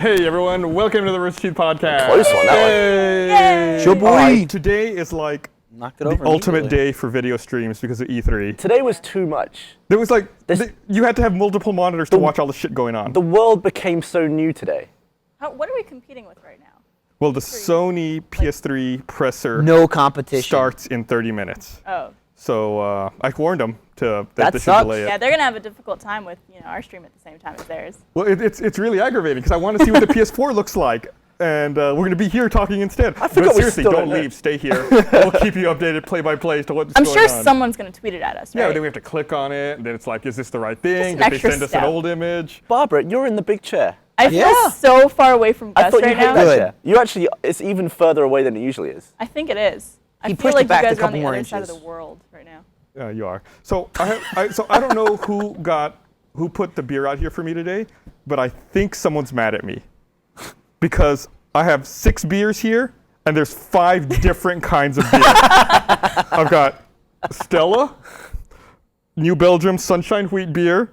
Hey everyone, welcome to the Rooster Teeth podcast. Close one, that Yay! Sure boy. Today is like Knocked it the over ultimate day for video streams because of E3. Today was too much. There was like, you had to have multiple monitors to watch all the shit going on. The world became so new today. What are we competing with right now? Well, the Sony PS3 presser No competition. starts in 30 minutes. Oh. So I warned them that That they should sucks. delay it. Yeah, they're going to have a difficult time with our stream at the same time as theirs. Well, it's really aggravating because I want to see what the PS4 looks like. And we're going to be here talking instead. I forgot but we seriously, still don't don't know. leave. Stay here. We'll keep you updated play by play as to what's I'm going sure on. someone's going to tweet it at us, right? Yeah, but then we have to click on it. And then it's like, is this the right thing? an Did they extra send us an step. old image? Barbara, you're in the big chair. I feel Yeah. so far away from I Gus thought you right hated now. that Good. chair. You actually, it's even further away than it usually is. I think it is. I He feel pushed like it back you a guys are on couple the more other side of inches. the world right now. Yeah, you are. So I don't know who put the beer out here for me today, but I think someone's mad at me because I have 6 beers here and there's 5 different kinds of beer. I've got Stella, New Belgium Sunshine Wheat Beer,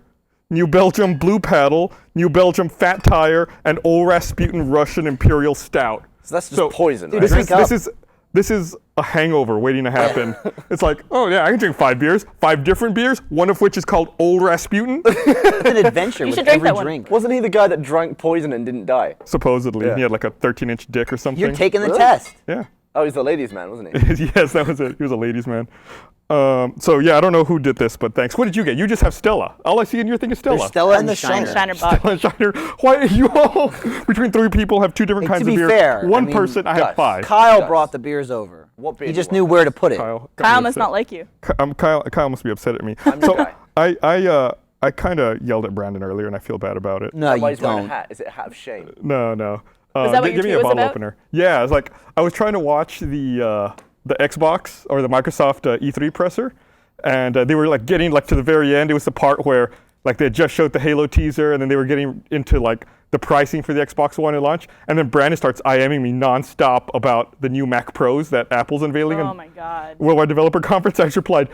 New Belgium Blue Paddle, New Belgium Fat Tire, and Old Rasputin Russian Imperial Stout. So that's just poison, right? This is a hangover waiting to happen. It's like, oh yeah, I can drink 5 beers, 5 different beers, one of which is called Old Rasputin. It's an adventure You with should drink every that one. drink. Wasn't he the guy that drank poison and didn't die? Supposedly, Yeah. he had like a 13-inch dick or something. You're taking the Really? test. Yeah. Oh, he's the ladies' man, wasn't he? Yes, that was it. He was a ladies' man. So yeah, I don't know who did this, but thanks. What did you get? You just have Stella. All I see in your thing is Stella. There's Stella and the Shiner. Shiner. Shiner Buck. Stella and Shiner. Why you all between 3 people have 2 different Hey, kinds to of be beer? fair, One I mean, person, I have Gus, 5. Kyle Gus. brought the beers over. What beer He do just you knew want? where to put it. Kyle Kyle must not like you. Kyle must be upset at me. I'm the so guy. I kind of yelled at Brandon earlier, and I feel bad about it. No, Why you he's wearing a don't. hat? Is it a hat of shame? No. Was that what your give me tweet a was bottle about? opener. Yeah, I was like, I was trying to watch the Xbox or the Microsoft E3 presser, and they were like getting like to the very end. It was the part where like they had just showed the Halo teaser, and then they were getting into like the pricing for the Xbox One at launch, and then Brandon starts IMing me nonstop about the new Mac Pros that Apple's unveiling. Oh in my God. Worldwide Developer Conference. I just replied,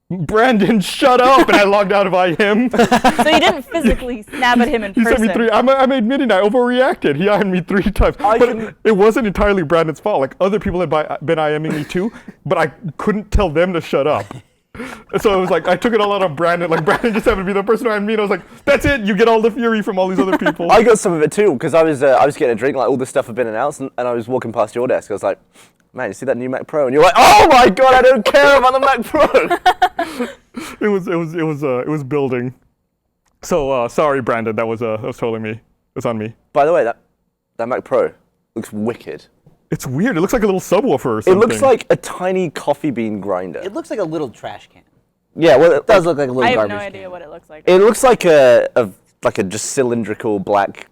Brandon, shut up, and I logged out of IM. So you didn't physically snap at him in He person. sent me 3. I'm admitting I overreacted. He IM'd me 3 times. But it wasn't entirely Brandon's fault. Like, other people had been IMing me too, but I couldn't tell them to shut up. So it was like, I took it all out on Brandon. Like, Brandon just happened to be the person who IM'd me, and I was like, that's it. You get all the fury from all these other people. I got some of it too, because I was getting a drink, like all this stuff had been announced, and I was walking past your desk. I was like, man, you see that new Mac Pro? And you're like, oh my God, I don't care about the Mac Pro. It was building. So sorry, Brandon. That was totally me. It's on me. By the way, that Mac Pro looks wicked. It's weird. It looks like a little subwoofer or It something. looks like a tiny coffee bean grinder. It looks like a little trash can. Yeah, well, It does look like a little I have garbage no can. idea what it looks like. It looks like a just cylindrical black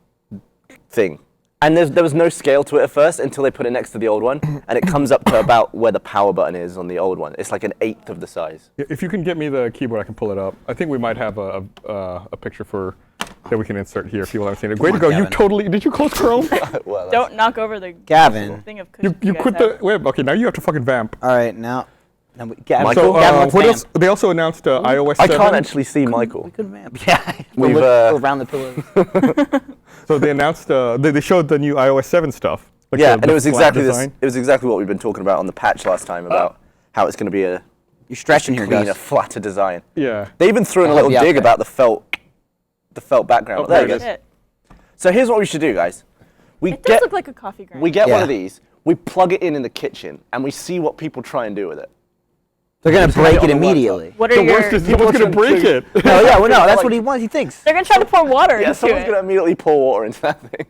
thing. And there was no scale to it at first until they put it next to the old one, and it comes up to about where the power button is on the old one. It's like an 1/8 of the size. If you can get me the keyboard, I can pull it up. I think we might have a picture that we can insert here if people haven't seen it. Way to on, go! You Gavin. totally did you close Chrome? Well, Don't knock over the Gavin. thing of cushions you guys quit have. the web. Okay, now you have to fucking vamp. All right, now Gavin. Michael? So Gavin, let's what vamp. else? They also announced iOS 7. I can't actually see Michael. We could vamp. Yeah. We've, We're around the pillows. So they announced they showed the new iOS 7 stuff. Like Yeah, the and it was flat exactly this. design. It was exactly what we've been talking about on the patch last time about how it's going to be a You're stretching here, cleaner, Gus. flatter design. Yeah. They even threw in a I'll little help you out dig there. about the felt background. Oh, there you there go. it Shit. So here's what we should do, guys. We It does get look like a coffee grinder. we get one Yeah. of these. We plug it in the kitchen, and we see what people try and do with it. They're gonna Just break have it it on the immediately. What are The your... worst is someone's gonna break it. No, yeah, well, no, that's Like- what he wants. He thinks. They're going to try to pour water Yeah, into someone's it. going to immediately pour water into that thing.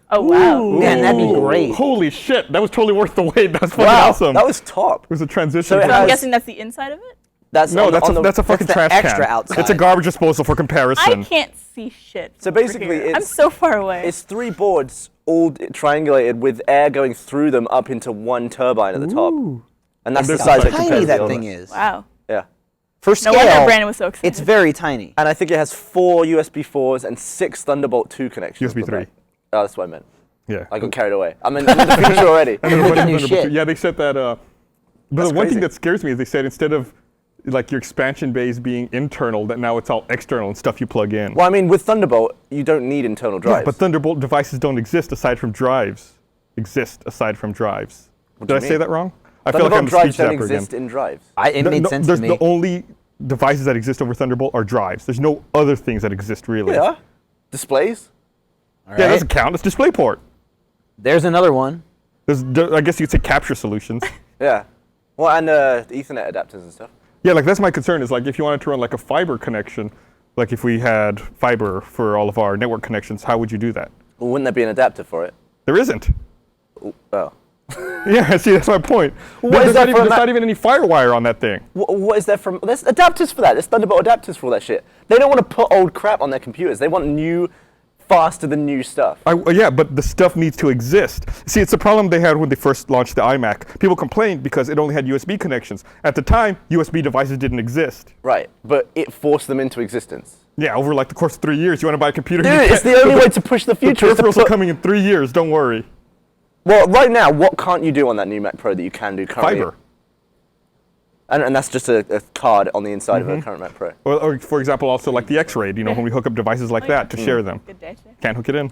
Oh, wow. Man, that'd be Ooh, great. Holy shit! That was totally worth the wait. That's fucking Wow, awesome. that was top. It was a transition. So it from- So I'm has- guessing that's the inside of it? That's no, on the- that's on the- a fucking the trash extra can. outside. It's a garbage disposal for I comparison. can't see shit. So from over basically here. I'm it's- so far away. It's 3 boards all triangulated with air going through them up into one turbine at the top. And that's the this is size like- it How compares tiny to the that other thing one. is. Wow. Yeah. For No scale, wonder Brandon was so excited. it's very tiny. And I think it has 4 USB 4s and 6 Thunderbolt 2 connections. USB 3. Oh, that's what I meant. Yeah. I got carried away. I'm in the future already. And then Look at what new is it? shit. Yeah, they said that. But the one crazy. thing that scares me is they said instead of like your expansion bays being internal, that now it's all external and stuff you plug in. Well, I mean, with Thunderbolt, you don't need internal drives. Yeah, but Thunderbolt devices don't exist aside from drives. Did do I you say mean? that wrong? I feel like I'm Thunderbolt a drives speech don't zapper again. exist in drives. It made sense to There's me. the only devices that exist over Thunderbolt are drives. There's no other things that exist really. Yeah. Displays? All Yeah, that right. doesn't count. It's DisplayPort. There's another one. I guess you could say capture solutions. Yeah. Well, and Ethernet adapters and stuff. Yeah, like that's my concern is like if you wanted to run like a fiber connection, like if we had fiber for all of our network connections, how would you do that? Well, wouldn't there be an adapter for it? There isn't. Oh. Yeah, see, that's my point. What is that for There's not even any firewire on that thing. What is there from? There's adapters for that. There's Thunderbolt adapters for all that shit. They don't want to put old crap on their computers. They want new, faster than new stuff. Yeah, but the stuff needs to exist. See, it's the problem they had when they first launched the iMac. People complained because it only had USB connections. At the time, USB devices didn't exist. Right, but it forced them into existence. Yeah, over like the course of 3 years, you want to buy a computer? Dude, you it's can't- the only way to push the The future. is to peripherals are put- coming in 3 years. Don't worry. Well, right now, what can't you do on that new Mac Pro that you can do currently? Fiber. And that's just a card on the inside of a current Mac Pro. Or for example, also like the X-Ray. You know, when we hook up devices like that to share them, Good day today. can't hook it in.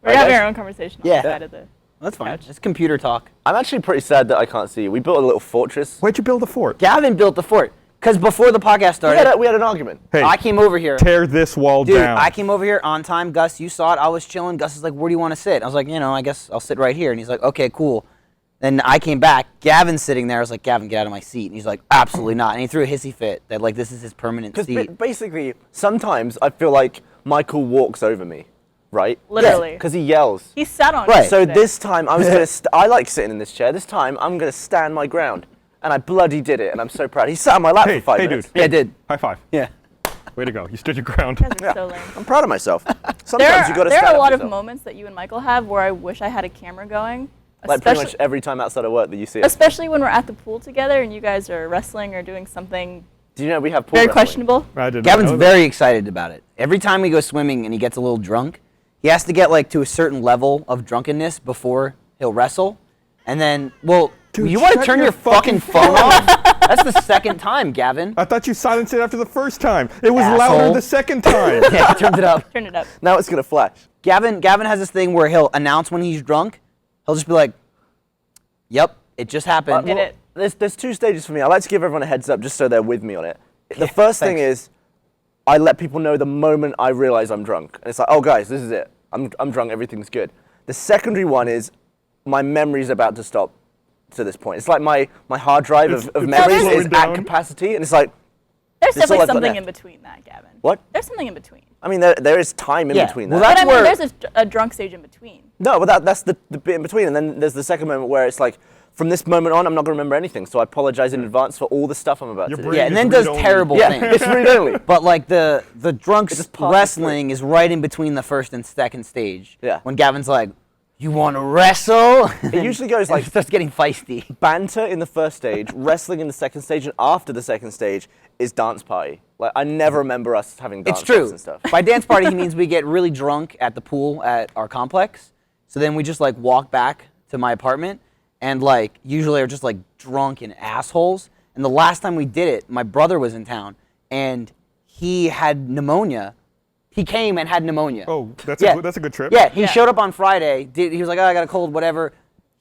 We're Right, having guys? our own conversation on Yeah. the side of the. That's fine. Couch. It's computer talk. I'm actually pretty sad that I can't see you. We built a little fortress. Why'd you build a fort? Gavin built the fort. Because before the podcast started, We had an argument. Hey, I came over here. tear this wall Dude, down. I came over here on time. Gus, you saw it. I was chilling. Gus is like, where do you want to sit? I was like, I guess I'll sit right here. And he's like, okay, cool. Then I came back. Gavin's sitting there. I was like, Gavin, get out of my seat. And he's like, absolutely not. And he threw a hissy fit that like this is his permanent Because seat. basically, sometimes I feel like Michael walks over me, right? Literally. Because he yells. He sat on Right. it So today. this time I was gonna. I like sitting in this chair. This time I'm gonna stand my ground, and I bloody did it, and I'm so proud. He sat on my lap Hey, for 5 hey, minutes. dude. Yeah, I did. High five. Yeah. Way to go. You stood your ground. You guys are so lame. I'm proud of myself. Sometimes There, you gotta there stand are a up lot of yourself. moments that you and Michael have where I wish I had a camera going. Like pretty much every time outside of work that you see it. Especially when we're at the pool together and you guys are wrestling or doing something Do you know we have pool very wrestling? questionable. I didn't Gavin's know that. very excited about it. Every time we go swimming and he gets a little drunk, he has to get like to a certain level of drunkenness before he'll wrestle. And then, Dude, you want to shut turn your your fucking phone off? That's the second time, Gavin. I thought you silenced it after the first time. It was Asshole. louder the second time. Yeah, he turned it up. Turn it up. Now it's gonna flash. Gavin has this thing where he'll announce when he's drunk. He'll just be like, "Yep, it just happened." Did it. There's two stages for me. I like to give everyone a heads up just so they're with me on it. The first thing thanks. is, I let people know the moment I realize I'm drunk. And it's like, oh guys, this is it. I'm drunk, everything's good. The secondary one is, my memory's about to stop to this point. It's like my hard drive of it's memories slowing is down. at capacity, and it's like, There's That's all definitely I've got something left. in between that, Gavin. What? There's something in between. I mean, there is time in Yeah, between well, that. that's But I mean, where- there's a drunk stage in between. No, but that's the bit in between, and then there's the second moment where it's like, from this moment on, I'm not going to remember anything, so I apologize in advance for all the stuff I'm about Your to do. brain Yeah, and is then does read-only. terrible Yeah, things. it's read only. But like the drunks just passes wrestling is right in between the first and second stage. Yeah. When Gavin's like, "You want to wrestle?" It usually goes And like it starts getting feisty. banter in the first stage, wrestling in the second stage, and after the second stage is dance party. Like, I never remember us having dance It's true. parties and stuff. By dance party, he means we get really drunk at the pool at our complex. So then we just like walk back to my apartment and like usually are just like drunken assholes. And the last time we did it, my brother was in town and he had pneumonia. He came and had pneumonia. Oh, that's Yeah. a good trip. Yeah, he Yeah. showed up on Friday. He was like, "Oh, I got a cold, whatever."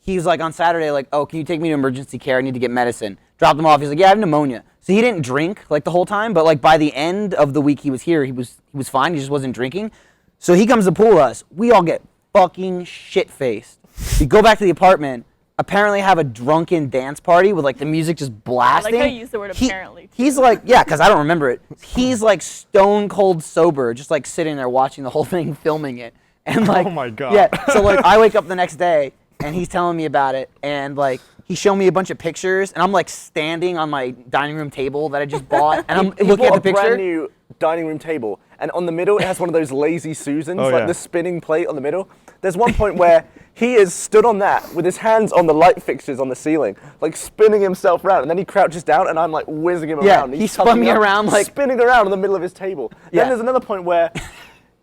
He was like on Saturday, like, "Oh, can you take me to emergency care? I need to get medicine." Dropped him off. He's like, "Yeah, I have pneumonia." So he didn't drink like the whole time, but like by the end of the week he was here, he was fine. He just wasn't drinking. So he comes to pool us. We all get fucking shit faced. We go back to the apartment. Apparently have a drunken dance party with like the music just blasting. how you use the word apparently, too. He's like, yeah, because I don't remember it. He's like stone cold sober, just like sitting there watching the whole thing, filming it. And like, Oh my God. Yeah. So like, I wake up the next day and he's telling me about it, and like he showed me a bunch of pictures, and I'm like standing on my dining room table that I just bought, and I'm He looking at bought the a picture. brand new dining room table, and on the middle it has one of those lazy Susans, Oh, like yeah. the spinning plate on the middle. There's one point where he is stood on that with his hands on the light fixtures on the ceiling, like spinning himself around, and then he crouches down, and I'm like whizzing him Yeah, around. he He's spun tucking me up, around, like- spinning around in the middle of his table. Yeah. Then there's another point where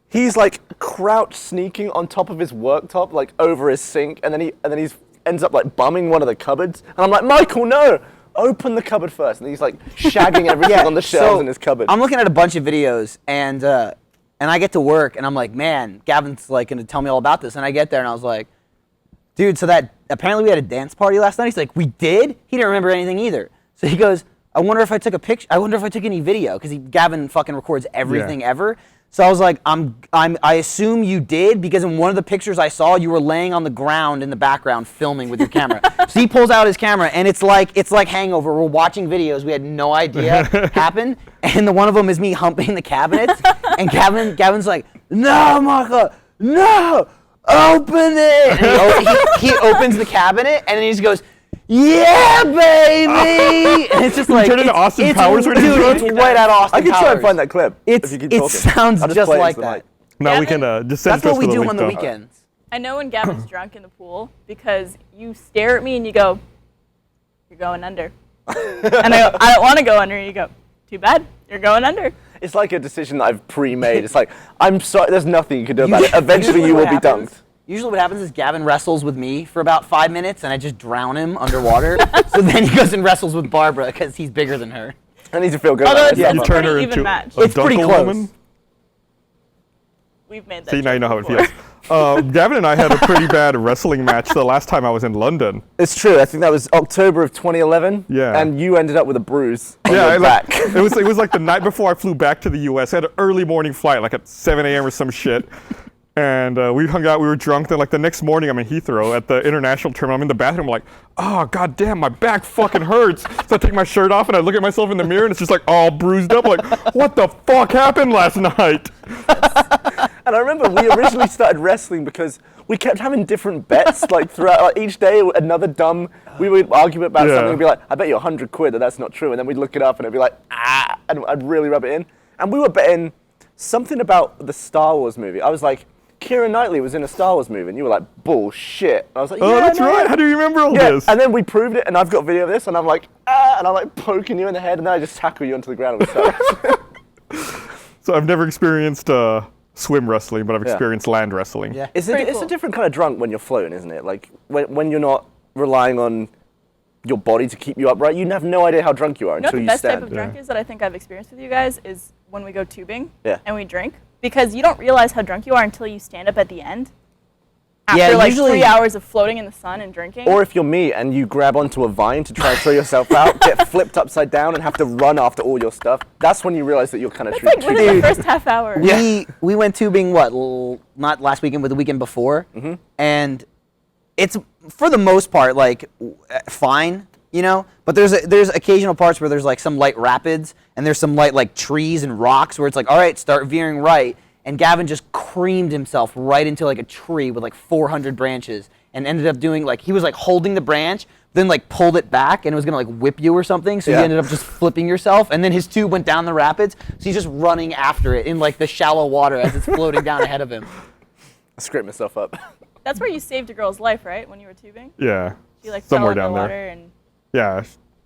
he's like crouch sneaking on top of his worktop, like over his sink, and then he's ends up like bumming one of the cupboards, and I'm like, Michael, no! open the cupboard first. And he's like shagging everything on the shelves in his cupboard. I'm looking at a bunch of videos, and I get to work, and I'm like, man, Gavin's like gonna tell me all about this. And I get there, and I was like, dude, so that apparently we had a dance party last night. He's like, we did? He didn't remember anything either. So he goes, I wonder if I took a picture. I wonder if I took any video, because Gavin fucking records everything ever. So I was like, I assume you did, because in one of the pictures I saw, you were laying on the ground in the background filming with your camera. So he pulls out his camera, and it's like Hangover. We're watching videos we had no idea happened, and the one of them is me humping the cabinets, and Gavin's like, no, Marco, no, open it. And he opens the cabinet, and then he just goes, yeah, baby! And it's just like, turn into Austin Powers when he's dude, it's right at Austin I can Powers. try and find that clip. It sounds just play it like into the that. mic. No, we Gavin, can just send That's it to us what we with a do link, on the though. weekends. I know when Gavin's drunk in the pool because you stare at me and you go, you're going under. And I go, I don't want to go under. And you go, too bad, you're going under. It's like a decision that I've pre-made. It's like, I'm sorry, there's nothing you can do about it. Eventually you will be dunked. Usually what happens is Gavin wrestles with me for about 5 minutes, and I just drown him underwater. So then he goes and wrestles with Barbara, because he's bigger than her. I need to feel good Although about it's myself. a pretty even match. a It's pretty Dunkelman. close. We've made that. See, now you know how it joke before. feels. Gavin and I had a pretty bad wrestling match the last time I was in London. It's true. I think that was October of 2011. Yeah. And you ended up with a bruise on Yeah, your back. it was like the night before I flew back to the U.S. I had an early morning flight, like at 7 a.m. or some shit. And we hung out, we were drunk. Then like the next morning I'm in Heathrow at the international terminal. I'm in the bathroom, I'm like, oh, goddamn, my back fucking hurts. So I take my shirt off and I look at myself in the mirror and it's just like all bruised up. Like, what the fuck happened last night? And I remember we originally started wrestling because we kept having different bets, like throughout like, each day, another dumb, we would argue about something and be like, I bet you 100 quid that that's not true. And then we'd look it up and it'd be like, ah, and I'd really rub it in. And we were betting something about the Star Wars movie. I was like, Keira Knightley was in a Star Wars movie, and you were like, bullshit. I was like, yeah, Oh, that's no. right. How do you remember all Yeah, this? and then we proved it, and I've got video of this, and I'm like, and I'm like poking you in the head, and then I just tackle you onto the ground and we start. So I've never experienced swim wrestling, but I've Yeah. experienced land wrestling. Yeah. It's Pretty a cool. different kind of drunk when you're floating, isn't it? Like when you're not relying on your body to keep you upright, you have no idea how drunk you are You know until what the you best stand. type of drunk is that I think I've experienced with you guys is when we go tubing and we drink. Because you don't realize how drunk you are until you stand up at the end. After like usually 3 hours of floating in the sun and drinking. Or if you're me and you grab onto a vine to try and throw yourself out, get flipped upside down and have to run after all your stuff, that's when you realize that you're kind of it's like within the first half hour. We went tubing, not last weekend, but the weekend before. And it's, for the most part, like, fine, you know? But there's occasional parts where there's like some light rapids and there's some light like trees and rocks where it's like, all right, start veering right. And Gavin just creamed himself right into like a tree with like 400 branches and ended up doing like, he was like holding the branch, then like pulled it back and it was gonna like whip you or something. So you ended up just flipping yourself. And then his tube went down the rapids. So he's just running after it in like the shallow water as it's floating down ahead of him. I scraped myself up. That's where you saved a girl's life, right? When you were tubing? Yeah. She like Somewhere fell down there. underwater and Yeah.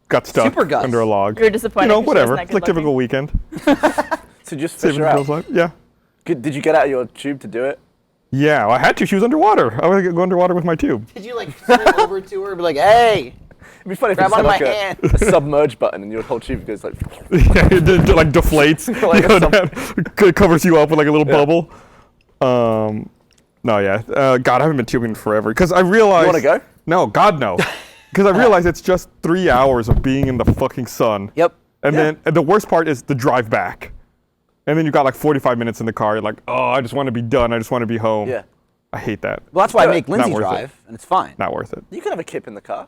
Got stuck Super Gus. under a log. you were disappointed. You know, 'cause she whatever. wasn't It's like that typical good-looking. weekend. So just fish Saving her a out. girl's life. Yeah. Did you get out of your tube to do it? Yeah, well, I had to. She was underwater. I would go underwater with my tube. Did you like swim over to her and be like, hey? It'd be funny if Grab you had on like my a, hand. a submerge button and your whole tube goes like. Yeah, it like deflates. Like You know, that covers you up with like a little bubble. No, yeah. God, I haven't been tubing in forever. Because I realized. You want to go? No, God, no. Because I realized it's just 3 hours of being in the fucking sun. Yep. And then and the worst part is the drive back. And then you got like 45 minutes in the car. You're like, oh, I just want to be done. I just want to be home. Yeah. I hate that. Well, that's why I make Not Lindsay worth it. drive, and it's fine. Not worth it. You can have a kip in the car.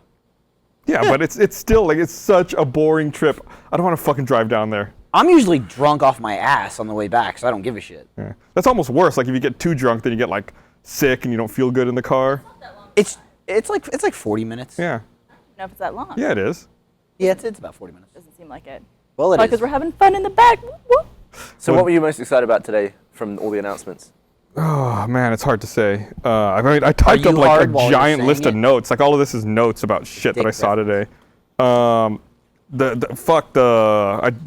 Yeah, but it's still like it's such a boring trip. I don't want to fucking drive down there. I'm usually drunk off my ass on the way back, so I don't give a shit. Yeah. That's almost worse. Like if you get too drunk, then you get like sick and you don't feel good in the car. It's like 40 minutes. Yeah. I don't know if it's that long. Yeah, it is. Yeah, it's about 40 minutes. Doesn't seem like it. Well, it Probably is. because we're having fun in the back. Whoop, whoop. So what were you most excited about today from all the announcements? Oh man, it's hard to say. I mean, I typed you up like hard a while you're giant saying list of it? notes. Like all of this is notes about shit that I Dick saw reference. today.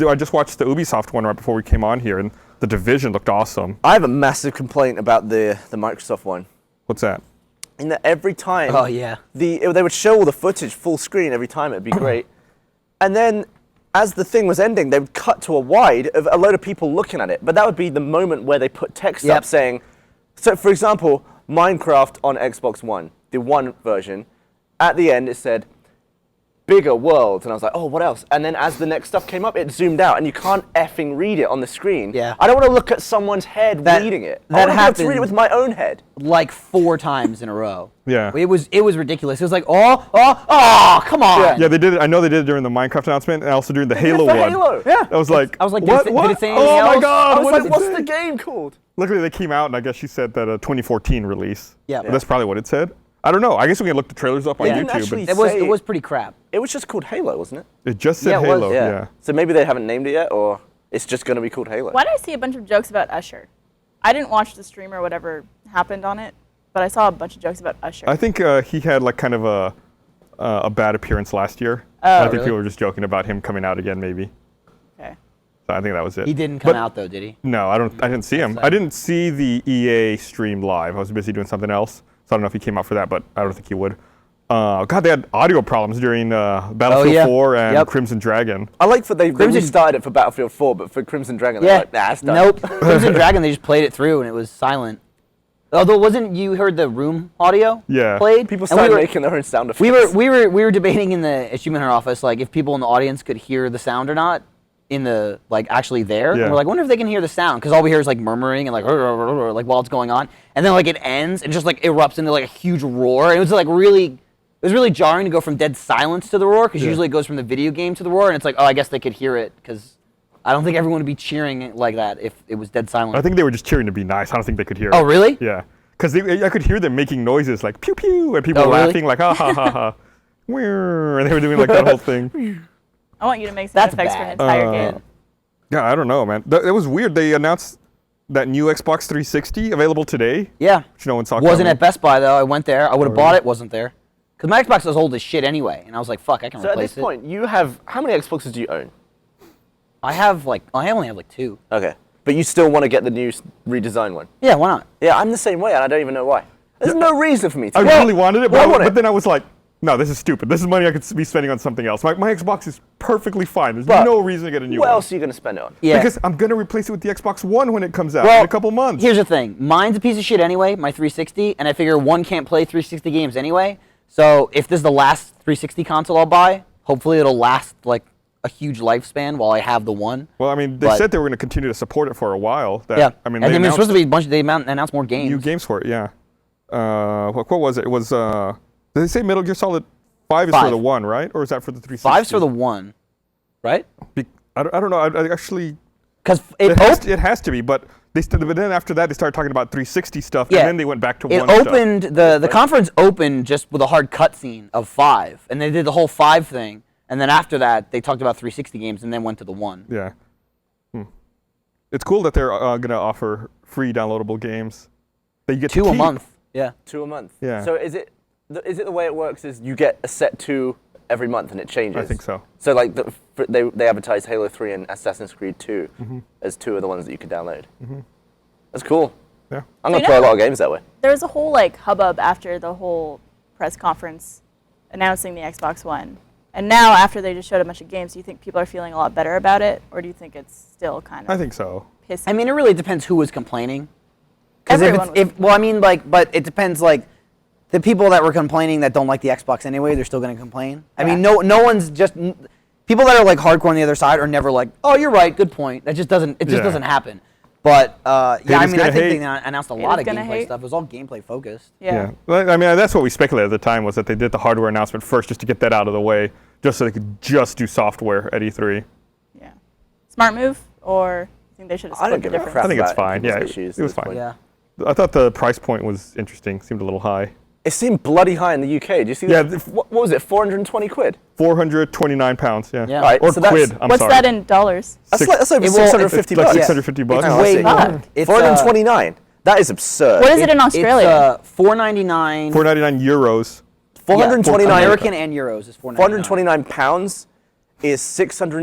I just watched the Ubisoft one right before we came on here, and the Division looked awesome. I have a massive complaint about the Microsoft one. What's that? In that every time Oh, yeah. they would show all the footage full screen every time, it'd be great. And then, as the thing was ending, they would cut to a wide of a load of people looking at it. But that would be the moment where they put text up saying, so for example, Minecraft on Xbox One, the one version, at the end it said, bigger world, and I was like, oh, what else? And then as the next stuff came up, it zoomed out, and you can't effing read it on the screen. Yeah. I don't want to look at someone's head reading it. I want to read it with my own head. Like 4 times in a row. Yeah. It was ridiculous. It was like, oh, come on. Yeah, they did it. I know they did it during the Minecraft announcement, and also during the Halo for one. Halo. Yeah. I was like, what? Did it say anything oh my else? God! I was what like, did it what's say? the game called? Luckily, they came out, and I guess she said that a 2014 release. Yeah. That's probably what it said. I don't know. I guess we can look the trailers up on Yeah. YouTube. Actually But It was pretty crap. It was just called Halo, wasn't it? it just said Yeah, it was. Halo. Yeah. So maybe they haven't named it yet, or it's just going to be called Halo. Why did I see a bunch of jokes about Usher? I didn't watch the stream or whatever happened on it, but I saw a bunch of jokes about Usher. I think he had like kind of a bad appearance last year. Oh, I think really? people were just joking about him coming out again, maybe. Okay. So I think that was it. He didn't come But out though, did he? No, I didn't see him. I didn't see the EA stream live. I was busy doing something else, so I don't know if he came out for that, but I don't think he would. God, they had audio problems during Battlefield 4 and Crimson Dragon. I like that they Crimson- restarted it for Battlefield 4, but for Crimson Dragon, they're Yeah. like, nah, it's done. Nope. Crimson Dragon, they just played it through and it was silent. Although you heard the room audio Yeah. played? People And started making their own sound effects. we were debating in the achievement hunter office, like if people in the audience could hear the sound or not in the actually there. Yeah. And we're like, I wonder if they can hear the sound, because all we hear is like murmuring and like while it's going on, and then like it ends and just like erupts into like a huge roar. It was like really jarring to go from dead silence to the roar, because usually it goes from the video game to the roar, and it's like, oh, I guess they could hear it, because I don't think everyone would be cheering like that if it was dead silent. I think they were just cheering to be nice. I don't think they could hear Oh, it. really? Yeah. Because I could hear them making noises like pew pew, and people Oh, really? laughing like ha ha ha ha. And they were doing like that whole thing. I want you to make sound That's effects for bad. an entire game. Yeah, I don't know, man. It was weird. They announced that new Xbox 360 available today. Yeah. Which no one saw Wasn't coming. at Best Buy though. I went there. I would have bought it. Wasn't there. Because my Xbox was old as shit anyway, and I was like, fuck, I can So at replace this it. point, you have, how many Xboxes do you own? I only have like 2. Okay. But you still want to get the new redesigned one? Yeah, why not? Yeah, I'm the same way, and I don't even know why. There's no reason for me to. I really wanted it, Well, I but, want but it. then I was like, no, this is stupid. This is money I could be spending on something else. My Xbox is perfectly fine. There's But no reason to get a new What one. else are you going to spend it on? Yeah. Because I'm going to replace it with the Xbox One when it comes out Well, in a couple months. Here's the thing. Mine's a piece of shit anyway, my 360, and I figure one can't play 360 games anyway. So if this is the last 360 console I'll buy, hopefully it'll last like a huge lifespan while I have the one. Well, I mean, they But- said they were going to continue to support it for a while. That, Yeah. I mean, and they then there's supposed announced to be a bunch of, they announced more games. new games for it, yeah. What was it? It was, did they say Metal Gear Solid 5 is for 5. the one, right? Or is that for the 360? 5's for the one, right? I don't know. I actually... Because It has to be, but but then after that they started talking about 360 stuff, Yeah. and then they went back to it one stuff. opened the conference opened just with a hard cutscene of 5, and they did the whole 5 thing, and then after that they talked about 360 games and then went to the 1. Yeah. It's cool that they're going to offer free downloadable games that you get 2 to a keep. month. Yeah. 2 a month. Yeah. So is it the way it works is you get a set 2 every month and it changes? I think so. So like they advertise Halo 3 and Assassin's Creed 2 Mm-hmm. as 2 of the ones that you could download. That's cool. Yeah. I'm going You to play a know- lot of games that way. There was a whole hubbub after the whole press conference announcing the Xbox One. And now after they just showed a bunch of games, do you think people are feeling a lot better about it? Or do you think it's still kind of I think so. pissy? I mean, it really depends who was complaining. Because Everyone was but it depends. Like, the people that were complaining that don't like the Xbox anyway, they're still going to complain. I mean, no one's just people that are like hardcore on the other side are never like, oh, you're right, good point. That just doesn't. It just Yeah. doesn't happen. But I Haters mean, I gonna think hate. they announced a lot of gonna gameplay hate. stuff. It was all gameplay focused. yeah. Well, I mean, that's what we speculated at the time, was that they did the hardware announcement first just to get that out of the way, just so they could just do software at E3. Yeah. Smart move, or you think they should have I don't split the give a difference? crap I think it's about fine. people's Yeah, issues it at was this fine. point. Yeah. I thought the price point was interesting. Seemed a little high. It seemed bloody high in the UK. Do you see Yeah, that? What was it, 420 quid? 429 pounds. Yeah. Yeah. All right, Or so that's- quid. I'm What's sorry. that in dollars? That's, Six- that's over It will- 650 It's like bucks. 650 bucks. It's Oh, I way see. more. It's 429. That is absurd. What is it in Australia? It's $4.99. 499 euros. 429 American and euros is $4.99. 429 pounds is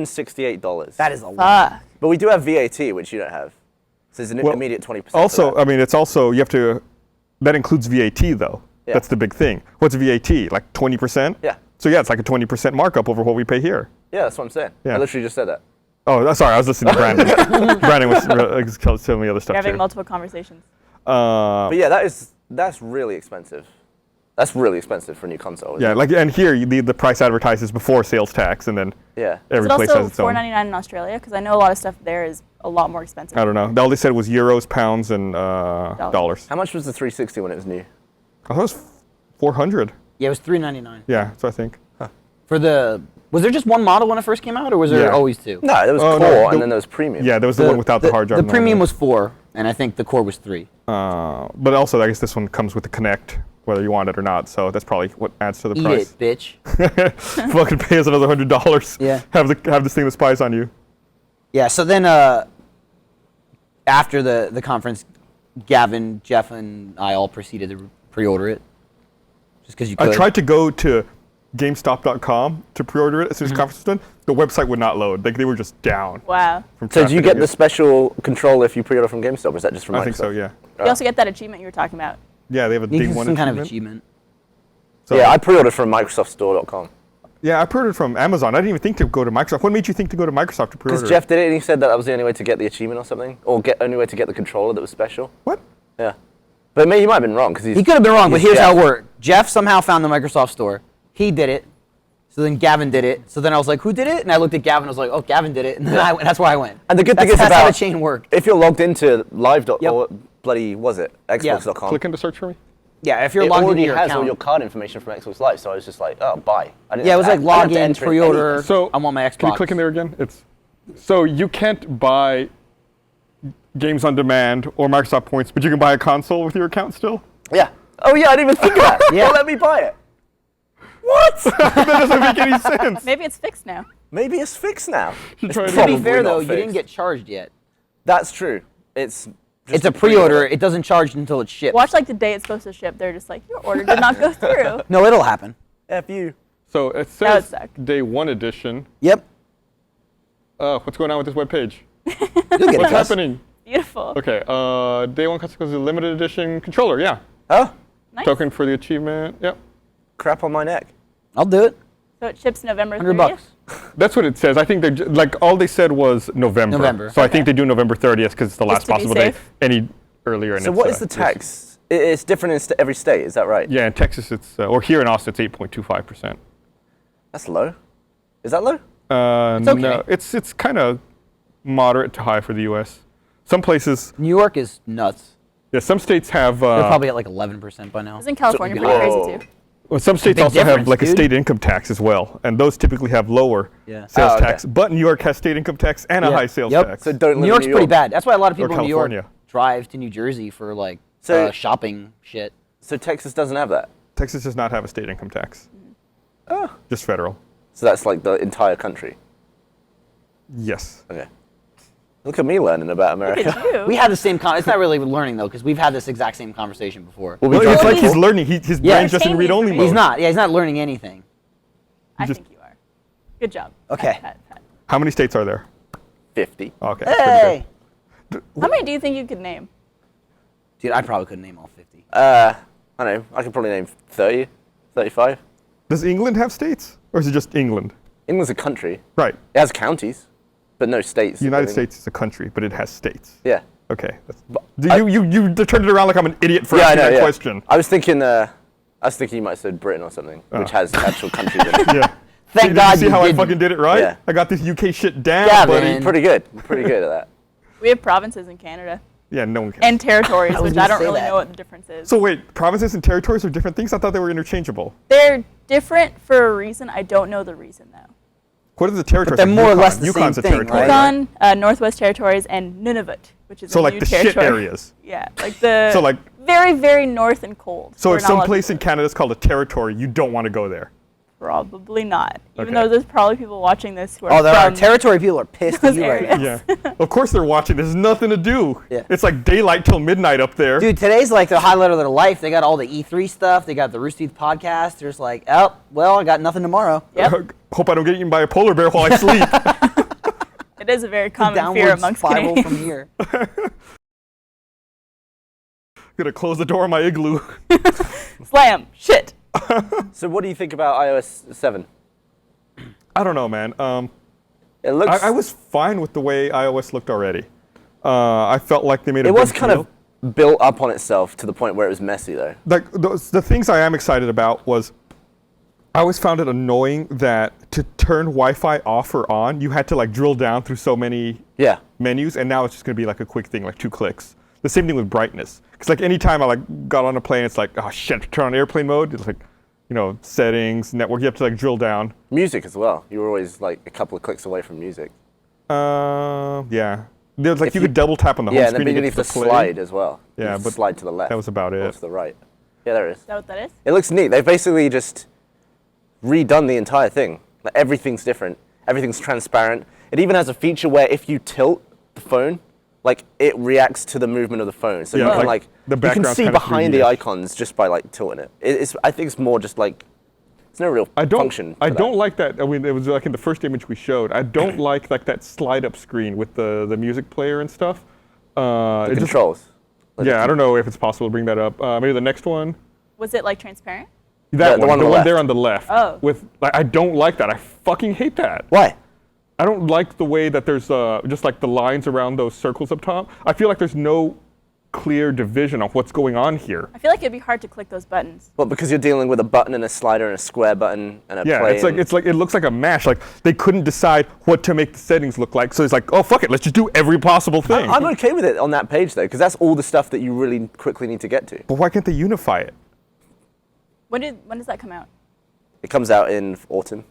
$668. That is a lot. Fuck. But we do have VAT, which you don't have. So there's an Well, immediate 20%. Also, for that. I mean, it's also, you have to, that includes VAT though. Yeah. That's the big thing. What's VAT? Like 20%? Yeah. So yeah, it's like a 20% markup over what we pay here. Yeah, that's what I'm saying. Yeah. I literally just said that. Oh, sorry, I was listening to Brandon. Brandon was telling me other stuff You're having too. multiple conversations. But yeah, that's really expensive. That's really expensive for a new console. Yeah, like, and here the price advertises before sales tax, and then Yeah. every Is it place also has its own. $4.99 in Australia? Because I know a lot of stuff there is a lot more expensive. I don't know. All they said was euros, pounds, and dollars. How much was the 360 when it was new? I thought it was 400. Yeah, it was $399. Yeah, so I think. For the, was there just one model when it first came out, or was there Yeah. always two? No, there was Oh, core, no, and then there was premium. Yeah, there was the one without the hard drive. The and all premium that. was 4, and I think the core was 3. But also, I guess this one comes with the Connect, whether you want it or not. So that's probably what adds to the Eat price. it, bitch. Fucking pay us another $100. Yeah. Have this thing that spies on you. Yeah, so then after the conference, Gavin, Jeff, and I all proceeded to pre-order it. Just because you could. I tried to go to GameStop.com to pre-order it as soon as the conference was done. The website would not load. Like, they were just down. Wow. From So do you traffic, get I the guess. special controller if you pre-order from GameStop, or is that just from Microsoft? I think so, yeah. You also get that achievement you were talking about. Yeah, they have a You day get one some kind of achievement. achievement. So, Yeah, I pre-ordered from MicrosoftStore.com. yeah, I pre-ordered from Amazon. I didn't even think to go to Microsoft. What made you think to go to Microsoft to pre-order Because Jeff did it, and he said that was the only way to get the achievement or something, or only way to get the controller that was special. What? Yeah, but maybe he might have been wrong because He could have been wrong, but he's here's how it Jeff. worked. Jeff somehow found the Microsoft Store. He did it. So then Gavin did it. So then I was like, who did it? And I looked at Gavin and was like, oh, Gavin did it. And then that's where I went. And the good thing is that's how about the chain worked. if you're logged into live. Yep. Or bloody was it Xbox.com? Click into search for me. Yeah, if you're It logged into already your has account. all your card information from Xbox Live, so I was just like, oh, buy. I didn't Yeah, it was have like to- I didn't have to login, enter in pre-order. anything. So I want my Xbox. Can you click in there again? So you can't buy games on demand or Microsoft points, but you can buy a console with your account still? Yeah. Oh yeah, I didn't even think of that. Yeah. Well, let me buy it. What? That doesn't make any sense. Maybe it's fixed now. Maybe it's fixed now. You It's tried it. To be probably fair, not though, you fixed. didn't get charged yet. That's true. It's just It's a pre-order. It doesn't charge until it ships. Watch like the day it's supposed to ship. They're just like, your order did not go through. No, it'll happen. F you. So it That would says suck. day one edition. Yep. What's going on with this webpage? You'll get What's it. Gus. happening? Beautiful. Okay, day one consequence is a limited edition controller, yeah. Oh, Nice. Token for the achievement, yep. crap on my neck. I'll do it. So it ships November 100 30th. bucks. That's what it says. I think they like all they said was November. November. So I think they do November 30th because it's the last to be possible day. safe. Any earlier. And So it's, what is the it's- tax? It's different in every state. Is that right? Yeah, in Texas it's or here in Austin it's 8.25%. That's low. Is that low? It's okay. No, it's kind of moderate to high for the U.S. Some places, New York is nuts. yeah, some states have. They're probably at like 11% by now. Isn't California So- pretty Whoa. crazy too? Well, some states big also have difference, like a dude. state income tax as well, and those typically have lower Yeah. sales Oh, okay. tax. But New York has state income tax and a Yeah. high sales Yep. tax. So don't live New York's in New pretty York. bad. That's why a lot of people in New York California. drive to New Jersey for like So- shopping shit. So Texas doesn't have that. Texas does not have a state income tax. Just federal. So that's like the entire country. Yes. Okay. Look at me learning about Look America. at you. We had the same it's not really learning though, because we've had this exact same conversation before. We'll be Well, it's drunk like he's people. learning. His Yeah. brain's just in Retaining read-only information. mode. He's not. Yeah, he's not learning anything. I just- think you are. Good job. Okay. Pat, pat. How many states are there? 50. Okay. Hey, How many do you think you could name? dude, I probably couldn't name all 50. I don't know. I could probably name 30, 35. Does England have states, or is it just England? England's a country. Right. It has counties, but no states. The United I think. States is a country, but it has states. Yeah. Okay. I- You turned it around like I'm an idiot for Yeah, I asking know. that Yeah. question. I was thinking you might have said Britain or something, which has actual countries in it. Yeah. Thank Did God you see you how I didn't. fucking did it right? Yeah. I got this UK shit down, Yeah, buddy. man. Pretty good. Pretty good at that. We have provinces in Canada Yeah, no one cares. and territories, I was which gonna I don't say really that. know what the difference is. So wait, provinces and territories are different things? I thought they were interchangeable. They're different for a reason. I don't know the reason though. What are the territories? they're Like more or Yukon. less the Yukon's same a thing, territory. right? Yukon, Northwest Territories, and Nunavut, which is So a like new the shit territory. areas. Yeah, like the So like- very, very north and cold. So where if not a some lot of place in people live. Canada is called a territory, you don't want to go there. Probably not. Even Okay. though there's probably people watching this who are Oh, there are from territory people are pissed at those you right areas. now. Yeah. Of course they're watching. There's nothing to do. Yeah. It's like daylight till midnight up there. Dude, today's like the highlight of their life. They got all the E3 stuff. They got the Rooster Teeth podcast. There's like, oh, well, I got nothing tomorrow. Yep. Hope I don't get eaten by a polar bear while I sleep. It is a very common Downward fear amongst spiral Canadians. from here. Gonna close the door of my igloo. Slam. Shit. So what do you think about iOS 7? I don't know, man. It looks. I was fine with the way iOS looked already. I felt like they made a It big was kind deal. of built up on itself to the point where it was messy, though. Like the things I am excited about was I always found it annoying that to turn Wi-Fi off or on, you had to like drill down through so many Yeah. menus, and now it's just gonna be like a quick thing, like 2 clicks. The same thing with brightness, because like anytime I like got on a plane, it's like, oh shit, turn on airplane mode. It's like, settings, network. You have to like drill down. Music as well. You were always like a couple of clicks away from music. Yeah. There's like If you you- could double tap on the home Yeah, and then screen to you get need to to the play. slide as well. Yeah, You have to but slide to the left. that was about or it. to the right. Yeah, there is. Is that what that is? It looks neat. They've basically just redone the entire thing. Like everything's different. Everything's transparent. It even has a feature where if you tilt the phone, like it reacts to the movement of the phone. So Yeah, you can like, like the you can background's see kind of behind the 3D-ish. icons just by like tilting it. I think it's more just like it's no real function. I for don't that. like that. I mean, it was like in the first image we showed. I don't like that slide up screen with the music player and stuff. the it just- controls. Like yeah, I don't know if it's possible to bring that up. Maybe the next one. Was it like transparent? That the one, one on the the one left. there on the left. Oh. With like, I don't like that. I fucking hate that. Why? I don't like the way that there's just like the lines around those circles up top. I feel like there's no clear division of what's going on here. I feel like it'd be hard to click those buttons. Well, because you're dealing with a button and a slider and a square button and a Yeah, play. it's like it looks like a mash. Like they couldn't decide what to make the settings look like. So it's like, oh fuck it, let's just do every possible thing. I'm okay with it on that page though, because that's all the stuff that you really quickly need to get to. But why can't they unify it? When does that come out? It comes out in autumn.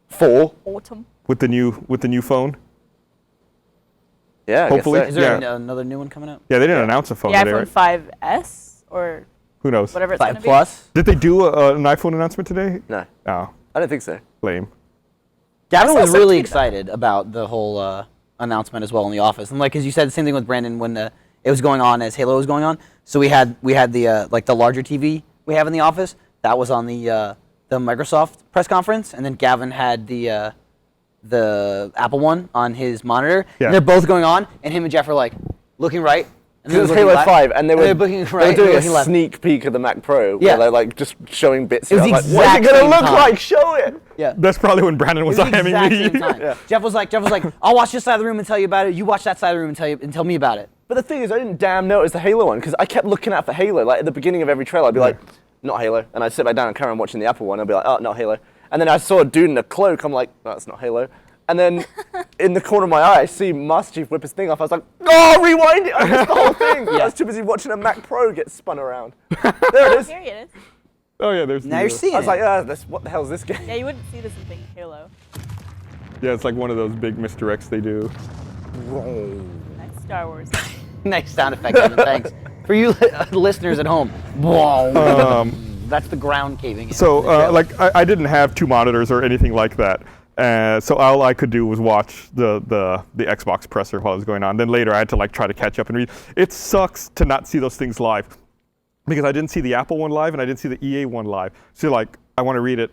Fall. Autumn. With the new phone? Yeah, Hopefully. I guess Is so. there Yeah. another new one coming out? Yeah, they didn't announce a phone The today, iPhone right? 5S or Who knows? whatever it's 5 gonna be. Plus. Did they do an iPhone announcement today? No, Oh, I don't think so. lame. Gavin saw was some really tweet excited about the whole announcement as well in the office, and like as you said, the same thing with Brandon when it was going on as Halo was going on. So we had the like the larger TV we have in the office that was on the Microsoft press conference, and then Gavin had the Apple one on his monitor. Yeah. And they're both going on, and him and Jeff are like looking right. And Because it was looking Halo left, 5, and they were looking they right, were doing a looking left. sneak peek of the Mac Pro, Yeah. where they're like just showing bits. It was of it. I the like, what's it exact gonna same look time. like? Show it. Yeah. That's probably when Brandon was It was the IMing exact me. same time. Yeah. Jeff was like, I'll watch this side of the room and tell you about it. You watch that side of the room and tell me about it. But the thing is, I didn't damn know it was the Halo one because I kept looking out for Halo. Like at the beginning of every trailer, I'd be like, not Halo, and I'd sit back down and carry on watching the Apple one. I'd be like, oh, not Halo. And then I saw a dude in a cloak. I'm like, no, that's not Halo. And then in the corner of my eye, I see Master Chief whip his thing off. I was like, oh, rewind it! I missed the whole thing. I was too busy watching a Mac Pro get spun around. There it is. Here it is. Oh yeah, there's Now the, you're seeing I was it. like, what the hell is this game? Yeah, you wouldn't see this and think Halo. Yeah, it's like one of those big misdirects they do. Nice Star Wars. Nice sound effect, Gavin. Thanks. For you listeners at home, whoa. That's the ground caving in. So, in the trailer. like, I didn't have 2 monitors or anything like that. So all I could do was watch the Xbox presser while it was going on. Then later I had to like try to catch up and read. It sucks to not see those things live because I didn't see the Apple one live and I didn't see the EA one live. So like, I want to read it.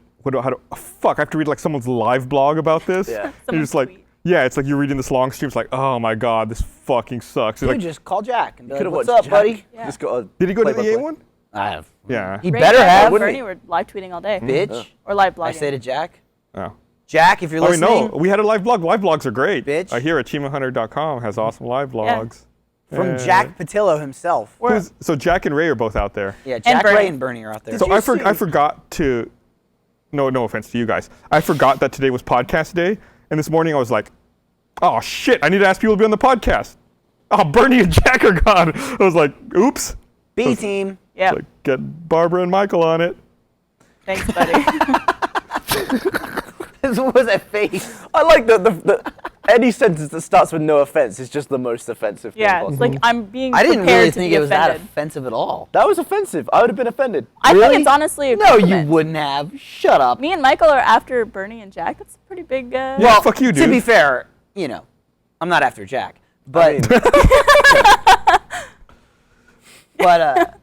Fuck, I have to read like someone's live blog about this. Yeah. And you're Someone's just like, tweet. yeah, it's like you're reading this long stream. It's like, oh my god, this fucking sucks. It's Dude, like, just call Jack and be like, Could've what's watched up, Jack. buddy? Yeah. Just got a did he go to the EA play-by-play. one? I have. Yeah. He Ray better Jack have. and wouldn't Bernie he? were live tweeting all day. Bitch. Or live blogging. I say to Jack, Oh. Jack, if you're Oh, wait, listening, no, we had a live blog. Live blogs are great. Bitch. I hear achievemethunter.com has awesome live Yeah. blogs. from Yeah. Jack Patillo himself. So Jack and Ray are both out there. Yeah, Jack, Bernie. Ray, and Bernie are out there. So you I see- forgot to, no offense to you guys. I forgot that today was podcast day. And this morning I was like, oh shit, I need to ask people to be on the podcast. Oh, Bernie and Jack are gone. I was like, oops. B team. Yeah. Like, get Barbara and Michael on it. Thanks, buddy. What was that face? I like the any sentence that starts with no offense is just the most offensive thing yeah, possible. it's like I'm being I didn't prepared really to think be it was that offended. offensive at all. That was offensive. I would have been offended. I Really? think it's honestly a No, you compliment. wouldn't have. Shut up. Me and Michael are after Bernie and Jack. That's a pretty big. Yeah, Well, fuck you, To dude. be fair, you know, I'm not after Jack, but but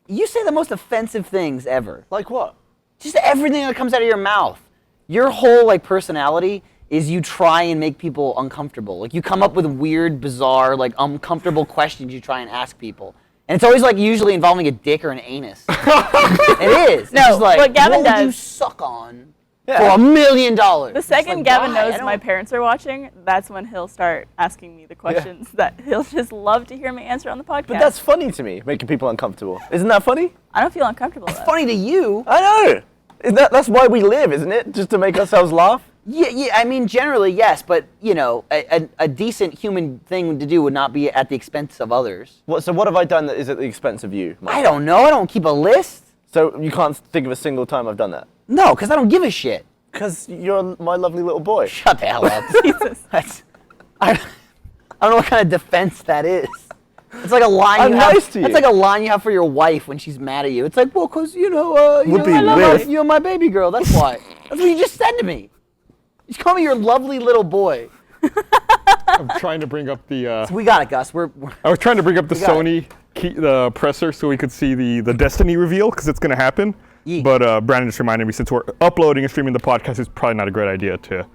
you say the most offensive things ever. Like what? Just everything that comes out of your mouth. Your whole like personality is you try and make people uncomfortable. Like you come up with weird, bizarre, like uncomfortable questions you try and ask people. And it's always like usually involving a dick or an anus. It is. No, It's just like, what Gavin what would you does- suck on? for $1 million. The second Gavin why? I knows don't- my parents are watching, that's when he'll start asking me the questions that he'll just love to hear me answer on the podcast. But that's funny to me, making people uncomfortable. Isn't that funny? I don't feel uncomfortable. It's though. funny to you. I know. That's why we live, isn't it? Just to make ourselves laugh? Yeah. I mean, generally, yes, but a decent human thing to do would not be at the expense of others. So what have I done that is at the expense of you, Mike? I don't know. I don't keep a list. So you can't think of a single time I've done that? No, because I don't give a shit. Because you're my lovely little boy. Shut the hell up. Jesus. I don't know what kind of defense that is. It's like a line I'm you have. nice to you. It's like a line you have for your wife when she's mad at you. It's like, well, because Would be I love with. you're my baby girl. That's why. That's what you just said to me. You just call me your lovely little boy. I'm trying to bring up the. We got it, Gus. We're I was trying to bring up the We got Sony the presser so we could see the Destiny reveal because it's going to happen. Yeet. But Brandon just reminded me since we're uploading and streaming the podcast, it's probably not a great idea to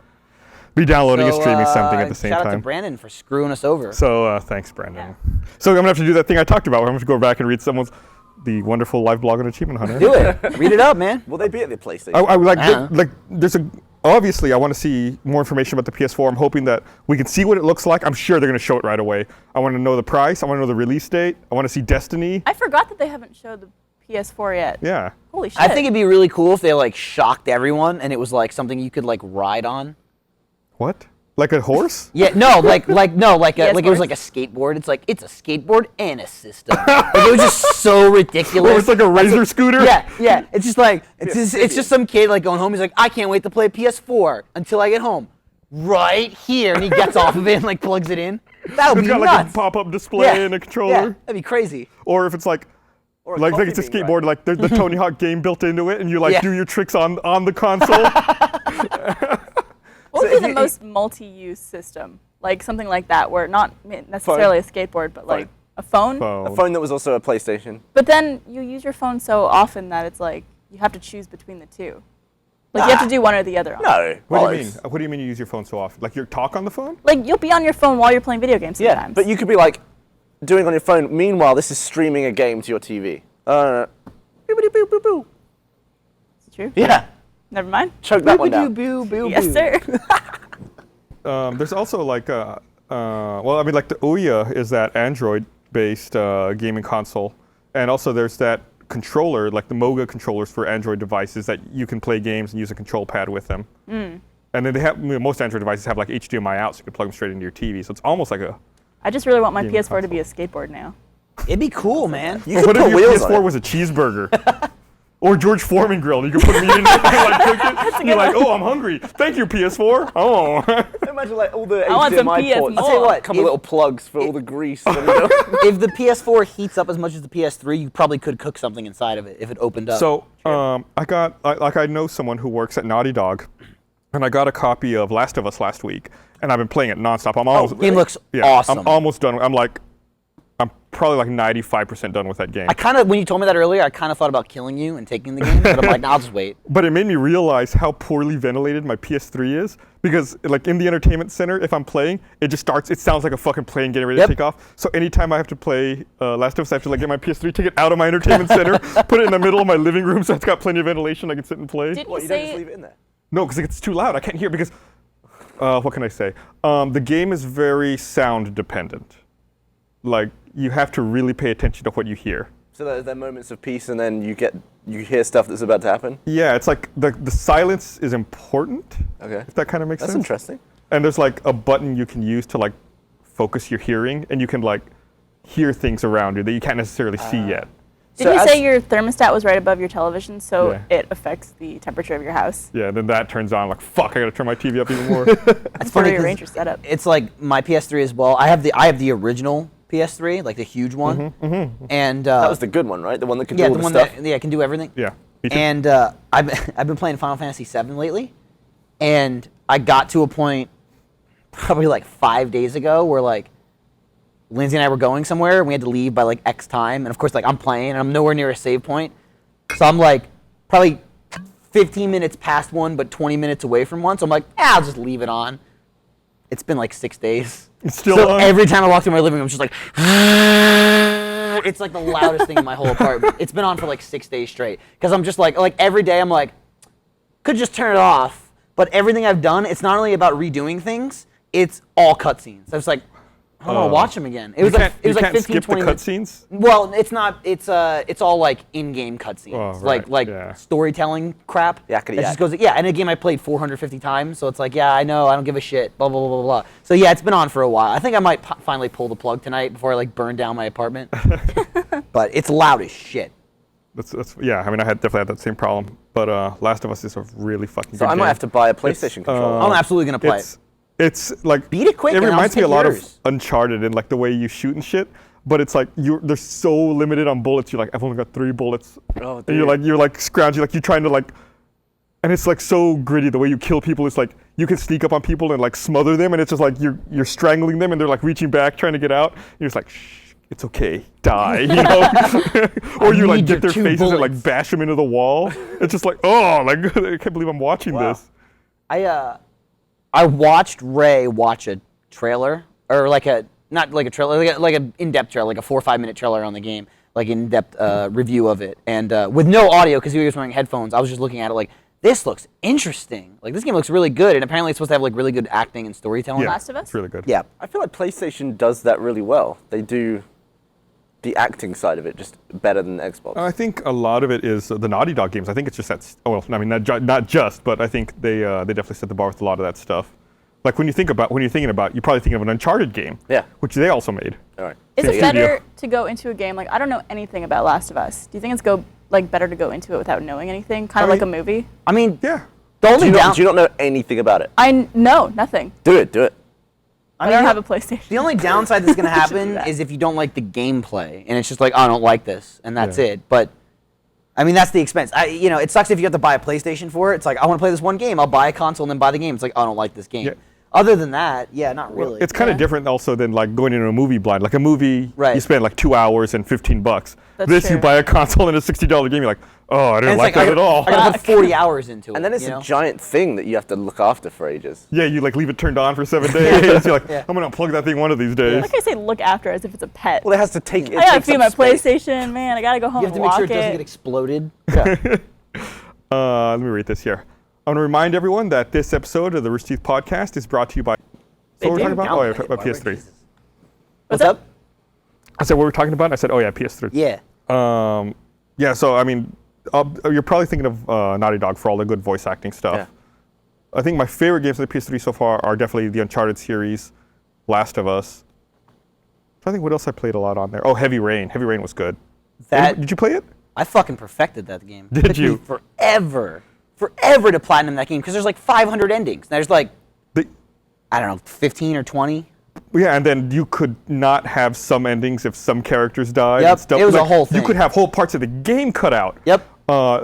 be downloading and streaming something at the same shout out to time. Brandon for screwing us over. So thanks, Brandon. So I'm gonna have to do that thing I talked about. I'm gonna have to go back and read the wonderful live blog on Achievement Hunter. Do it. Read it up, man. Will they be at the PlayStation? I like Uh-huh. there's obviously I want to see more information about the PS4. I'm hoping that we can see what it looks like. I'm sure they're gonna show it right away. I want to know the price. I want to know the release date. I want to see Destiny. I forgot that they haven't showed the PS4 yet. Yeah. Holy shit. I think it'd be really cool if they like shocked everyone and it was like something you could like ride on. What? Like a horse? Yeah, no, like it was horse. like a skateboard. It's like it's a skateboard and a system. Like, it was just so ridiculous. Or it's like a razor scooter? Yeah. It's just like it's just some kid like going home. He's like, I can't wait to play PS4 until I get home. Right here, and he gets off of it and like plugs it in. That would It's be got nuts. like a pop-up display and a controller. Yeah, that'd be crazy. Or if it's like Or a like coffee it's a bean skateboard, like there's the Tony Hawk game built into it, and you like Yeah. do your tricks on the console. What would be the most multi-use system? Like something like that, where not necessarily a skateboard, but like a phone. A phone that was also a PlayStation. But then you use your phone so often that it's like you have to choose between the two. Like you have to do one or the other. No. What do you mean? What do you mean you use your phone so often? Like you talk on the phone? Like you'll be on your phone while you're playing video games Yeah, sometimes. but you could be like doing on your phone. Meanwhile, this is streaming a game to your TV. Boop-a-dee-boop-boop-boop. It's true. Yeah. Never mind. Choke that one down. Yes, sir. There's also like like the Ouya is that Android-based gaming console, and also there's that controller, like the Moga controllers for Android devices that you can play games and use a control pad with them. And then they have most Android devices have like HDMI out, so you can plug them straight into your TV. So it's almost like a. I just really want my Gaming PS4 to be a skateboard now. It'd be cool, man. You could What if put your wheels on PS4 it. was a cheeseburger? Or George Foreman grill. You can put meat in it and like cook it. You're like, oh, I'm hungry. Thank you, PS4. Oh. Imagine like all the I want some HDMI PS ports. I'll tell you what, Couple if- little plugs for all the grease. in the middle. If the PS4 heats up as much as the PS3, you probably could cook something inside of it if it opened up. So I know someone who works at Naughty Dog, and I got a copy of Last of Us last week, and I've been playing it nonstop. I'm almost game looks yeah, awesome. I'm almost done. I'm probably like 95% done with that game. when you told me that earlier, I kind of thought about killing you and taking the game, but I'm like, nah, I'll just wait. But it made me realize how poorly ventilated my PS3 is, because like in the entertainment center, if I'm playing, it sounds like a fucking plane getting ready Yep. to take off. So anytime I have to play Last of Us, I have to like get my PS3, take it out of my entertainment center, put it in the middle of my living room so it's got plenty of ventilation, I can sit and play. Didn't What, you you don't just say leave it in there? No, because it's too loud. I can't hear because, what can I say? The game is very sound dependent. Like, you have to really pay attention to what you hear. So there are moments of peace, and then you hear stuff that's about to happen. Yeah, it's like the silence is important, Okay. if that kind of makes That's sense. interesting. And there's like a button you can use to like focus your hearing, and you can like hear things around you that you can't necessarily see yet. Didn't So you say as- your thermostat was right above your television, so Yeah. it affects the temperature of your house? Yeah, then that turns on like, fuck, I gotta turn my TV up even more. That's Or funny rearrange your 'cause setup. it's like my PS3 as well. I have the original PS3, like the huge one, and That was the good one, right? The one that could yeah, do all the the one stuff. that can do everything. Yeah, me too. And I've been playing Final Fantasy VII lately, and I got to a point probably like 5 days ago where like Lindsay and I were going somewhere and we had to leave by like X time, and of course like I'm playing and I'm nowhere near a save point, so I'm like probably 15 minutes past one but 20 minutes away from one, so I'm like, I'll just leave it on. It's been like 6 days. It's still so on? every time I walk through my living room, it's just like it's like the loudest thing in my whole apartment. It's been on for like 6 days straight because I'm just like every day I'm like, could just turn it off. But everything I've done, it's not only about redoing things, it's all cutscenes. I was like, I don't want to watch them again. It was like 15, skip 20 the minutes. cutscenes. Well, it's not. It's all like in-game cutscenes, Oh, right, like yeah. storytelling crap. Yakety It yak. just goes. Yeah, and a game I played 450 times, so it's like, yeah, I know, I don't give a shit. Blah blah blah blah blah. So yeah, it's been on for a while. I think I might finally pull the plug tonight before I like burn down my apartment. But it's loud as shit. That's yeah. I mean, I definitely had that same problem. But Last of Us is a really fucking So good I might game. have to buy a PlayStation controller. I'm absolutely gonna play it. It's like Beat it quick It and I'll reminds me a take lot yours. of Uncharted in like the way you shoot and shit. But it's like they're so limited on bullets. You're like, I've only got 3 bullets. Oh, and you're like scrounging, like you're trying to like, and it's like so gritty. The way you kill people is like you can sneak up on people and like smother them, and it's just like you're strangling them, and they're like reaching back trying to get out. And you're just like, shh, it's okay, die, you know. Or you like need get your their 2 faces and bullets. like bash them into the wall. It's just like, oh, like I can't believe I'm watching this. I watched Ray watch a trailer, or like a not like a trailer, like an in-depth trailer, like a 4 or 5 minute trailer on the game, like in-depth review of it, and with no audio because he was wearing headphones. I was just looking at it like, this looks interesting. Like this game looks really good, and apparently it's supposed to have like really good acting and storytelling. Yeah, Last of Us? it's really good. Yeah. I feel like PlayStation does that really well. They do the acting side of it just better than Xbox. I think a lot of it is the Naughty Dog games. I think it's just that. Well, I mean, not just, but I think they definitely set the bar with a lot of that stuff. Like when you're thinking about, you're probably thinking of an Uncharted game. Yeah. Which they also made. All right. Is Same it better studio. to go into a game like I don't know anything about Last of Us? Do you think it's better to go into it without knowing anything, kind of like a movie? I mean, Yeah. the Do only you, down. not, do you not know anything about it? I know nothing. Do it. Do it. I don't have a PlayStation. The only downside that's going to I should do happen that. is if you don't like the gameplay, and it's just like, oh, I don't like this, and that's Yeah. it. But I mean, that's the expense. It sucks if you have to buy a PlayStation for it. It's like, I want to play this one game. I'll buy a console and then buy the game. It's like, oh, I don't like this game. Yeah. Other than that, yeah, not really. It's kind of Yeah. different also than like going into a movie blind. Like a movie, Right. you spend like 2 hours and $15. That's This you true. buy a console and a $60 game. You're like, oh, I And didn't it's like I that at all. I gotta put 40 hours into it. And then it's you a know? giant thing that you have to look after for ages. Yeah, you like leave it turned on for 7 days. You're like, Yeah. I'm gonna unplug that thing one of these days. Like I say, look after as if it's a pet. Well, it has to take. It I gotta takes feed up my space. PlayStation, man. I gotta go home You have to and make walk sure it doesn't get it. exploded. Let me read this here. I want to remind everyone that this episode of the Rooster Teeth podcast is brought to you by. So what were we talking about? Oh, yeah, about PS3. What's up? I said, what were we talking about? I said, oh yeah, PS3. Yeah. Yeah, so I mean, you're probably thinking of Naughty Dog for all the good voice acting stuff. Yeah. I think my favorite games on the PS3 so far are definitely the Uncharted series, Last of Us. I think what else I played a lot on there. Oh, Heavy Rain. Heavy Rain was good. That Did you play it? I fucking perfected that game. Did It took you? Me forever to platinum that game because there's like 500 endings. There's like, The, I don't know, 15 or 20. yeah, and then you could not have some endings if some characters died. Yep, and stuff. it was a Like, whole You thing. could have whole parts of the game cut out. Yep.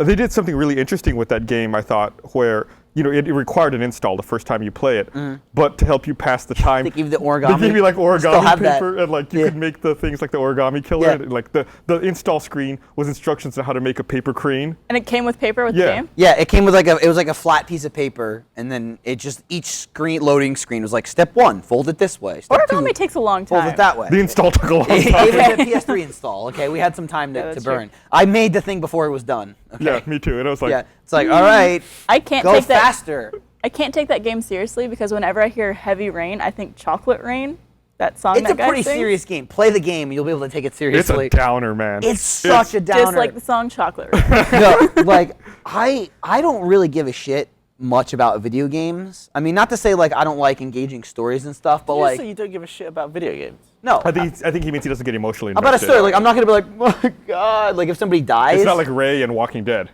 They did something really interesting with that game, I thought, where it required an install the first time you play it, but to help you pass the time, They give you the origami. They give you like Still origami have that. paper, and like you Yeah. could make the things like the origami killer. Yeah. And, like the install screen was instructions on how to make a paper crane. And it came with paper with Yeah. the game? Yeah, it came with it was like a flat piece of paper, and then it just each loading screen was like step 1, fold it this way. Step 2, Origami takes a long fold time. it that way. The install took a long It time. was a PS3 install. Okay, we had some time Yeah, to that's true. burn. I made the thing before it was done. Okay. Yeah, me too. And I was like, Yeah, it's like, all right, I can't go take that. faster. I can't take that game seriously because whenever I hear Heavy Rain, I think Chocolate Rain. That song It's that a guy pretty sings. serious game. Play the game, and you'll be able to take it it's seriously. a downer, man. It's such a downer. Just like the song Chocolate Rain. No, like I don't really give a shit much about video games. I mean, not to say like I don't like engaging stories and stuff, but like you don't give a shit about video games. no. I think he means he doesn't get emotionally How about a invested. story? Like I'm not gonna be like, oh my god, like if somebody dies. It's not like Ray in Walking Dead.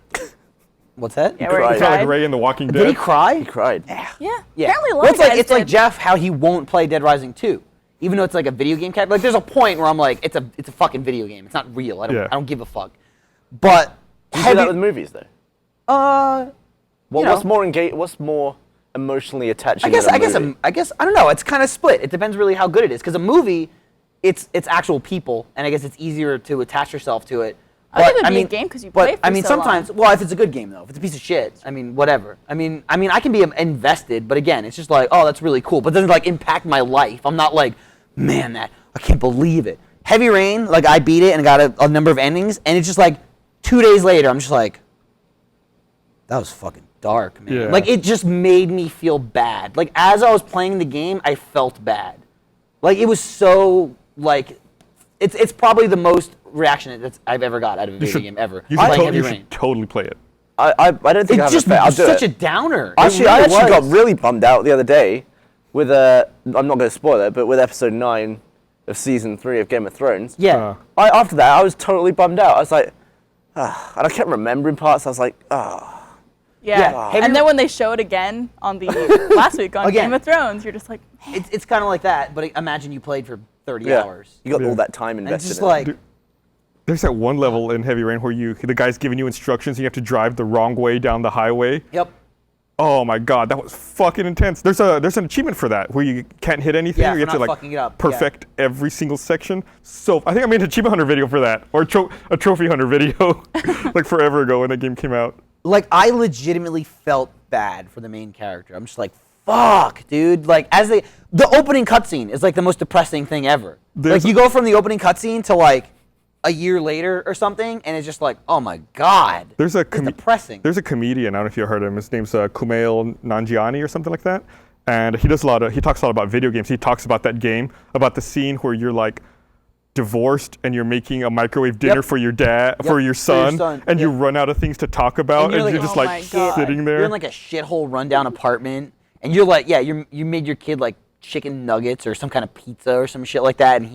What's that? Yeah, where he It's not like cried. Ray in The Walking Did he Dead. cry? He cried. Yeah. Yeah. Apparently a lot Well, of guys it's like did. Jeff, how he won't play Dead Rising 2, even though it's like a video game character. Like there's a point where I'm like, it's a fucking video game. It's not real. I don't give a fuck. But You do that with movies though. you know. What's more emotionally attaching? I guess than a movie? I don't know. It's kind of split. It depends really how good it is. Because a movie, it's actual people, and I guess it's easier to attach yourself to it. I'll give it be a game 'cause you play it for I mean, so sometimes, long. well, if it's a good game though, if it's a piece of shit, I mean, whatever. I mean, I can be invested, but again, it's just like, oh, that's really cool, but it doesn't like impact my life. I'm not like, man, I can't believe it. Heavy Rain, like I beat it and got a number of endings, and it's just like 2 days later, I'm just like, that was fucking dark, man. Yeah. Like, it just made me feel bad. Like, as I was playing the game, I felt bad. Like, it was so, like, it's probably the most reaction that I've ever got out of a video game ever. You Playing Heavy should Rain. totally play it. I don't think I It's have just a fair. I'll do such it. a downer. Actually, It I really actually got was. really bummed out the other day with I'm not going to spoil it, but with episode 9 of season 3 of Game of Thrones. Yeah. After that, I was totally bummed out. I was like, and I kept remembering parts. I was like, Yeah. Heavy And then when they show it again on the last week on Again. Game of Thrones, you're just like, It's kind of like that, but imagine you played for 30 yeah. hours. You got Yeah. all that time And invested it's just in like, it. There's that one level in Heavy Rain where the guy's giving you instructions and you have to drive the wrong way down the highway. yep. Oh my god, that was fucking intense. There's an achievement for that where you can't hit anything. Yeah, You have for to not fucking it up. perfect every single section. So I think I made an achievement hunter video for that, or a trophy hunter video, like forever ago when that game came out. Like, I legitimately felt bad for the main character. I'm just like, fuck, dude. Like, the opening cutscene is like the most depressing thing ever. There's Like, you go from the opening cutscene to like a year later or something, and it's just like, oh my god. There's a It's depressing. There's a comedian. I don't know if you heard him. His name's Kumail Nanjiani or something like that. And he talks a lot about video games. He talks about that game, about the scene where you're like divorced and you're making a microwave dinner Yep. for your dad, Yep, for your son, and you yep. run out of things to talk about, And you're and like, you're just oh like my God. sitting there. You're in like a shithole rundown apartment, and you're like, yeah, you made your kid like chicken nuggets or some kind of pizza or some shit like that, and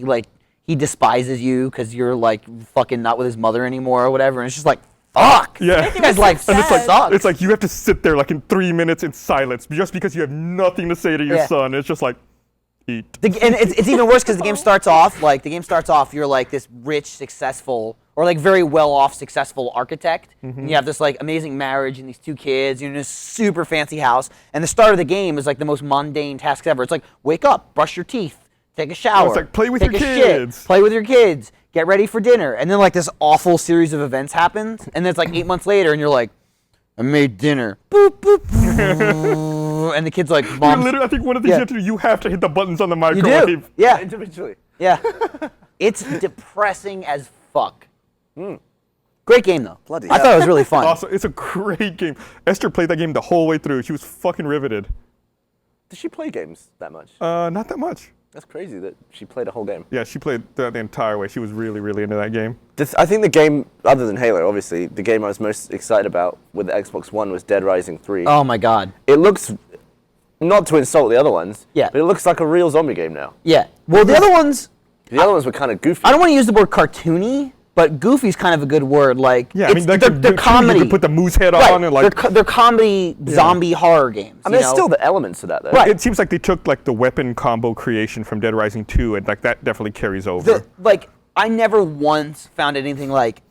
he despises you because you're like fucking not with his mother anymore or whatever, and it's just like, fuck. Yeah. This guy's life And it's like sucks. it's like you have to sit there like in 3 minutes in silence just because you have nothing to say to your Yeah. son. It's just like eat. And it's even worse because the game starts off you're like this rich, successful, or like very well-off, successful architect, and you have this like amazing marriage and these 2 kids. You're in this super fancy house, and the start of the game is like the most mundane task ever. It's like wake up, brush your teeth, take a shower, like, play with take your a shit, kids. play with your kids, get ready for dinner, and then like this awful series of events happens, and then it's like 8 months later, and you're like, I made dinner. Boop boop. boop. And the kid's like, You Mom. literally, I think one of the things Yeah. you have to do, you have to hit the buttons on the You microwave. do. Yeah. Individually. Yeah. It's depressing as fuck. Great game, though. Bloody I hell. thought it was really fun. Also, it's a great game. Esther played that game the whole way through. She was fucking riveted. Does she play games that much? Not that much. That's crazy that she played a whole game. Yeah, she played the entire way. She was really, really into that game. I think the game, other than Halo, obviously, the game I was most excited about with the Xbox One was Dead Rising 3. Oh, my God. It looks, not to insult the other ones, Yeah. but it looks like a real zombie game now. Yeah. Well, the other ones, The other ones were kind of goofy. I don't want to use the word cartoony, but goofy's kind of a good word. Like, Yeah, I mean, like they're comedy. You could put the moose head Right. on and like. they're comedy zombie horror games. I you mean, there's know? still the elements to that, though. Right. It seems like they took like the weapon combo creation from Dead Rising 2, and like that definitely carries over. Like, I never once found anything like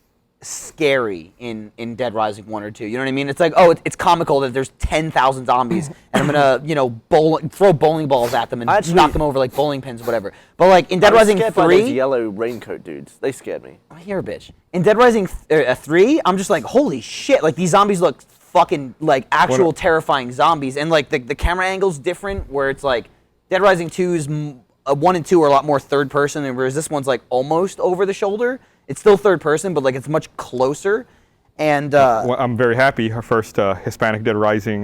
scary in Dead Rising 1 or 2. You know what I mean? It's like, oh, it's comical that there's 10,000 zombies and I'm gonna, throw bowling balls at them and knock them over like bowling pins or whatever. But like in Dead I was Rising scared by those 3, yellow raincoat dudes. They scared me. you're a bitch. In Dead Rising 3, I'm just like, holy shit! Like these zombies look fucking like actual terrifying zombies, and like the camera angle's different. Where it's like Dead Rising 2's 1 and 2 are a lot more third person, and whereas this one's like almost over the shoulder. It's still third person, but like it's much closer. And Well, I'm very happy. Her first Hispanic Dead Rising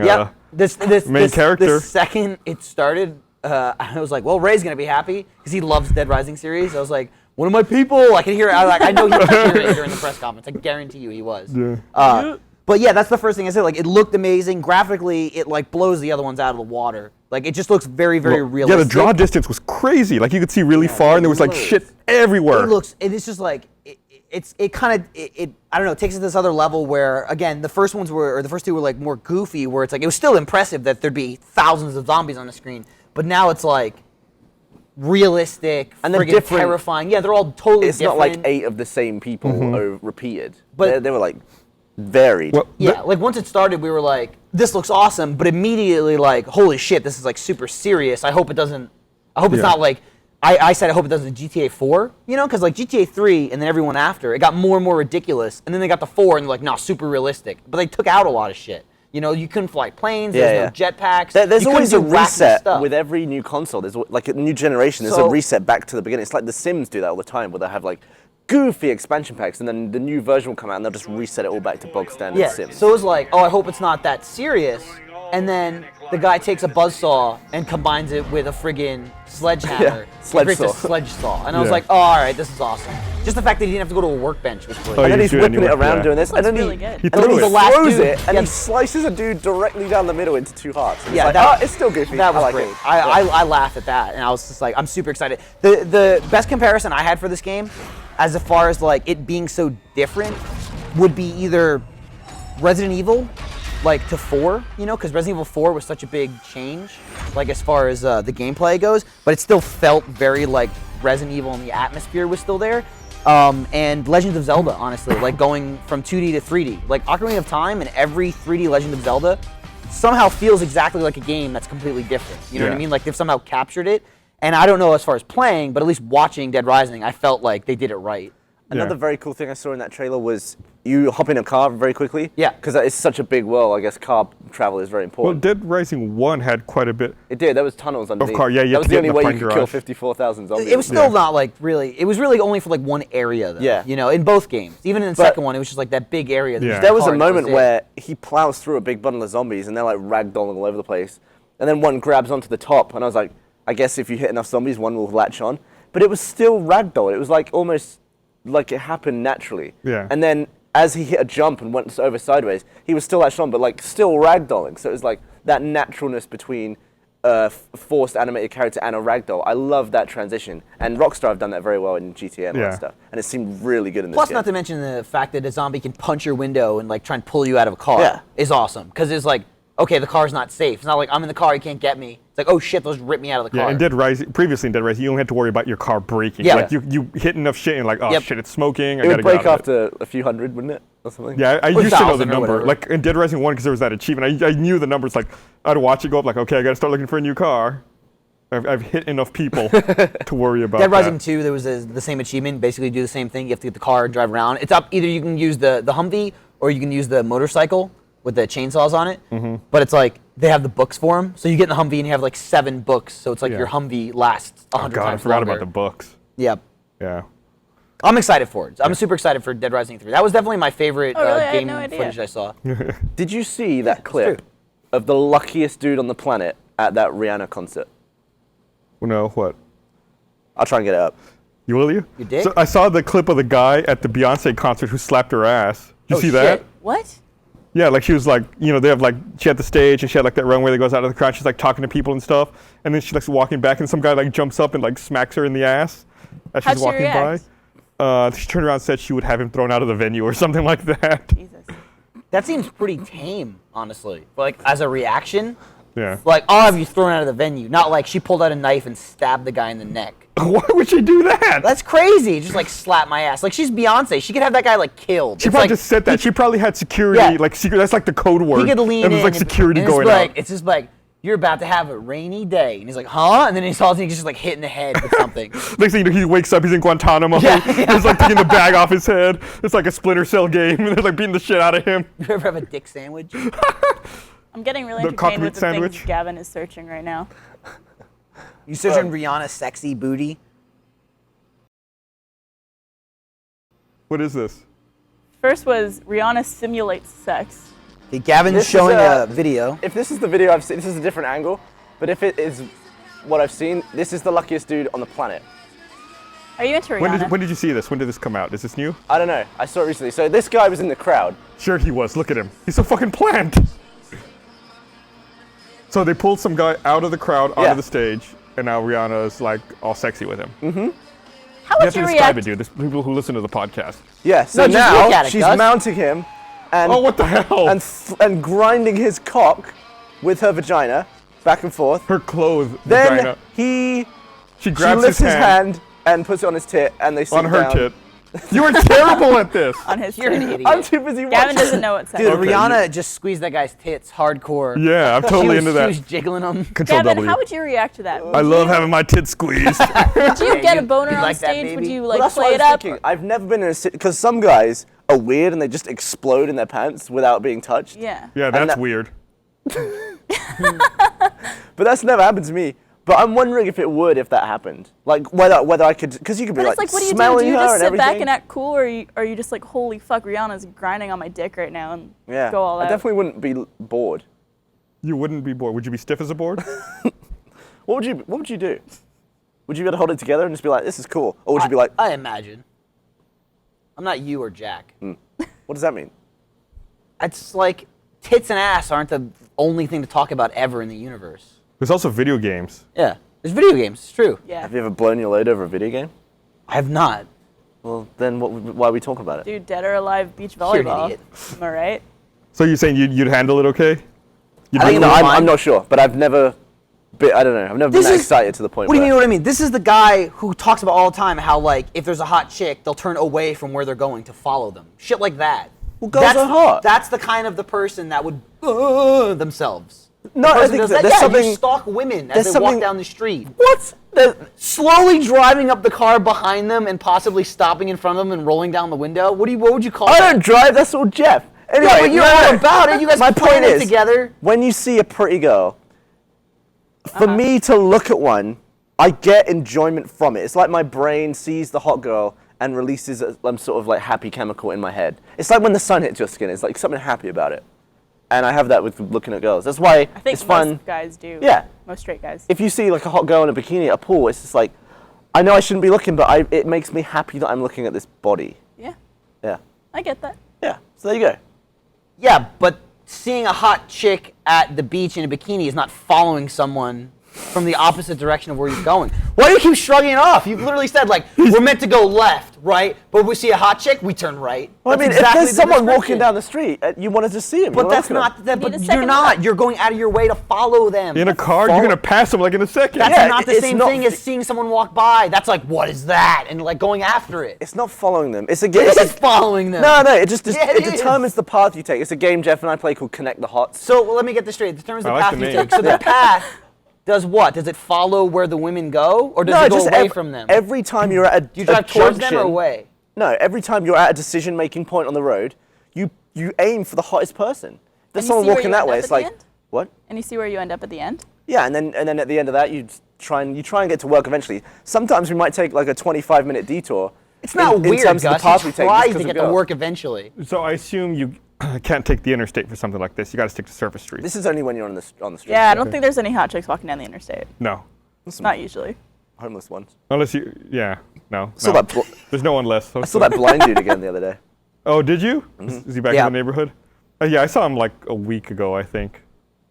this main character. The second it started, I was like, well, Ray's gonna be happy because he loves Dead Rising series. I was like, one of my people. I could hear it. I know he was hearing it during the press conference. I guarantee you he was. Yeah. But yeah, that's the first thing I said. Like, it looked amazing. Graphically, it like blows the other ones out of the water. Like, it just looks very, very realistic. Yeah, the draw distance was crazy. Like you could see really far, and there was like shit everywhere. It's just like it kind of I don't know, it takes it to this other level where again the first two were like more goofy, where it's like it was still impressive that there'd be thousands of zombies on the screen, but now it's like realistic And they're friggin' different. terrifying. Yeah, they're all totally It's different. not like 8 of the same people repeated. But- they were like varied. Well, Yeah, like once it started, we were like, this looks awesome, but immediately like, holy shit, this is like super serious. I hope it's not like, I said I hope it doesn't GTA 4, because like GTA 3 and then everyone after, it got more and more ridiculous, and then they got to 4 and they're like, no, super realistic. But they took out a lot of shit. You couldn't fly planes, there's no jetpacks. There's you always couldn't a do wacky reset stuff. with every new console. There's like a new generation. There's a So- reset back to the beginning. It's like The Sims do that all the time, where they have like goofy expansion packs, and then the new version will come out and they'll just reset it all back to bog standard Yeah. Sims. So it was like, oh, I hope it's not that serious. And then the guy takes a buzzsaw and combines it with a friggin' sledgehammer. Yeah, sledge Creates a saw. sledge saw. And I was Yeah. like, oh, all right, this is awesome. Just the fact that he didn't have to go to a workbench was great. Oh, and then you he's do it whipping it anyway, around yeah. doing this, and then really he, good. He and then threw he it. The last throws dude- it, and yeah. he slices a dude directly down the middle into 2 hearts. And Yeah, it's like, that- it's still goofy. That was I like great. it. I laughed at that, and I was just like, I'm super excited. The best comparison I had for this game, as far as like it being so different, would be either Resident Evil, like to 4, you know, because Resident Evil 4 was such a big change, like as far as the gameplay goes, but it still felt very like Resident Evil, and the atmosphere was still there. And Legend of Zelda, honestly, like going from 2D to 3D, like Ocarina of Time and every 3D Legend of Zelda somehow feels exactly like a game that's completely different. You know what I Yeah. mean? Like they've somehow captured it. And I don't know as far as playing, but at least watching Dead Rising, I felt like they did it right. Another Yeah. very cool thing I saw in that trailer was you hop in a car very quickly. Yeah. Because it's such a big world. I guess car travel is very Well, important. Dead Rising 1 had quite a bit. It did. There was tunnels underneath. course, yeah, you That had was to the get only in the way you parking could kill garage. 54,000 zombies. It was still Yeah. not like really, it was really only for like one area though. Yeah. You know, in both games. Even in the But- second one, it was just like that big area. Yeah. There was a car, that moment it. where he plows through a big bundle of zombies and they're like ragdolling all over the place. And then one grabs onto the top, and I was like, I guess if you hit enough zombies, one will latch on. But it was still ragdoll. It was like almost like it happened naturally. Yeah. And then as he hit a jump and went over sideways, he was still latched on, but like still ragdolling. So it was like that naturalness between a forced animated character and a ragdoll. I love that transition. And Rockstar have done that very well in GTA and all Yeah. that stuff. And it seemed really good in this Plus, game. not to mention the fact that a zombie can punch your window and like try and pull you out of a car Yeah. is awesome. Because it's like, okay, the car's not safe. It's not like I'm in the car, you can't get me. It's like, oh shit, they'll just rip me out of the Yeah, car. in Dead Rising, previously in Dead Rising, you only had to worry about your car breaking. Yeah. Like you hit enough shit and like, oh Yep. shit, it's smoking. I It gotta would break get out of it. after a few hundred, wouldn't it? Or something? Yeah, I Or used to know the 1,000 or number. whatever. Like in Dead Rising 1, because there was that achievement, I knew the numbers. Like I'd watch it go up. Like, okay, I gotta start looking for a new car. I've hit enough people to worry about. Dead Rising that. 2, there was the same achievement. Basically, do the same thing. You have to get the car and drive around. It's up. Either you can use the Humvee or you can use the motorcycle with the chainsaws on it. Mm-hmm. But it's like they have the books for them. So you get in the Humvee and you have like 7 books. So it's like Yeah. your Humvee lasts Oh 100 god, I times forgot longer. about the books. Yep. Yeah. I'm excited for it. I'm super excited for Dead Rising 3. That was definitely my favorite Oh, really? I had game no idea. footage I saw. Did you see that it's clip true. of the luckiest dude on the planet at that Rihanna concert? No, what? I'll try and get it up. Will you? You did? So I saw the clip of the guy at the Beyonce concert who slapped her ass. Did you Oh, see that? shit. What? Yeah, like she was like, you know, they have like, she had the stage and she had like that runway that goes out of the crowd. She's like talking to people and stuff. And then she's like walking back and some guy like jumps up and like smacks her in the ass as How'd she's she walking react? by. She turned around and said she would have him thrown out of the venue or something like that. Jesus. That seems pretty tame, honestly. Like, as a reaction, Yeah. like, I'll have you thrown out of the venue. Not like she pulled out a knife and stabbed the guy in the neck. Why would she do that? That's crazy. Just like slap my ass. Like she's Beyonce. She could have that guy like killed. She It's probably like, just said that. She probably had security, Yeah. like secret. That's like the code word. he could lean and in. there's like and- security and it's going like, out. It's just like, you're about to have a rainy day. And he's like, huh? And then he saw he's just like hit in the head with something. Next thing you know, he wakes up, he's in Guantanamo. Yeah. He's like taking the bag off his head. It's like a Splinter Cell game. And they're like beating the shit out of him. You ever have a dick sandwich? I'm getting really The entertained with cockroach the sandwich? things Gavin is searching right now. You searching Rihanna sexy booty? What is this? First was Rihanna simulates sex. Okay, Gavin's This is showing a- a video. If this is the video I've seen, this is a different angle. But if it is what I've seen, this is the luckiest dude on the planet. Are you into Rihanna? When did you see this? When did this come out? Is this new? I don't know. I saw it recently. So this guy was in the crowd. Sure he was. Look at him. He's so fucking plant. So they pulled some guy out of the crowd onto Yeah. the stage, and now Rihanna is like all sexy with him. How You would have to you describe react? it, dude. There's people who listen to the podcast. Yeah. So No, just now look at it, she's Gus. mounting him, and Oh, what the hell? and grinding his cock with her vagina back and forth. Her clothes. Then vagina. she She grabs lifts his his hand hand and puts it on his tit, and they sit on her down. tit. You are terrible at this. On his You're an titty. idiot. I'm too busy watching. Gavin doesn't know what sex Dude, is. Okay, Rihanna just squeezed that guy's tits hardcore. Yeah, I'm She totally was, into She that. was jiggling them. Control Gavin, W. how would you react to that? I love having my tits squeezed. Would you get a you- boner you on like that, stage? Would baby? you Well, like that's what play I it was up? thinking. I've never been in a because some guys are weird and they just explode in their pants without being touched. Yeah. Yeah, that's that- weird. But that's never happened to me. But I'm wondering if it would if that happened. Like whether I could, because you could be But like, it's like, what do you do? smelling Do you her just and sit back everything. and act cool, or are you just like, holy fuck, Rihanna's grinding on my dick right now and Yeah, go all I out? definitely wouldn't be bored. You wouldn't be bored. Would you be stiff as a board? What would you do? Would you be able to hold it together and just be like, this is cool? Or would you be like, I imagine. I'm not you or Jack. what does that mean? It's like tits and ass aren't the only thing to talk about ever in the universe. There's also video games. Yeah, there's video games. It's true. Yeah. Have you ever blown your load over a video game? I have not. Well, then why are we talking about it? Dude, dead or alive beach You're an volleyball. idiot. Am I right? So you're saying you'd handle it okay? You'd I think handle it'll it- be fine. I'm not sure, but I've never been, I don't know, I've never been that excited to the point What do you where mean what I mean? This is the guy who talks about all the time how, like, if there's a hot chick, they'll turn away from where they're going to follow them. Shit like that. Well, girls are hot. That's the kind of the person that would themselves. No, The I person think does that that. there's Yeah, something. you stalk women there's as they walk something- down the street. What? Slowly driving up the car behind them and possibly stopping in front of them and rolling down the window. What would you call I that? don't drive. That's all Jeff. Anyway, Yeah, but you know all about it. You guys My planned point it is, together. when you see a pretty girl, for me to look at one, I get enjoyment from it. It's like my brain sees the hot girl and releases some sort of like happy chemical in my head. It's like when the sun hits your skin. It's like something happy about it. And I have that with looking at girls. That's why I think it's fun. most guys do. Yeah. Most straight guys. If you see like a hot girl in a bikini at a pool, it's just like, I know I shouldn't be looking, but it makes me happy that I'm looking at this body. Yeah. Yeah. I get that. Yeah. So there you go. Yeah, but seeing a hot chick at the beach in a bikini is not following someone from the opposite direction of where you're going. Why do you keep shrugging it off? You've literally said, like, we're meant to go left, right? But we see a hot chick, we turn right. Well, I That's mean, exactly if there's the someone walking description. down the street, you want to just see him. But that's not that. You need But a you're second not. look. You're going out of your way to follow them. In a car, you're gonna pass them like in a second. That's Yeah, not the it's same not- thing as seeing someone walk by. That's like, what is that? And like going after it. It's not following them. It's a It game. is following them. No, it just Yeah, it it is. determines the path you take. It's a game Jeff and I play called Connect the Hots. So let me get this straight. It determines the I like path the you name. take. So the path does what? Does it follow where the women go, or does it go away from them? Every time you're at a Do you drive towards them or junction- away? No, every time you're at a decision-making point on the road, you aim for the hottest person. There's And you someone see where walking you that end way. up It's at the like, end? what? And you see where you end up at the end? Yeah, and then at the end of that, you try and get to work eventually. Sometimes we might take like a 25-minute detour. It's not in weird, terms of Gus. the path He we take. tries just 'cause to of get to girls. work eventually. So I assume you can't take the interstate for something like this. You got to stick to surface streets. This is only when you're on the street. Yeah, I don't think there's any hot chicks walking down the interstate. No, Not usually. Homeless ones. unless you. Yeah, no. I saw no. that. There's no one less. I saw that blind dude again the other day. Oh, did you? Is he back Yeah. in the neighborhood? Yeah, I saw him like a week ago, I think.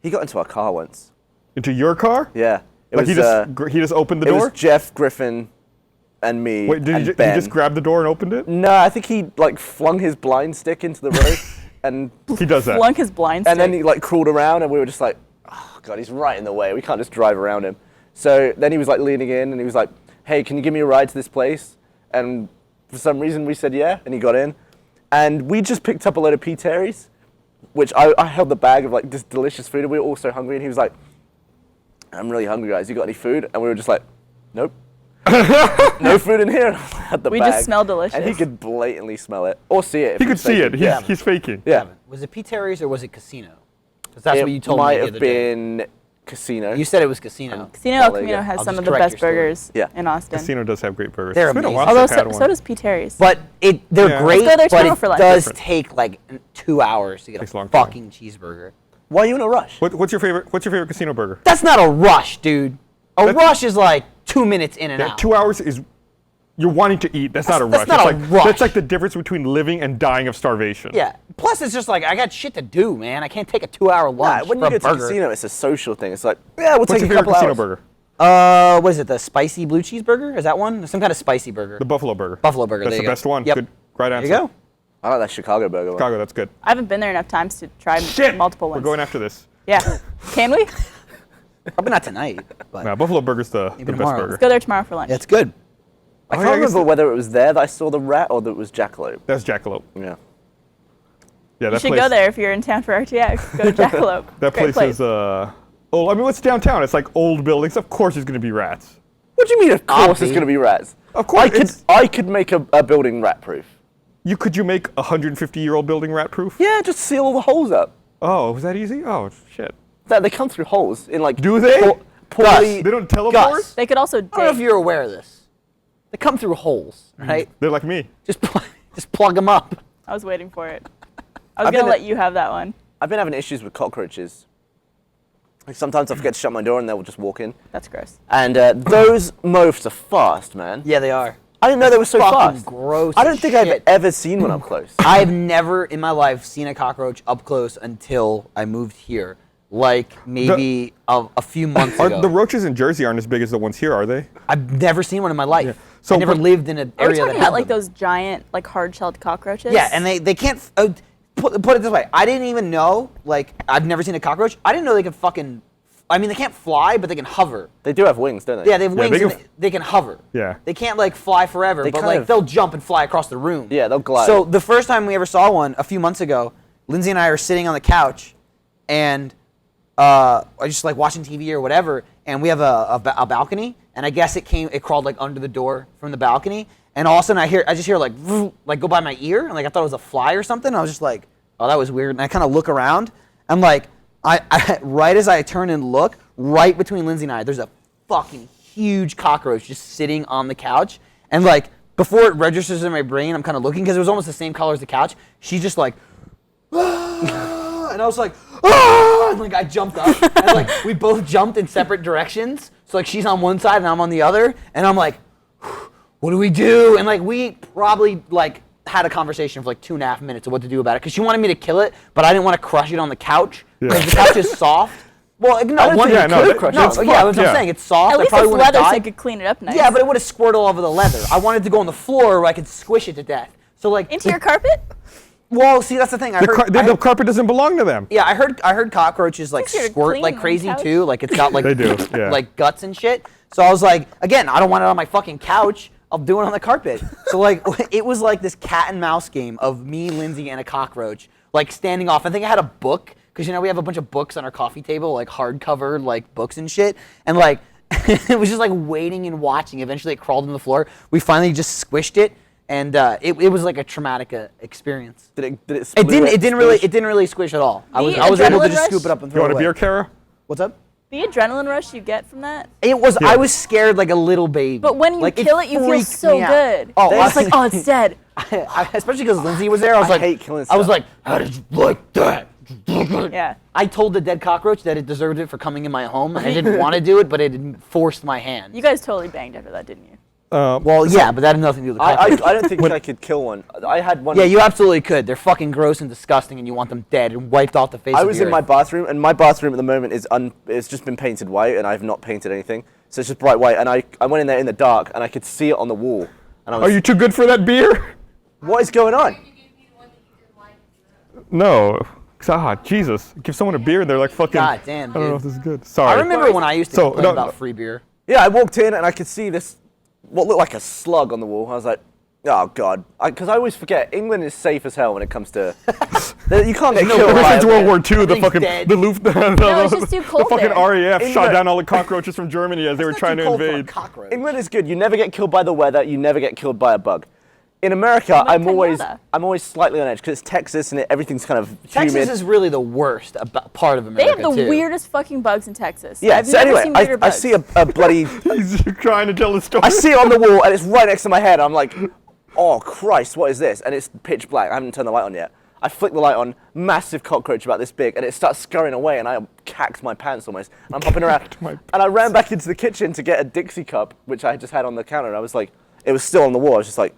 He got into our car once. Into your car? Yeah. It Like was, he just opened the it door? was Jeff, Griffin, and me. Wait, did and he Ben. just grab the door and opened it? No, I think he like flung his blind stick into the road, and He does that. Flunk his blind and then stick. he like crawled around, and we were just like, oh god, he's right in the way. We can't just drive around him. So then he was like leaning in, and he was like, hey, can you give me a ride to this place? And for some reason we said yeah, and he got in, and we just picked up a load of P. Terry's, which I held the bag of like this delicious food, and we were all so hungry, and he was like, I'm really hungry, guys. You got any food? And we were just like, nope. No food in here. And I had the We bag, just smell delicious. and he could blatantly smell it or see it. If He could was see it. faking. He's faking. Yeah. Was it P. Terry's or was it Casino? Because that's It what you told me might the have other day. been Casino. You said it was Casino. Casino Oh, El there you Camino go. has I'll some just of the correct best your story. burgers Yeah. in Austin. Casino does have great burgers. They're It's been a amazing. while Although since I've had so one. does P. Terry's. But they're Yeah. great, Let's go there but tomorrow it for lunch. does Different. take like 2 hours to get Takes a a long time. fucking cheeseburger. Why are you in a rush? What's your favorite casino burger? That's not a rush, dude. A rush is like 2 minutes in and Yeah, out. 2 hours is you're wanting to eat. That's not a That's rush. not That's a like, rush. That's like the difference between living and dying of starvation. Yeah. Plus, it's just like I got shit to do, man. I can't take a 2-hour lunch When for you a go to a burger. casino, it's a social thing. It's like, yeah, we'll What's take your a favorite couple casino hours. burger? What is it? The spicy blue cheeseburger? Is that one? Some kind of spicy burger. The buffalo burger. Buffalo burger. That's there the you go. best one. Yep. Good. Right There answer. you go. I like that Chicago burger one. Chicago. That's good. I haven't been there enough times to try multiple ones. We're going after this. Yeah. Can we? Probably not tonight, but Nah, buffalo burger's the best tomorrow. burger. Let's go there tomorrow for lunch. it's good. I Oh, can't yeah, I guess remember whether it was there that I saw the rat or that it was Jackalope. That's Jackalope. Yeah. Yeah, You that should place. go there if you're in town for RTX. Go to Jackalope. That Great place is oh, I mean, what's downtown? It's like old buildings. Of course, there's gonna be rats. What do you mean? Of course, Obvi. there's going to be rats. Of course, I could make a building rat proof. Could you make a 150-year-old building rat proof? Yeah, just seal all the holes up. Oh, was that easy? Oh, shit. They come through holes in like. Do they? poorly. They don't teleport? Gus, They could also I don't know if dig. you're aware of this. They come through holes, right? They're like me. Just plug them up. I was waiting for it. I was I've gonna been- let you have that one. I've been having issues with cockroaches. Like sometimes I forget to shut my door and they'll just walk in. That's gross. And those moths are fast, man. Yeah, they are. I didn't know they were so Fucking fast. gross I don't as think I've shit. ever seen one up close. I've never in my life seen a cockroach up close until I moved here. Like maybe a few months ago. The roaches in Jersey aren't as big as the ones here, are they? I've never seen one in my life. So I never but- lived in an Are we area talking that about had like them. those giant, like hard-shelled cockroaches? Yeah, and they can't. Put it this way, I didn't even know. Like I've never seen a cockroach. I didn't know they could fucking. I mean, they can't fly, but they can hover. They do have wings, don't they? Yeah, they have wings. they and can they can hover. Yeah. They can't like fly forever, They but kind like of- they'll jump and fly across the room. Yeah, they'll glide. So the first time we ever saw one, a few months ago, Lindsay and I are sitting on the couch, and I just like watching TV or whatever, and we have a balcony, and I guess it crawled like under the door from the balcony, and all of a sudden I just hear like like go by my ear, and like I thought it was a fly or something. I was just like, oh, that was weird, and I kind of look around, and like I right as I turn and look, right between Lindsay and I, there's a fucking huge cockroach just sitting on the couch, and like before it registers in my brain, I'm kind of looking because it was almost the same color as the couch. She's just like. And I was like, ah! And like I jumped up, and like we both jumped in separate directions. So like she's on one side and I'm on the other, and I'm like, what do we do? And like we probably like had a conversation for like 2.5 minutes of what to do about it because she wanted me to kill it, but I didn't want to crush it on the couch because the couch is soft. Well, no, don't one think you you could could have crushed no, it. it's Yeah, fucked, that's what I'm yeah. saying. It's soft. At I least probably it's would've leather, so died. you could clean it up nice. Yeah, but it would have squirted all over the leather. I wanted to go on the floor where I could squish it to death. So like Into your carpet? well, see, that's the thing. I heard, The carpet doesn't belong to them. yeah, I heard cockroaches like Since you're squirt like cleaning the crazy couch. too. Like it's got like They do, yeah. like guts and shit. So I was like, again, I don't want it on my fucking couch. I'll do it on the carpet. So like it was like this cat and mouse game of me, Lindsay, and a cockroach like standing off. I think I had a book because you know we have a bunch of books on our coffee table, like hardcover like books and shit, and like it was just like waiting and watching. Eventually, it crawled on the floor. We finally just squished it. And it was like a traumatic experience. Did it It didn't squish? really squish at all. I was The able to adrenaline just rush? scoop it up and You throw want it a away. beer, Kara? What's up? The adrenaline rush you get from that. It was. Yeah. I was scared like a little baby. But when you Like, kill it, you feel freaked so me out. good. Oh, It's like, oh, it's dead. especially because Lindsay was there. I was I like, hate killing I was stuff. like, how did you like that? Yeah. I told the dead cockroach that it deserved it for coming in my home. I didn't want to do it, but it forced my hand. You guys totally banged after that, didn't you? Well, yeah, but that had nothing to do with the I cockroach. don't think I could kill one. I had one. Yeah, you absolutely could. They're fucking gross and disgusting, and you want them dead and wiped off the face I of was the in my earth. bathroom, and my bathroom at the moment is it's just been painted white, and I've not painted anything, so it's just bright white. And I went in there in the dark, and I could see it on the wall. And I was, Are you too good for that beer? what is going on? No. Jesus. Give someone a beer and they're like fucking. God damn, I don't know dude. if this is good. Sorry. I remember when I used to So, complain no, about no. free beer. Yeah, I walked in, and I could see this, what looked like a slug on the wall. I was like, oh god, because I always forget England is safe as hell when it comes to. You can't get killed Ever by since a World bear. War II, the Everything's fucking dead. the Lufthansa, No, it's just too cold the fucking there. RAF shot England- down all the cockroaches from Germany as they were It's not trying too to cold for a invade. cockroach. England is good. You never get killed by the weather. You never get killed by a bug. In America, Like I'm Canada. always slightly on edge because it's Texas and everything's kind of Texas humid. is really the worst part of They America have the too. weirdest fucking bugs in Texas. Yeah. I've So never anyway, seen weirder I bugs. see a bloody. He's trying to tell a story. I see it on the wall and it's right next to my head. I'm like, oh Christ, what is this? And it's pitch black. I haven't turned the light on yet. I flick the light on, massive cockroach about this big, and it starts scurrying away, and I cacked my pants almost. And I'm hopping around, my and I ran back into the kitchen to get a Dixie cup, which I just had on the counter. And I was like, it was still on the wall. I was just like,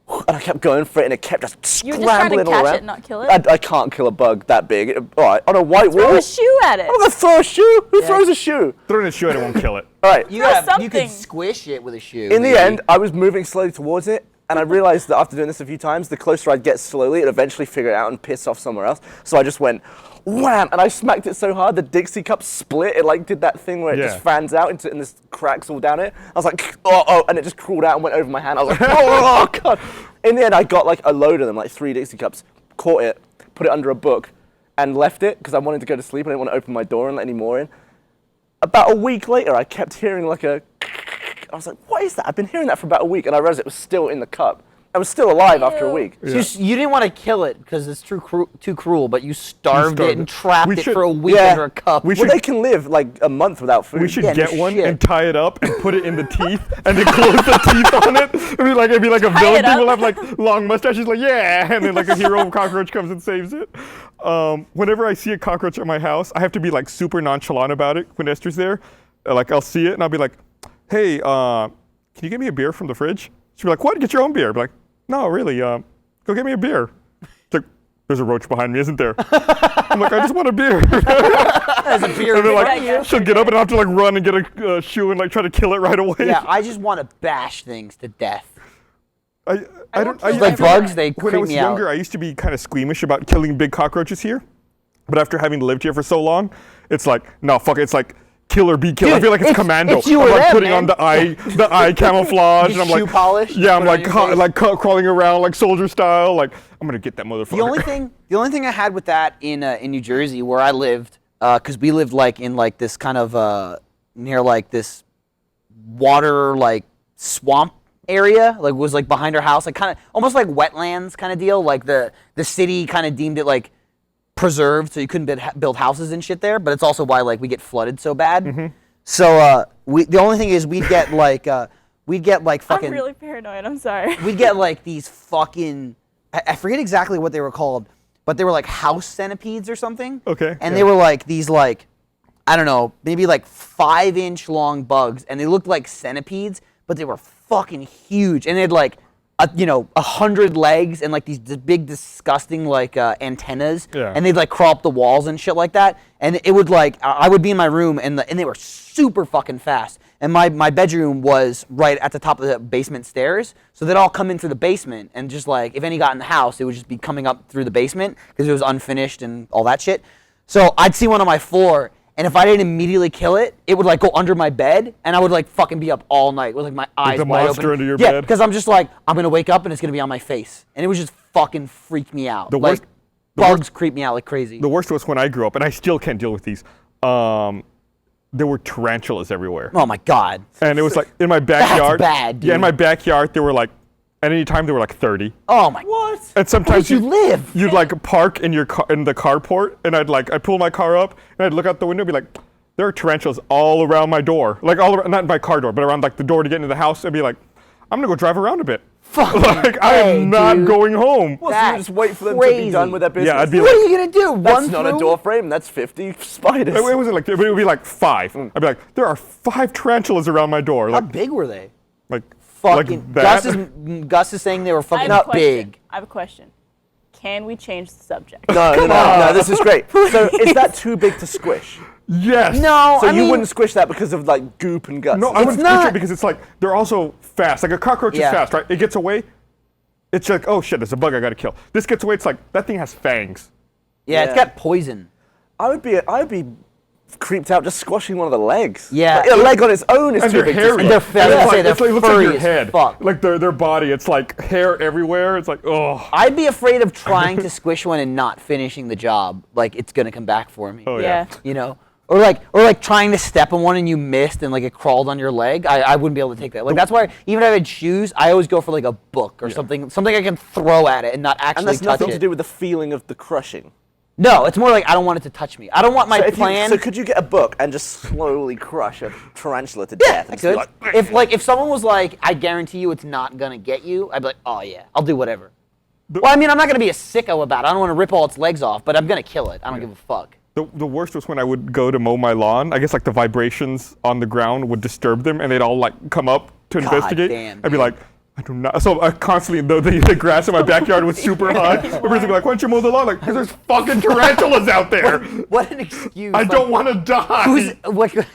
and I kept going for it, and it kept just You were just trying to scrambling all catch around. it, not kill it? I can't kill a bug that big. All right, on a white wall. Throw a shoe at it. I'm gonna throw a shoe. Who throws a shoe? Throw it in a shoe and it won't kill it. All right. You Throw could something. squish it with a shoe. In the maybe. end, I was moving slowly towards it, and I realized that after doing this a few times, the closer I'd get slowly, it'd eventually figure it out and piss off somewhere else. So I just went, wham, and I smacked it so hard, the Dixie cup split. It like did that thing where it Yeah. just fans out and there's cracks all down it. I was like, oh, and it just crawled out and went over my hand. I was like, oh, God. In the end, I got like a load of them, like 3 Dixie cups, caught it, put it under a book, and left it because I wanted to go to sleep. I didn't want to open my door and let any more in. About a week later, I kept hearing like a. I was like, what is that? I've been hearing that for about a week, and I realized it was still in the cup. I was still alive after a Ew. week. So you didn't want to kill it because it's too cruel, but you starved it and trapped We it should- for a week yeah. under a cup. We Well, should- they can live like a month without food. We should Yeah, no get one shit. and tie it up and put it in the teeth and then close the teeth on it. It'd be like a villain it thing. up. We'll have like long mustaches, like yeah, and then like a hero cockroach comes and saves it. Whenever I see a cockroach at my house, I have to be like super nonchalant about it when Esther's there. Like I'll see it and I'll be like, hey, can you get me a beer from the fridge? She'll be like, what? Get your own beer. I'll be like, no, really, go get me a beer. It's like, there's a roach behind me, isn't there? I'm like, I just want a beer. There's a beer. And then Yeah, like she'll get up and I have to like run and get a shoe and like try to kill it right away. Yeah, I just want to bash things to death. I don't. I, Like I- bugs, they When I creep was me out. younger, I used to be kind of squeamish about killing big cockroaches here, but after having lived here for so long, it's like no, fuck it. It's like kill or be killed. I Dude, feel like it's it's- commando. it's you I'm or like them, putting man. on the eye camouflage, and I'm Shoe like polish, Yeah, I'm put it on your like face. crawling around like soldier style. Like I'm gonna get that motherfucker. The only thing I had with that in New Jersey, where I lived, because we lived like in like this kind of near like this water like swamp area, like was like behind our house, like kind of almost like wetlands kind of deal. Like the city kind of deemed it like preserved, so you couldn't build houses and shit there. But it's also why like we get flooded so bad. Mm-hmm. So the only thing is we'd get like fucking. I'm really paranoid. I'm sorry. We'd get like these fucking, I forget exactly what they were called, but they were like house centipedes or something. Okay, And yeah. they were like these like, I don't know, maybe like 5-inch long bugs, and they looked like centipedes, but they were fucking huge, and they had like, 100 legs and like these big disgusting like antennas, Yeah. and they'd like crawl up the walls and shit like that, and it would like, I would be in my room, and they were super fucking fast. And my bedroom was right at the top of the basement stairs, so they'd all come in through the basement, and just like, if any got in the house, it would just be coming up through the basement, because it was unfinished and all that shit. So I'd see one on my floor, and if I didn't immediately kill it, it would like go under my bed, and I would like fucking be up all night with like my eyes the wide monster open. under your Yeah, bed? because I'm just like, I'm gonna wake up and it's gonna be on my face, and it would just fucking freak me out. The like, worst- bugs creep me out like crazy. The worst was when I grew up, and I still can't deal with these. There were tarantulas everywhere. Oh my god. And it was like in my backyard. bad, Yeah, in dude. my backyard, there were like, at any time, there were like 30. Oh my. What? And sometimes Where'd you live? You'd like park in your car, in the carport, and I'd pull my car up, and I'd look out the window and be like, there are tarantulas all around my door. Like all around, not my car door, but around like the door to get into the house, and be like, I'm gonna go drive around a bit. Fucking Like I A, am not dude. going home. What, so you That's just wait for them to crazy. be done with their business? Yeah, I'd be What like, are you gonna do? That's Run not a through? door frame. That's 50 spiders. it wasn't like, it would be like 5. I'd be like, there are 5 tarantulas around my door. How Like, big were they? like Fucking. that. Gus is saying they were I fucking have a question. big. I have a question. Can we change the subject? No, this is great. So is that too big to squish? Yes. No, So I you mean, wouldn't squish that because of like goop and guts? No, I It's wouldn't not- squish it because it's like they're also fast. Like a cockroach Yeah. is fast, right? It gets away. It's like, oh shit, there's a bug I gotta kill. This gets away. It's like that thing has fangs. Yeah, it's Yeah. got poison. I would be creeped out just squashing one of the legs. Yeah. Like, a leg on its own is And too they're big to hairy. squish. And they're fat. And I was it's gonna say, like, they're it looks like furry your as head. fuck. Like their body. It's like hair everywhere. It's like, oh. I'd be afraid of trying to squish one and not finishing the job. Like it's gonna come back for me. Oh Yeah. You know, or like trying to step on one and you missed and like it crawled on your leg. I wouldn't be able to take that. Like that's why even if I had shoes, I always go for like a book or something I can throw at it and not And actually that's touch nothing it. to do with the feeling of the crushing. No, it's more like I don't want it to touch me. I don't want my plan. So could you get a book and just slowly crush a tarantula to Yeah, death? I and just be could. like, If someone was like, I guarantee you it's not gonna get you, I'd be like, oh yeah, I'll do whatever. Well, I mean, I'm not gonna be a sicko about it. I don't want to rip all its legs off, but I'm gonna kill it. I don't give a fuck. The worst was when I would go to mow my lawn. I guess like the vibrations on the ground would disturb them, and they'd all like come up to investigate. damn, I'd be dude. like, I do not. So I constantly, the grass in my backyard was super high. The person would be like, why don't you mow the lawn? Like, because there's fucking tarantulas out there. What an excuse! I Like, don't want to die.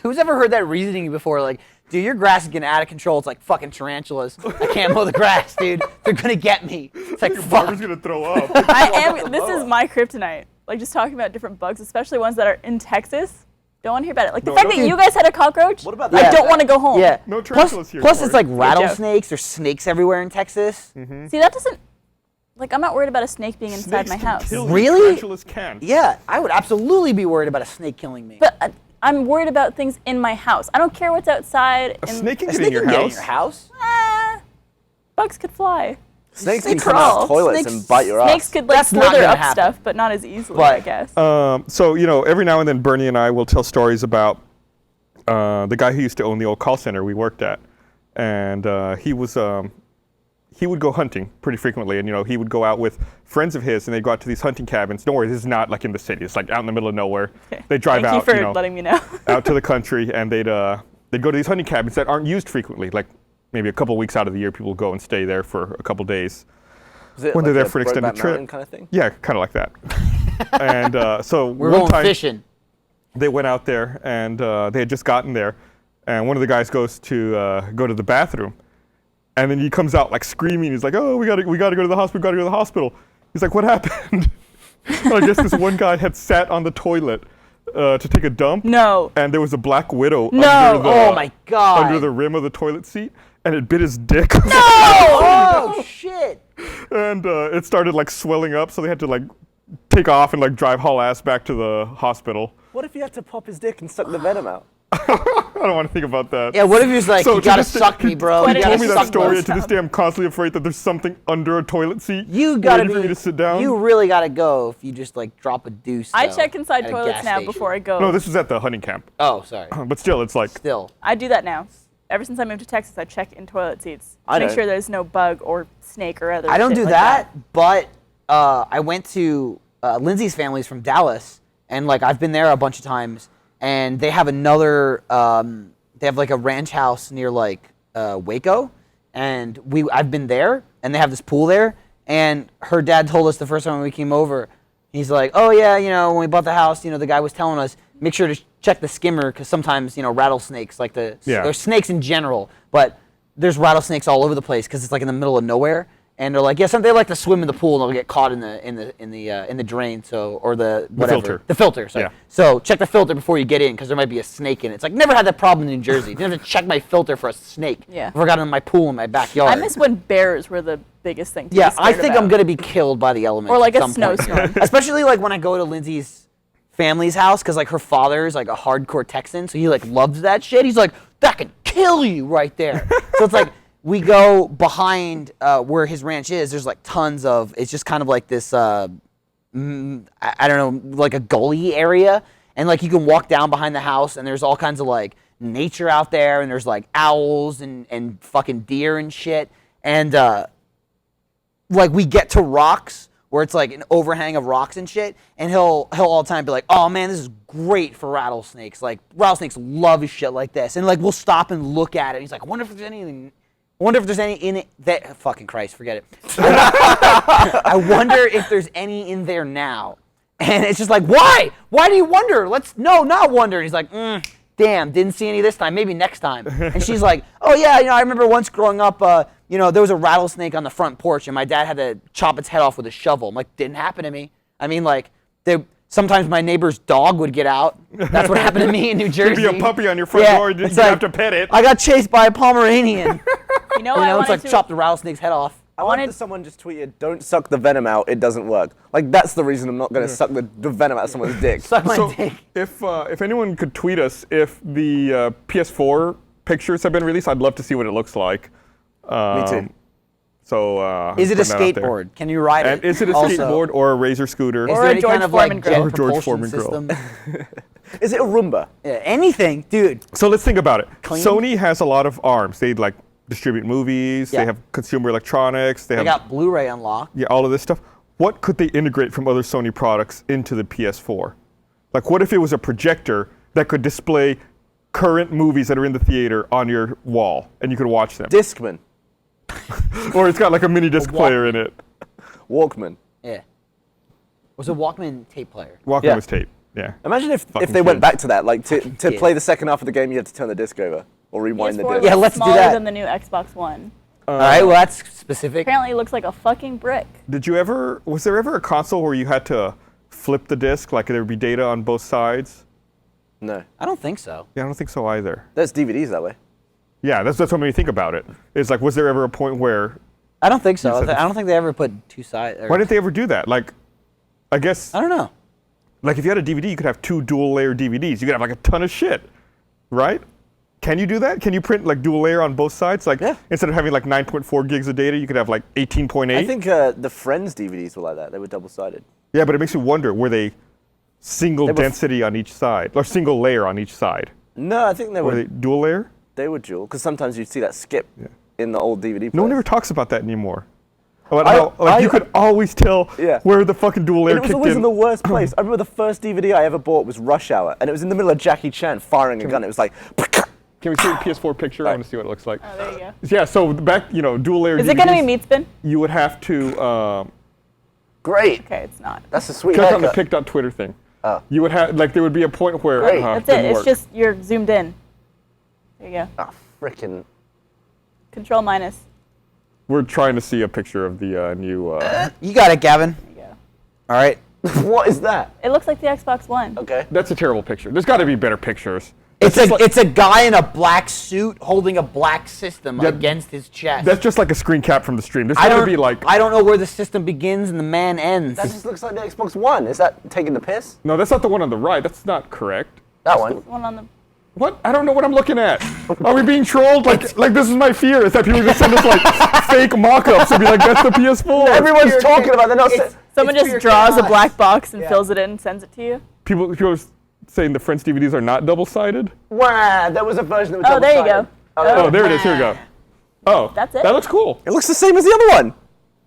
Who's ever heard that reasoning before? Like, dude, your grass is getting out of control. It's like fucking tarantulas. I can't mow the grass, dude. They're gonna get me. It's like Your fuck. barber's gonna throw up. This is my kryptonite. Like just talking about different bugs, especially ones that are in Texas. Don't want to hear about it. Like the No, fact don't- that you guys had a cockroach. What about I that? don't want to go home. Yeah. No plus, tarantulas here, plus Corey. it's like joke. rattlesnakes. There's snakes everywhere in Texas. See, that doesn't. Like, I'm not worried about a snake being inside Snakes my can house. kill you. Really? Tarantulas can. Yeah, I would absolutely be worried about a snake killing me. But I'm worried about things in my house. I don't care what's outside. A snake can a get snake in your can get in house. your house. Bugs could fly. Snakes They can come out crawl. of toilets Snakes- and bite your Snakes ass. could like That's not slither gonna up happen. stuff, but not as easily, But- I guess. So every now and then Bernie and I will tell stories about the guy who used to own the old call center we worked at, and he would go hunting pretty frequently, and he would go out with friends of his, and they'd go out to these hunting cabins. Don't worry, this is not like in the city. It's like out in the middle of nowhere. Okay. They drive Thank out, you for letting me know. out to the country, and they'd go to these hunting cabins that aren't used frequently. Like maybe a couple weeks out of the year, people go and stay there for a couple days. Is it when they're like there a for an extended Brokeback trip. Mountain kind of thing? Yeah, kind of like that. And so We're one going time fishing. they went out there, and they had just gotten there, and one of the guys goes to go to the bathroom, and then he comes out like screaming. He's like, "Oh, we gotta go to the hospital. We gotta go to the hospital." He's like, "What happened?" I guess this one guy had sat on the toilet to take a dump. No. And there was a black widow No. under the Oh my God. under the rim of the toilet seat, and it bit his dick. Oh shit! And it started like swelling up, so they had to like take off and like haul ass back to the hospital. What if you had to pop his dick and suck the venom out? I don't want to think about that. Yeah, what if he was like, So you to gotta this day- suck me, bro. What You if gotta Told me suck that me. story, and to this Stop. day I'm constantly afraid that there's something under a toilet seat. You gotta waiting for me to sit down. You really gotta go if you just like drop a deuce. I though, check inside at a toilets gas now station. before I go. No, this was at the hunting camp. Oh, sorry. But still, it's like Still. I do that now. Ever since I moved to Texas, I check in toilet seats to I make don't. sure there's no bug or snake or other. I don't shit do like that, but I went to Lindsay's family's from Dallas, and like I've been there a bunch of times, and they have another. They have like a ranch house near like Waco, and I've been there, and they have this pool there, and her dad told us the first time when we came over, he's like, oh yeah, when we bought the house, the guy was telling us make sure to check the skimmer because sometimes rattlesnakes like there's snakes in general, but there's rattlesnakes all over the place because it's like in the middle of nowhere. And they're like, yeah, they like to swim in the pool and they'll get caught in the drain, or the whatever, the filter. Sorry. Yeah. So check the filter before you get in because there might be a snake in it. It's like never had that problem in New Jersey. Didn't have to check my filter for a snake. Yeah. If I got in my pool in my backyard. I miss when bears were the biggest thing. To Yeah, be I scared think about. I'm gonna be killed by the elements. Or like at a some point. snowstorm. Especially like when I go to Lindsay's family's house because like her father's like a hardcore Texan, so he like loves that shit. He's like, that could kill you right there. So it's like. We go behind where his ranch is. There's like tons of. It's just kind of like this. I don't know, like a gully area, and like you can walk down behind the house, and there's all kinds of like nature out there, and there's like owls and fucking deer and shit, and like we get to rocks where it's like an overhang of rocks and shit, and he'll all the time be like, oh man, this is great for rattlesnakes. Like rattlesnakes love shit like this, and like we'll stop and look at it. He's like, I wonder if there's anything. I wonder if there's any in it that fucking Christ, forget it. I wonder if there's any in there now. And it's just like, why? Why do you wonder? Not wonder. And he's like, damn, didn't see any this time. Maybe next time. And she's like, oh yeah, I remember once growing up, there was a rattlesnake on the front porch, and my dad had to chop its head off with a shovel. I'm like, didn't happen to me. I mean, like, sometimes my neighbor's dog would get out. That's what happened to me in New Jersey. there'd be a puppy on your front door, and you it's have to pet it. I got chased by a Pomeranian. You know, I It's wanted like to. chop the rattlesnake's head off. I wanted someone just tweeted, "Don't suck the venom out. It doesn't work." Like that's the reason I'm not going to suck the venom out of someone's dick. Suck my So dick. if anyone could tweet us if the PS4 pictures have been released, I'd love to see what it looks like. Me too. So Is it a putting that out there. skateboard? Can you ride And it? is it a Also, skateboard or a razor scooter? Is Or there a any George kind of Foreman like grill? jet Or George propulsion Foreman grill. system? Is it a Roomba? Yeah, anything, dude. So let's think about it. Clean. Sony has a lot of arms. They like distribute movies. Yeah. They have consumer electronics. They They have got Blu-ray unlocked. all of this stuff. What could they integrate from other Sony products into the PS4? Like, what if it was a projector that could display current movies that are in the theater on your wall, and you could watch them? Discman, Or it's got like a mini disc player in it. Walkman. Yeah. Was a Walkman tape player. Walkman Yeah. was tape. Yeah. Imagine if Fucking they went kids. back to that, like to Kids. play the second half of the game, you had to turn the disc over or rewind the PS4 disc. Yeah, looks let's do smaller that. than the new Xbox One. All right, well that's specific. Apparently, it looks like a fucking brick. Was there ever a console where you had to flip the disc, like there would be data on both sides? No, I don't think so. Yeah, I don't think so either. there's DVDs that way. Yeah, that's what made me think about it. It's like, was there ever a point where, I don't think so. You said I don't think they ever put two sides. why didn't they ever do that? Like, I guess, I don't know. like if you had a DVD, you could have two dual layer DVDs. You could have like a ton of shit, right? can you do that? Can you print like dual layer on both sides? Like instead of having like 9.4 gigs of data, you could have like 18.8. I think the Friends DVDs were like that. They were double-sided. Yeah, but it makes you wonder, were they single density on each side or single layer on each side? No, I think they Were were. they dual layer? They were dual because sometimes you'd see that skip in the old DVD. No one players. ever talks about that anymore. About how, you could always tell where the fucking dual layer And it was kicked always in. in the worst place. I remember the first DVD I ever bought was Rush Hour, and it was in the middle of Jackie Chan firing a gun. It was like. Can we see the PS4 picture? I want to see what it looks like. Oh, there you go. Yeah, so back, dual layer. Is it going to be meat spin? You would have to Great. Okay, it's not. That's a sweet click on the haircut. pic.twitter thing. Oh. You would have there would be a point where Great. That's didn't it. It's work. just you're zoomed in. There you go. Ah, frickin'. Control minus. We're trying to see a picture of the new. You got it, Gavin. There you go. All right. What is that? It looks like the Xbox One. Okay. That's a terrible picture. There's got to be better pictures. It's a guy in a black suit holding a black system against his chest. That's just like a screen cap from the stream. There's I got to don't be like. I don't know where the system begins and the man ends. That just looks like the Xbox One. Is that taking the piss? No, that's not the one on the right. That's not correct. That one. One on the. What? I don't know what I'm looking at. Are we being trolled? Like this is my fear, is that people just send us like fake mock-ups and be like, that's the PS4. Everyone's talking about. They're not. Someone It's for just your draws a eyes. black box and fills it in and sends it to you. People are saying the French DVDs are not double-sided. Wow, there was a version that was Oh, there you double-sided. go. Oh, there it is. Here we go. Oh, That's it? That looks cool. It looks the same as the other one.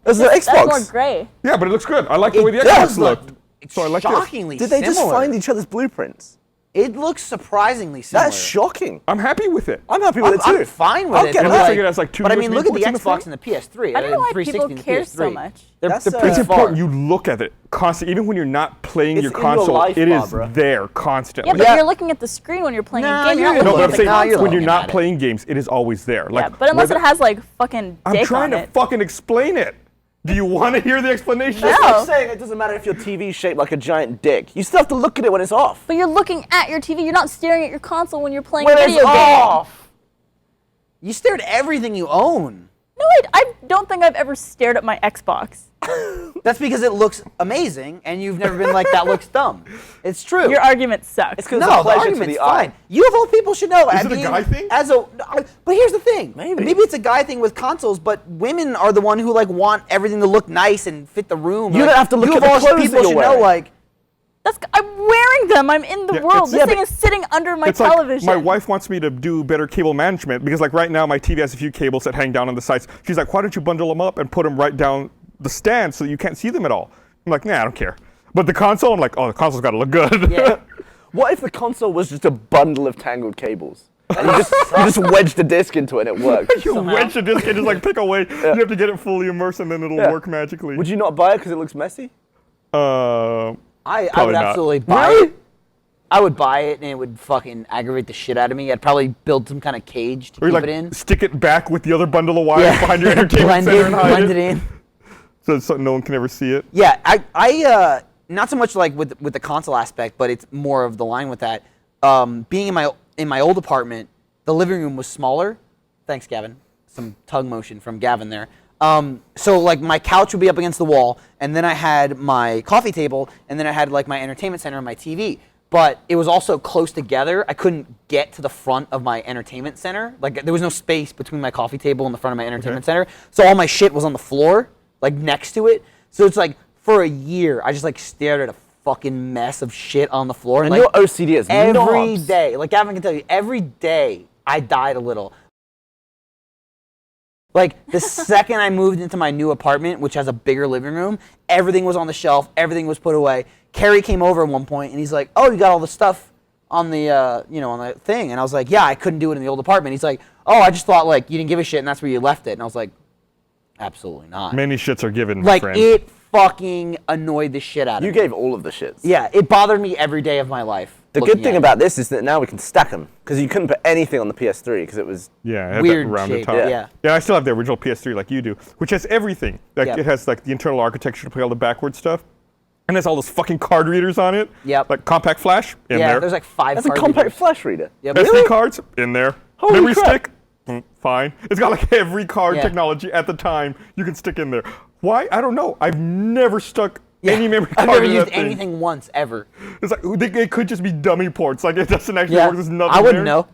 As the That's Xbox. more gray. Yeah, but it looks good. I like the way the It Xbox does look looked. So I like this. shockingly Did they just similar. find each other's blueprints? It looks surprisingly similar. That's shocking. I'm happy with it. I'm happy with it I'm too. fine with I'll it. get but it. Looks like it has like two But I mean, USB look at the ports in the Xbox front. and the PS3. I don't know why 360 people and the care PS3. so much. They're That's, pretty It's far. important you look at it constantly. Even when you're not playing It's your in your console, life, it is Barbara. there constantly. Yeah, but Yeah. you're looking at the screen when you're playing Nah, a game. You're you're not No, looking but I'm looking saying at the you're when you're looking not at it. playing games, it is always there. Yeah, Like, but unless it whether- has like fucking I'm dick trying on to it. fucking explain it. Do you want to hear the explanation? No. It's like saying it doesn't matter if your TV's shaped like a giant dick. You still have to look at it when it's off. But you're looking at your TV. You're not staring at your console when you're playing When a it's video game. off. You stare at everything you own. No, I don't think I've ever stared at my Xbox. That's because it looks amazing, and you've never been like, that looks dumb. It's true. Your argument sucks. It's 'cause No, it's a the pleasure to argument's the fine. eye. You of all people should know. Is it a guy thing? But here's the thing. Maybe. it's a guy thing with consoles, but women are the one who like want everything to look nice and fit the room. You Like, don't have to look you at of the all clothes people that you're should know, wearing. like, I'm wearing them. I'm in the Yeah, world. it's- This yeah, thing but is sitting under my It's television. like my wife wants me to do better cable management because like right now my TV has a few cables that hang down on the sides. She's like, why don't you bundle them up and put them right down the stand so that you can't see them at all? I'm like, nah, I don't care. But the console, I'm like, oh, the console's got to look good. yeah. What if the console was just a bundle of tangled cables? And you just wedged the disc into it and it worked. You wedge the disc and just like pick away. You have to get it fully immersed and then it'll Yeah. work magically. Would you not buy it because it looks messy? I Probably would not. absolutely buy Really? it. I would buy it, and it would fucking aggravate the shit out of me. I'd probably build some kind of cage to Or you keep like it in. stick it back with the other bundle of wires behind your entertainment blend center it, and hide blend it, it in. so no one can ever see it. Yeah, I not so much like with the console aspect, but it's more of the line with that. Being in my old apartment, the living room was smaller. Thanks, Gavin. Some tug motion from Gavin there. So like my couch would be up against the wall, and then I had my coffee table, and then I had like my entertainment center and my TV. But it was also close together. I couldn't get to the front of my entertainment center. Like there was no space between my coffee table and the front of my entertainment center. So all my shit was on the floor, like next to it. So it's like for a year, I just like stared at a fucking mess of shit on the floor. And like, your OCD is every knobs. day, like Gavin can tell you, every day I died a little. Like the second I moved into my new apartment, which has a bigger living room, everything was on the shelf, everything was put away. Kerry came over at one point and he's like, "Oh, you got all the stuff on the on the thing," and I was like, "Yeah, I couldn't do it in the old apartment." He's like, "Oh, I just thought like you didn't give a shit and that's where you left it," and I was like, "Absolutely not." Many shits are given, my Like friend. it fucking annoyed the shit out of You me. gave all of the shits. Yeah, it bothered me every day of my life. The looking good thing at it. about this is that now we can stack them because you couldn't put anything on the PS3 because it was. Yeah, it had Weird that rounded shape, top. yeah. Yeah, I still have the original PS3 like you do, which has everything. Like Yep. it has like the internal architecture to play all the backward stuff, and there's all those fucking card readers on it. Yep. Like compact flash in Yeah, there. there's like 5 That's a card compact readers. flash reader. Yeah, SD really? cards in there. Holy Memory crap. stick. Fine. It's got like every card Yeah. technology at the time you can stick in there. Why? I don't know. I've never stuck any memory I've card never in used that thing. anything once ever. It's like it could just be dummy ports. Like it doesn't actually Yeah, work. There's nothing I wouldn't there. know.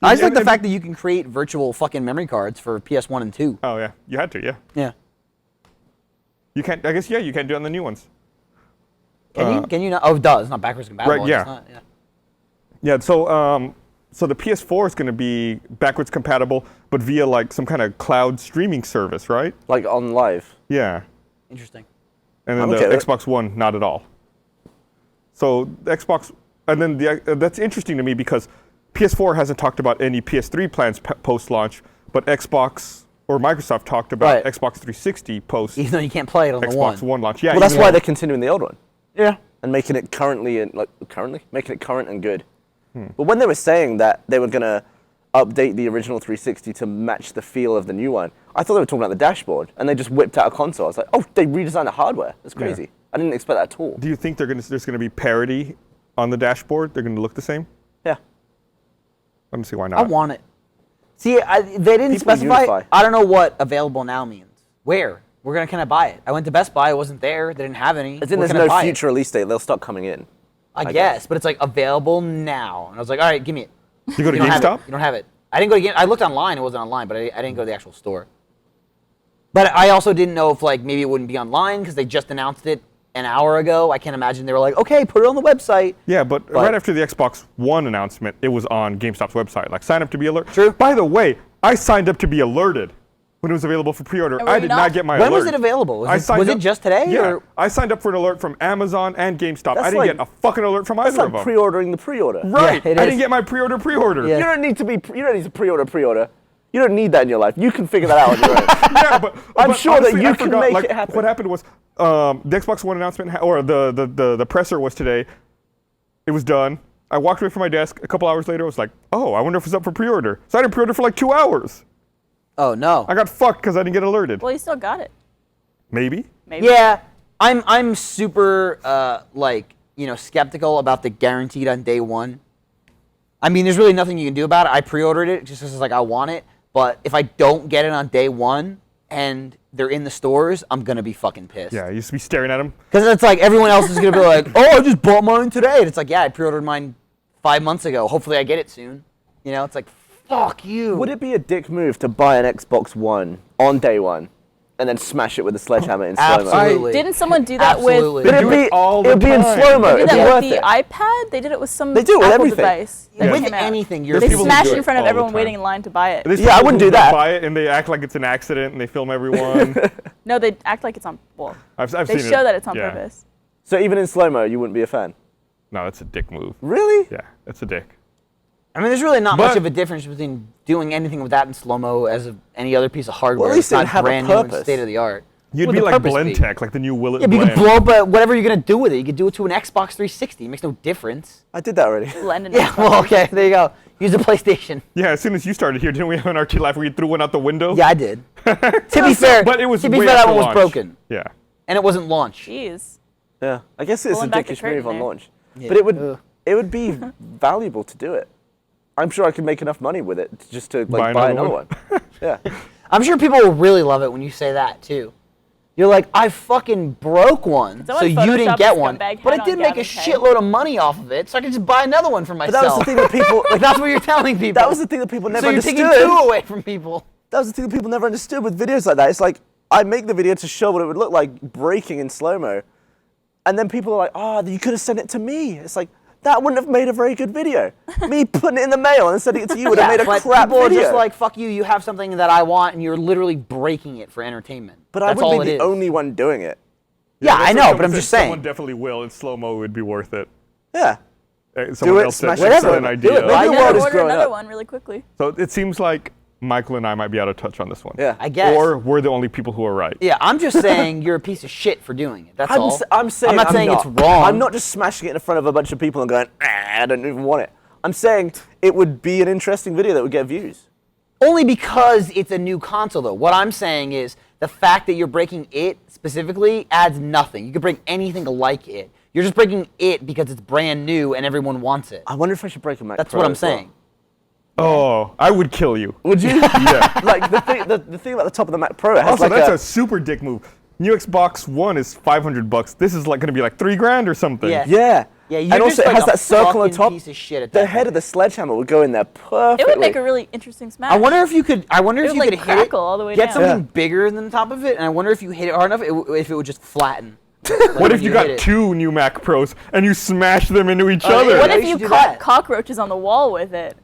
I just like the and- fact that you can create virtual fucking memory cards for PS1 and 2. Oh yeah, you had to. Yeah. Yeah. You can't. I guess yeah. You can't do it on the new ones. Can you? Can you not? Oh, it does. It's not backwards compatible. Right, yeah. It's not, yeah. Yeah. So the PS4 is going to be backwards compatible, but via like some kind of cloud streaming service, right? Like on live. Yeah. Interesting. And then I'm the okay with it. Xbox One, not at all. So the Xbox, and then that's interesting to me because PS4 hasn't talked about any PS3 plans post-launch, but Xbox or Microsoft talked about Right. Xbox 360 post Even though you can't play it on the one. Xbox One launch. Yeah. Well, that's even why though- they're continuing the old one Yeah. and making it making it current and good. But when they were saying that they were gonna update the original 360 to match the feel of the new one, I thought they were talking about the dashboard, and they just whipped out a console. I was like, oh, they redesigned the hardware. That's crazy. I didn't expect that at all. Do you think there's going to be parity on the dashboard? They're going to look the same? Yeah. I don't see why not. I want it. See, they didn't People specify. unify. I don't know what available now means. Where? Can I buy it? I went to Best Buy. It wasn't there. They didn't have any. As in, Where there's can I no buy it? future release date. They'll start coming in. I I guess, guess. but it's like available now. And I was like, all right, give me it. You go to You don't have GameStop? it. You don't have it. I didn't go to I looked online. It wasn't online, but I didn't go to the actual store. But I also didn't know if like maybe it wouldn't be online because they just announced it an hour ago. I can't imagine they were like, okay, put it on the website. Yeah, but right after the Xbox One announcement, it was on GameStop's website. Like, sign up to be alerted. True. By the way, I signed up to be alerted when it was available for pre-order. And were I you did not? not get my When alert. was it available? I signed was it up- just today? Yeah. Or? I signed up for an alert from Amazon and GameStop. I That's didn't like- get a fucking alert from That's either of like them. pre-ordering the pre-order. Right. Yeah, it I is. didn't get my pre-order. Yeah. You don't need to pre-order. You don't need that in your life. You can figure that out on your own. Yeah, but I'm sure that honestly, you I can forgot, make like, it happen. What happened was the Xbox One announcement, or the presser was today. It was done. I walked away from my desk. A couple hours later, I was like, oh, I wonder if it's up for pre-order. So I didn't pre-order for like 2 hours. Oh no. I got fucked because I didn't get alerted. Well, you still got it. Maybe. Maybe. Yeah, I'm super skeptical about the guaranteed on day one. I mean, there's really nothing you can do about it. I pre-ordered it just because like I want it. But if I don't get it on day one and they're in the stores, I'm gonna be fucking pissed. Yeah, I used to be staring at him. Because it's like everyone else is gonna be like, oh, I just bought mine today. And it's like, yeah, I pre-ordered mine 5 months ago. Hopefully I get it soon. You know, it's like, fuck you. Would it be a dick move to buy an Xbox One on day one and then smash it with a sledgehammer in slow-mo? Absolutely. Didn't someone do that Absolutely. with? But it'd do it be, all the it'd be in time. slow-mo. They It'd did be that worth with the it. iPad. They did it with some They do it with Apple everything. device. that Yeah. With came out. anything, There's They people who smashed do in it front of all the everyone time. waiting in line to buy it. There's Yeah, I people wouldn't who do that. Buy it and they act like it's an accident and they film everyone. No, they act like it's on. Well, I've they seen it. show that it's on Yeah. purpose. So even in slow-mo, you wouldn't be a fan? No, that's a dick move. Really? Yeah, that's a dick. I mean, there's really not But- much of a difference between doing anything with that in slow-mo as of any other piece of hardware. Well, at least it's not it'd have a brand new and purpose. state-of-the-art. You'd What be would the like purpose be? Blendtec, like the new Willet Yeah, but you blend. could blow up whatever you're gonna do with it. You could do it to an Xbox 360. It makes no difference. I did that already. Blend and Yeah, well, okay, there you go. Use a PlayStation. Yeah, as soon as you started here, didn't we have an RT Live where you threw one out the window? Yeah, I did. To be fair, But it was to be way fair, that after one was launch. broken, Yeah. and it wasn't launch. Jeez. Yeah, I guess it's a Pulling back the dickish move curtain on there. launch. Yeah. But Ugh. it would be valuable to do it. I'm sure I could make enough money with it just to like, Buy buy another another one. one. Yeah. I'm sure people will really love it when you say that too. You're like, I fucking broke one, so someone you Photoshop didn't a get one, scumbag but hat I did on make a Gavin's head? shitload of money off of it, so I can just buy another one for But myself. that was the thing that people like that's what you're telling people. that was the thing that people never so you're understood. taking two away from people. That was the thing that people never understood with videos like that. It's like I make the video to show what it would look like breaking in slow-mo. And then people are like, oh, you could have sent it to me. It's like, that wouldn't have made a very good video. Me putting it in the mail and sending it to you would have made a but crap people video. are just like, fuck you, you have something that I want, and you're literally breaking it for entertainment. but I That's all wouldn't be it the is. only one doing it. Yeah, I that's know, what but someone I'm said just saying. Someone definitely will. In slow-mo, it would be worth it. Yeah. Someone it, else smash said it, that's whatever. an Do idea. it, Right? maybe the Yeah, world is order growing another up. one really quickly. So it seems like Michael and I might be out of touch on this one. Yeah. I guess. Or we're the only people who are right. Yeah, I'm just saying you're a piece of shit for doing it. That's all. I'm saying I'm not saying it's not. wrong. I'm not just smashing it in front of a bunch of people and going, I don't even want it. I'm saying it would be an interesting video that would get views. Only because it's a new console, though. What I'm saying is the fact that you're breaking it specifically adds nothing. You could break anything like it. You're just breaking it because it's brand new and everyone wants it. I wonder if I should break a Mac That's Pro what I'm as well. saying. Oh, I would kill you. Would you? Yeah. Like the thing about the top of the Mac Pro, it has Also, like that's a super dick move. New Xbox One is $500. This is like going to be like $3,000 or something. Yeah. Yeah. Yeah, you're and just also it like has a that circle on fucking top. piece of shit at The that head of point. the sledgehammer would go in there perfectly. It would make a really interesting smash. I wonder if you could. It would, like, hit it, crackle all the way get down. something Yeah. bigger than the top of it, and I wonder if you hit it hard enough, if it would just flatten. What if you got 2 new Mac Pros and you smash them into each other? What Yeah, if you you should do caught that. cockroaches on the wall with it?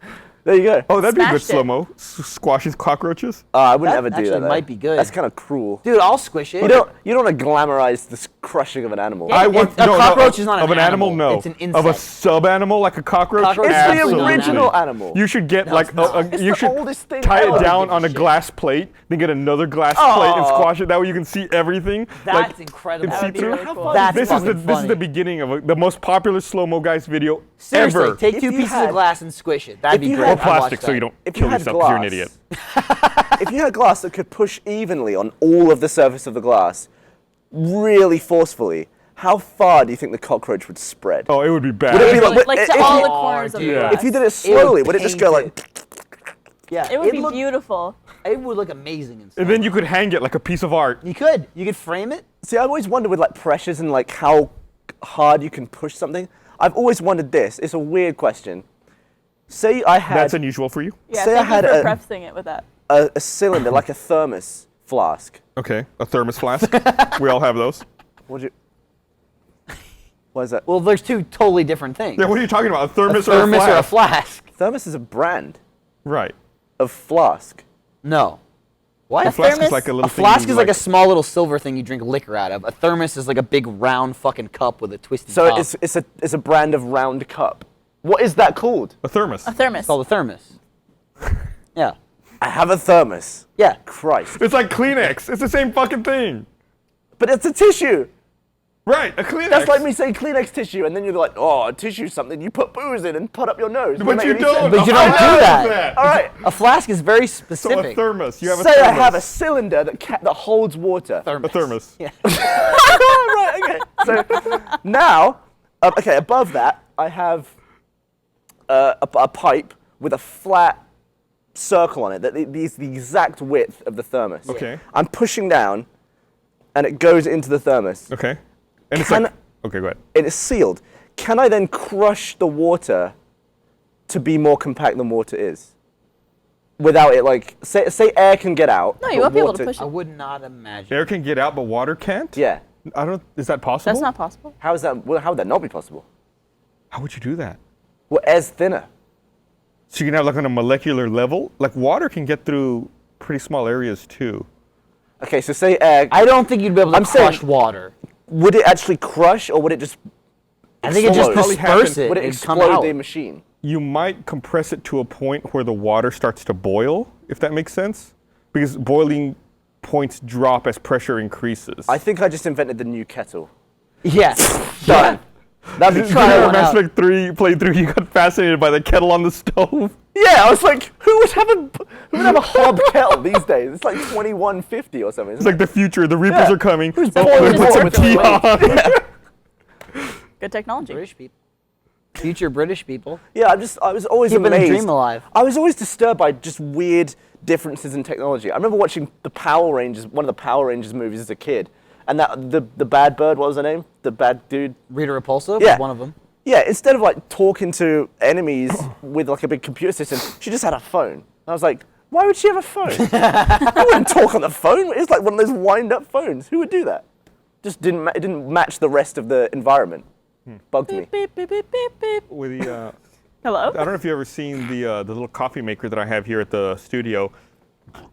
There you go. Oh, that'd be a good Smashed it. slow-mo. Squashes cockroaches. I wouldn't That ever do actually that. though. might be good. That's kind of cruel. Dude, I'll squish it. You don't want to glamorize the crushing of an animal. Yeah. I want a cockroach is not of an an animal. animal. No, It's an of a insect. sub-animal like a cockroach. Cockroach is It's the absolutely not an original animal. You should get like it's not. It's you the should oldest thing tie ever. it down Give a on a shit. glass plate, then get another glass plate and Oh. squash it. That way you can see everything. That's like, incredible. That would be really cool. That's this is the fucking this is the funny. beginning of the most popular slow-mo guys video Seriously, ever. take If 2 you pieces had- of glass and squish it. That'd if be you great. had- or I'd watch plastic, so that. you don't If you kill had yourself because you're an glass- idiot. If you had glass that could push evenly on all of the surface of the glass, really forcefully, how far do you think the cockroach would spread? Oh, it would be bad. Would it be Like if to you- all the corners of the Yeah. glass. If you did it slowly, would it just go paint like? Yeah, It would be look- beautiful. It would look amazing and stuff. and then you could hang it like a piece of art. You could frame it. See, I've always wondered with like pressures and like how hard you can push something. I've always wondered this. It's a weird question. Say I had That's unusual for you. Yeah, Say I thank had you for a- prefacing it with that. a cylinder like a thermos flask. Okay, a thermos flask. We all have those. What do you? What is that? Well, there's 2 totally different things. Yeah, what are you talking about? A thermos, a thermos or a or a flask? flask. Thermos is a brand Right. of flask. No. What? A flask is thermos- like a A little thing flask you is like a small little silver thing you drink liquor out of. A thermos is like a big round fucking cup with a twisty So top. it's a brand of round cup. What is that called? a thermos. A thermos. It's called a thermos. Yeah. I have a thermos. Yeah. Christ. It's like Kleenex. It's the same fucking thing. But it's a tissue. Right, a Kleenex. That's like me saying Kleenex tissue, and then you're like, oh, tissue's something you put booze in and put up your nose. But you don't. But you I don't know do that. that. All right. A flask is very So specific. a thermos. You have a Say thermos. I have a cylinder that holds water. A thermos. Yeah. Right, okay. So now, okay, above that, I have a pipe with a flat circle on it that is the exact width of the thermos. Okay. I'm pushing down, and it goes into the thermos. Okay. And it's Can- like. Okay, go ahead. It is sealed. Can I then crush the water to be more compact than water is? Without it, like, say air can get out. No, you but won't be able to water- push I it. would not imagine. Air can get out, but water can't. Yeah. I don't. Is that possible? That's not possible. How is that? Well, how would that not be possible? How would you do that? Well, air's thinner. So you can have like on a molecular level. Like water can get through pretty small areas too. Okay, so say air. I don't think you'd be able to I'm saying- crush water. Would it actually crush, or would it just? I think it just explode? Probably disperse happen- it. Would it and come explode out. the machine? You might compress it to a point where the water starts to boil, if that makes sense, because boiling points drop as pressure increases. I think I just invented the new kettle. Yeah. Done. That'd be Try that When one Mass out. Effect 3 playthrough, you got fascinated by the kettle on the stove. Yeah, I was like, who would have a hob kettle these days? It's like 2150 or something. It's like the future. The Reapers Yeah. are coming. Who's Oh, boiling let me put water some with tea weight? on. Good technology. British people. Future British people. Yeah, I was always Keeping the amazed. dream alive. I was always disturbed by just weird differences in technology. I remember watching the Power Rangers, one of the Power Rangers movies as a kid, and that the bad bird, what was her name? The bad dude. Rita Repulsa Yeah. was one of them. Yeah, instead of like talking to enemies with like a big computer system, she just had a phone. I was like, why would she have a phone? I wouldn't talk on the phone. It's like one of those wind-up phones. Who would do that? Just it didn't match the rest of the environment. Bugged me. Beep, beep, beep, beep, beep. With the, Hello? I don't know if you've ever seen the little coffee maker that I have here at the studio.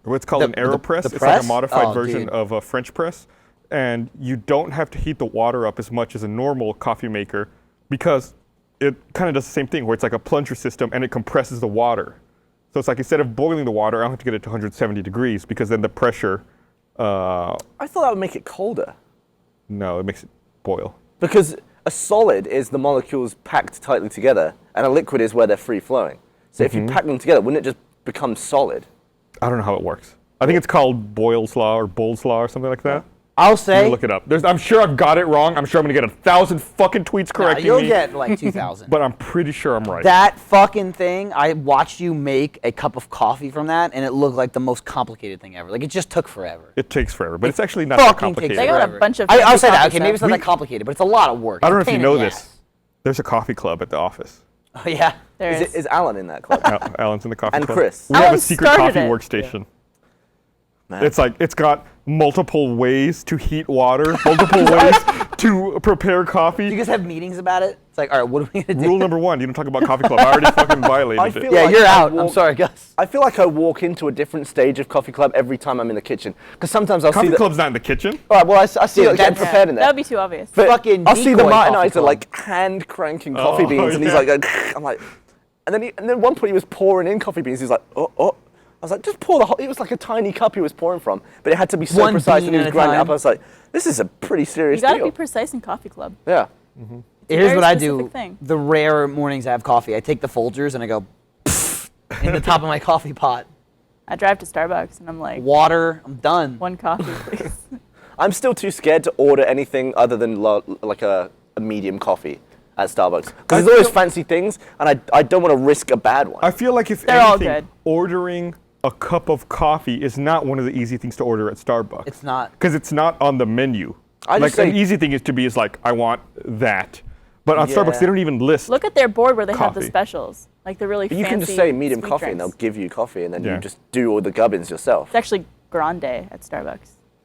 What's called an AeroPress. the It's like a press? modified Oh, version dude. of a French press. And you don't have to heat the water up as much as a normal coffee maker because it kind of does the same thing where it's like a plunger system and it compresses the water. So it's like instead of boiling the water, I don't have to get it to 170 degrees because then the pressure, I thought that would make it colder. no, it makes it boil. Because a solid is the molecules packed tightly together, and a liquid is where they're free flowing. So if you pack them together, wouldn't it just become solid? I don't know how it works. I think it's called Boyle's Law or Boyle's Law or something like that. I'll You say. can look it up. I'm sure I've got it wrong. I'm sure I'm gonna get 1,000 fucking tweets Nah, correcting you'll me. get like 2,000. But I'm pretty sure I'm right. That fucking thing, I watched you make a cup of coffee from that, and it looked like the most complicated thing ever. Like, it just took forever. It takes forever, but it's actually not that Fucking complicated. They takes got a forever. bunch of I'll fancy say that. coffee Okay, maybe it's not stuff. that complicated, but it's a lot of work. I don't know It's a if you pain know in the this. ass. There's a coffee club at the office. Oh, yeah. There is. Is Alan in that club? Alan's in the coffee And club. Chris. We have a Alan secret started coffee it. workstation. Man. It's like it's got multiple ways to heat water, multiple ways to prepare Do you coffee. guys have meetings about it? It's like, all right, what are we going to do? Rule number 1: you don't talk about coffee club. I already fucking violated I it. feel Yeah, like you're I out. I'm walk- sorry, Gus. I feel like I walk into a different stage of coffee club every time I'm in the kitchen. Because sometimes I'll Coffee see the... club's not in the kitchen. All right, well, I see Dude, it getting that's- prepared in there. That would be too obvious. But fucking I'll see the decoy coffee Martinizer club. like hand cranking coffee beans, and he's yeah. like, I'm like, and then at one point he was pouring in coffee beans. He's like, oh. I was like, just pour the whole. It was like a tiny cup he was pouring from, but it had to be so One precise, bean and he was at a grinding it up. time. I was like, this is a pretty serious You gotta deal. be precise in coffee club. Yeah. Here's very what I specific do. thing. The rare mornings I have coffee, I take the Folgers and I go in the top of my coffee pot. I drive to Starbucks and I'm like, Water, I'm done. one coffee, please. I'm still too scared to order anything other than like a medium coffee at Starbucks, because there's always fancy things, and I don't want to risk a bad one. I feel like if They're all anything, good. ordering a cup of coffee is not one of the easy things to order at Starbucks. It's not. Because it's not on the menu. I Like just say- an easy thing is like, I want that. But on Yeah. Starbucks, they don't even list. Look at their board where they have the Coffee. specials, like the really But you fancy can just say medium sweet coffee, and they'll drinks. give you coffee, and then Yeah. you just do all the gubbins yourself. It's actually grande at Starbucks.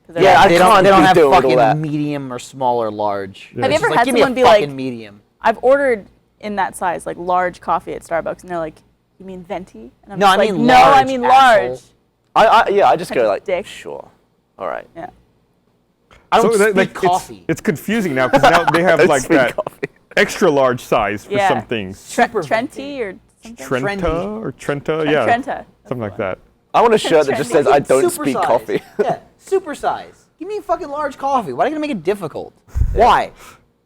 'Cause they're Yeah, like- I They can't don't be have doing all fucking that. medium or small or large. Yeah. Have you It's ever just had give me a someone be fucking like, medium? I've ordered in that size, like large coffee at Starbucks, and they're like, you mean venti? And I'm No, just I like, mean no, I large, mean asshole. large. I just Kind go of like, dick. sure, all right. Yeah. I don't So that- speak like, coffee. It's confusing now because now they have Don't like speak that coffee. extra large size for Yeah. some things. Super Trenti or something? Trenta Trendy. or Trenta, yeah. Trenta. Something like that. I want a shirt that just Trendy. says I don't Super speak size. coffee. Yeah, super size. Give me a fucking large coffee. Why are you gonna make it difficult? Why?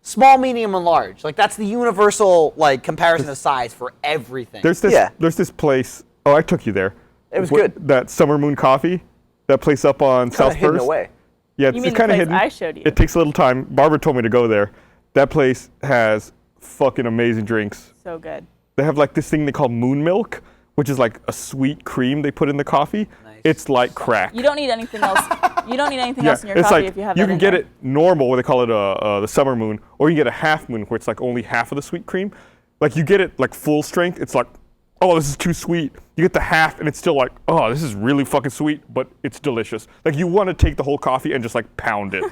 Small, medium, and large. Like that's the universal like comparison of size for everything. There's this place. Oh, I took you there. It was Wh- good. That Summer Moon Coffee, that place up on Kind South of hidden First. away. Yeah, You mean it's the kind of place hidden. I showed you? It takes a little time. Barbara told me to go there. That place has fucking amazing drinks. So good. They have like this thing they call moon milk, which is like a sweet cream they put in the coffee. Nice. It's like crack. You don't need anything else. You don't need anything else in your it's coffee like if you have you that can in get there. it normal, what they call it the summer moon, or you can get a half moon where it's like only half of the sweet cream. Like you get it like full strength, it's like, oh, this is too sweet. You get the half and it's still like, oh, this is really fucking sweet, but it's delicious. Like you want to take the whole coffee and just like pound it.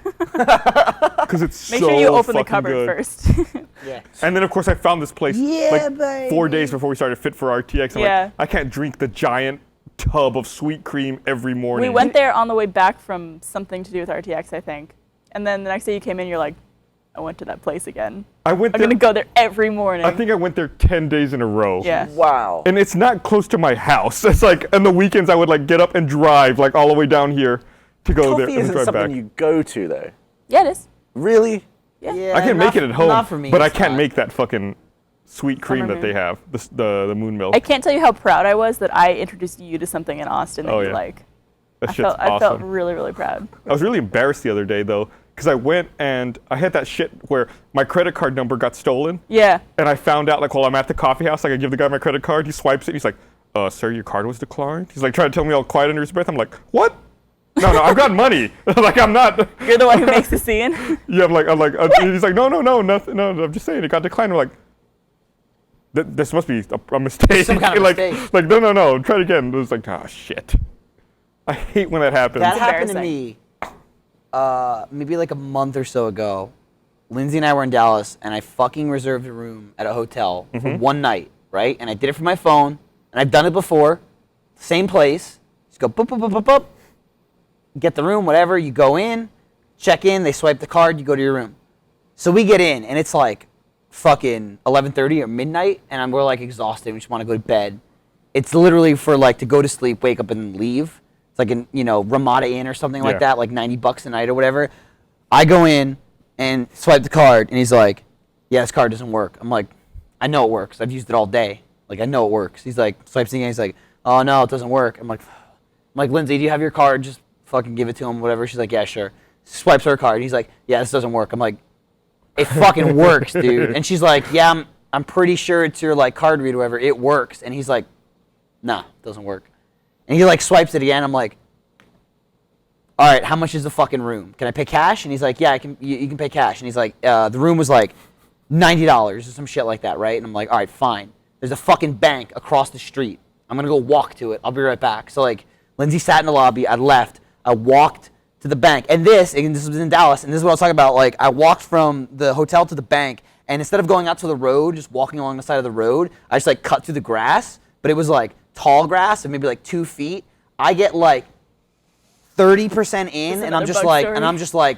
Because it's Make so sure you open the fucking cupboard good. first. yeah. And then of course I found this place Yeah, like 4 baby. days before we started Fit for RTX. I'm Yeah. like, I can't drink the giant tub of sweet cream every morning. We went there on the way back from something to do with RTX, I think. And then the next day you came in, you're like, I went to that place again. I went I'm there. gonna go there every morning. I think I went there 10 days in a row. Yeah. Wow. And it's not close to my house. It's like on the weekends I would like get up and drive like all the way down here to go there Coffee and isn't drive something back. you go to though. Yeah, it is. Really? Yeah. I can make it at home, Not for me. but I it's can't not. make that fucking sweet cream Summer that they moon. have, the moon milk. I can't tell you how proud I was that I introduced you to something in Austin that Oh, you yeah. like. That I shit's felt, awesome. I felt really, really proud. I was really embarrassed the other day though, because I went and I had that shit where my credit card number got stolen. Yeah. And I found out like while I'm at the coffee house, like I give the guy my credit card, he swipes it, he's like, sir, your card was declined. He's like trying to tell me all quiet under his breath. I'm like, what? No, I've got money. Like I'm not. You're the one who makes the scene. Yeah, I'm like, he's like, no, nothing, no, I'm just saying it got declined. I'm like, this must be a mistake. Some kind of like, mistake. like, no, try it again. It was like, ah, shit. I hate when that happens. That happened to embarrassing. me maybe like a month or so ago. Lindsay and I were in Dallas, and I fucking reserved a room at a hotel for one night, right? And I did it from my phone, and I've done it before. Same place. Just go boop, boop, boop, boop, boop. Get the room, whatever. You go in, check in, they swipe the card, you go to your room. So we get in, and it's like fucking 11:30 or midnight, and we're like exhausted. We just want to go to bed. It's literally for like to go to sleep, wake up, and leave. It's like an Ramada Inn or something like Yeah. that, like $90 a night or whatever. I go in and swipe the card, and he's like, "Yeah, this card doesn't work." I'm like, "I know it works. I've used it all day. Like I know it works." He's like, swipes again. He's like, "Oh no, it doesn't work." I'm like, Lindsay, do you have your card? Just fucking give it to him, whatever. She's like, "Yeah, sure." swipes her card. He's like, yeah, this doesn't work. I'm like, it fucking works, dude. And she's like, yeah, I'm pretty sure it's your like card read or whatever. It works. And he's like, nah, it doesn't work. And he like swipes it again. I'm like, all right, how much is the fucking room? Can I pay cash? And he's like, yeah, you can pay cash. And he's like, the room was like $90 or some shit like that, right? And I'm like, all right, fine. There's a fucking bank across the street. I'm gonna go walk to it. I'll be right back. So like, Lindsay sat in the lobby. I left. I walked to the bank. And this was in Dallas. And this is what I was talking about. Like, I walked from the hotel to the bank. And instead of going out to the road, just walking along the side of the road, I just like cut through the grass. But it was like tall grass, and maybe like 2 feet. I get like 30% in, and I'm just like,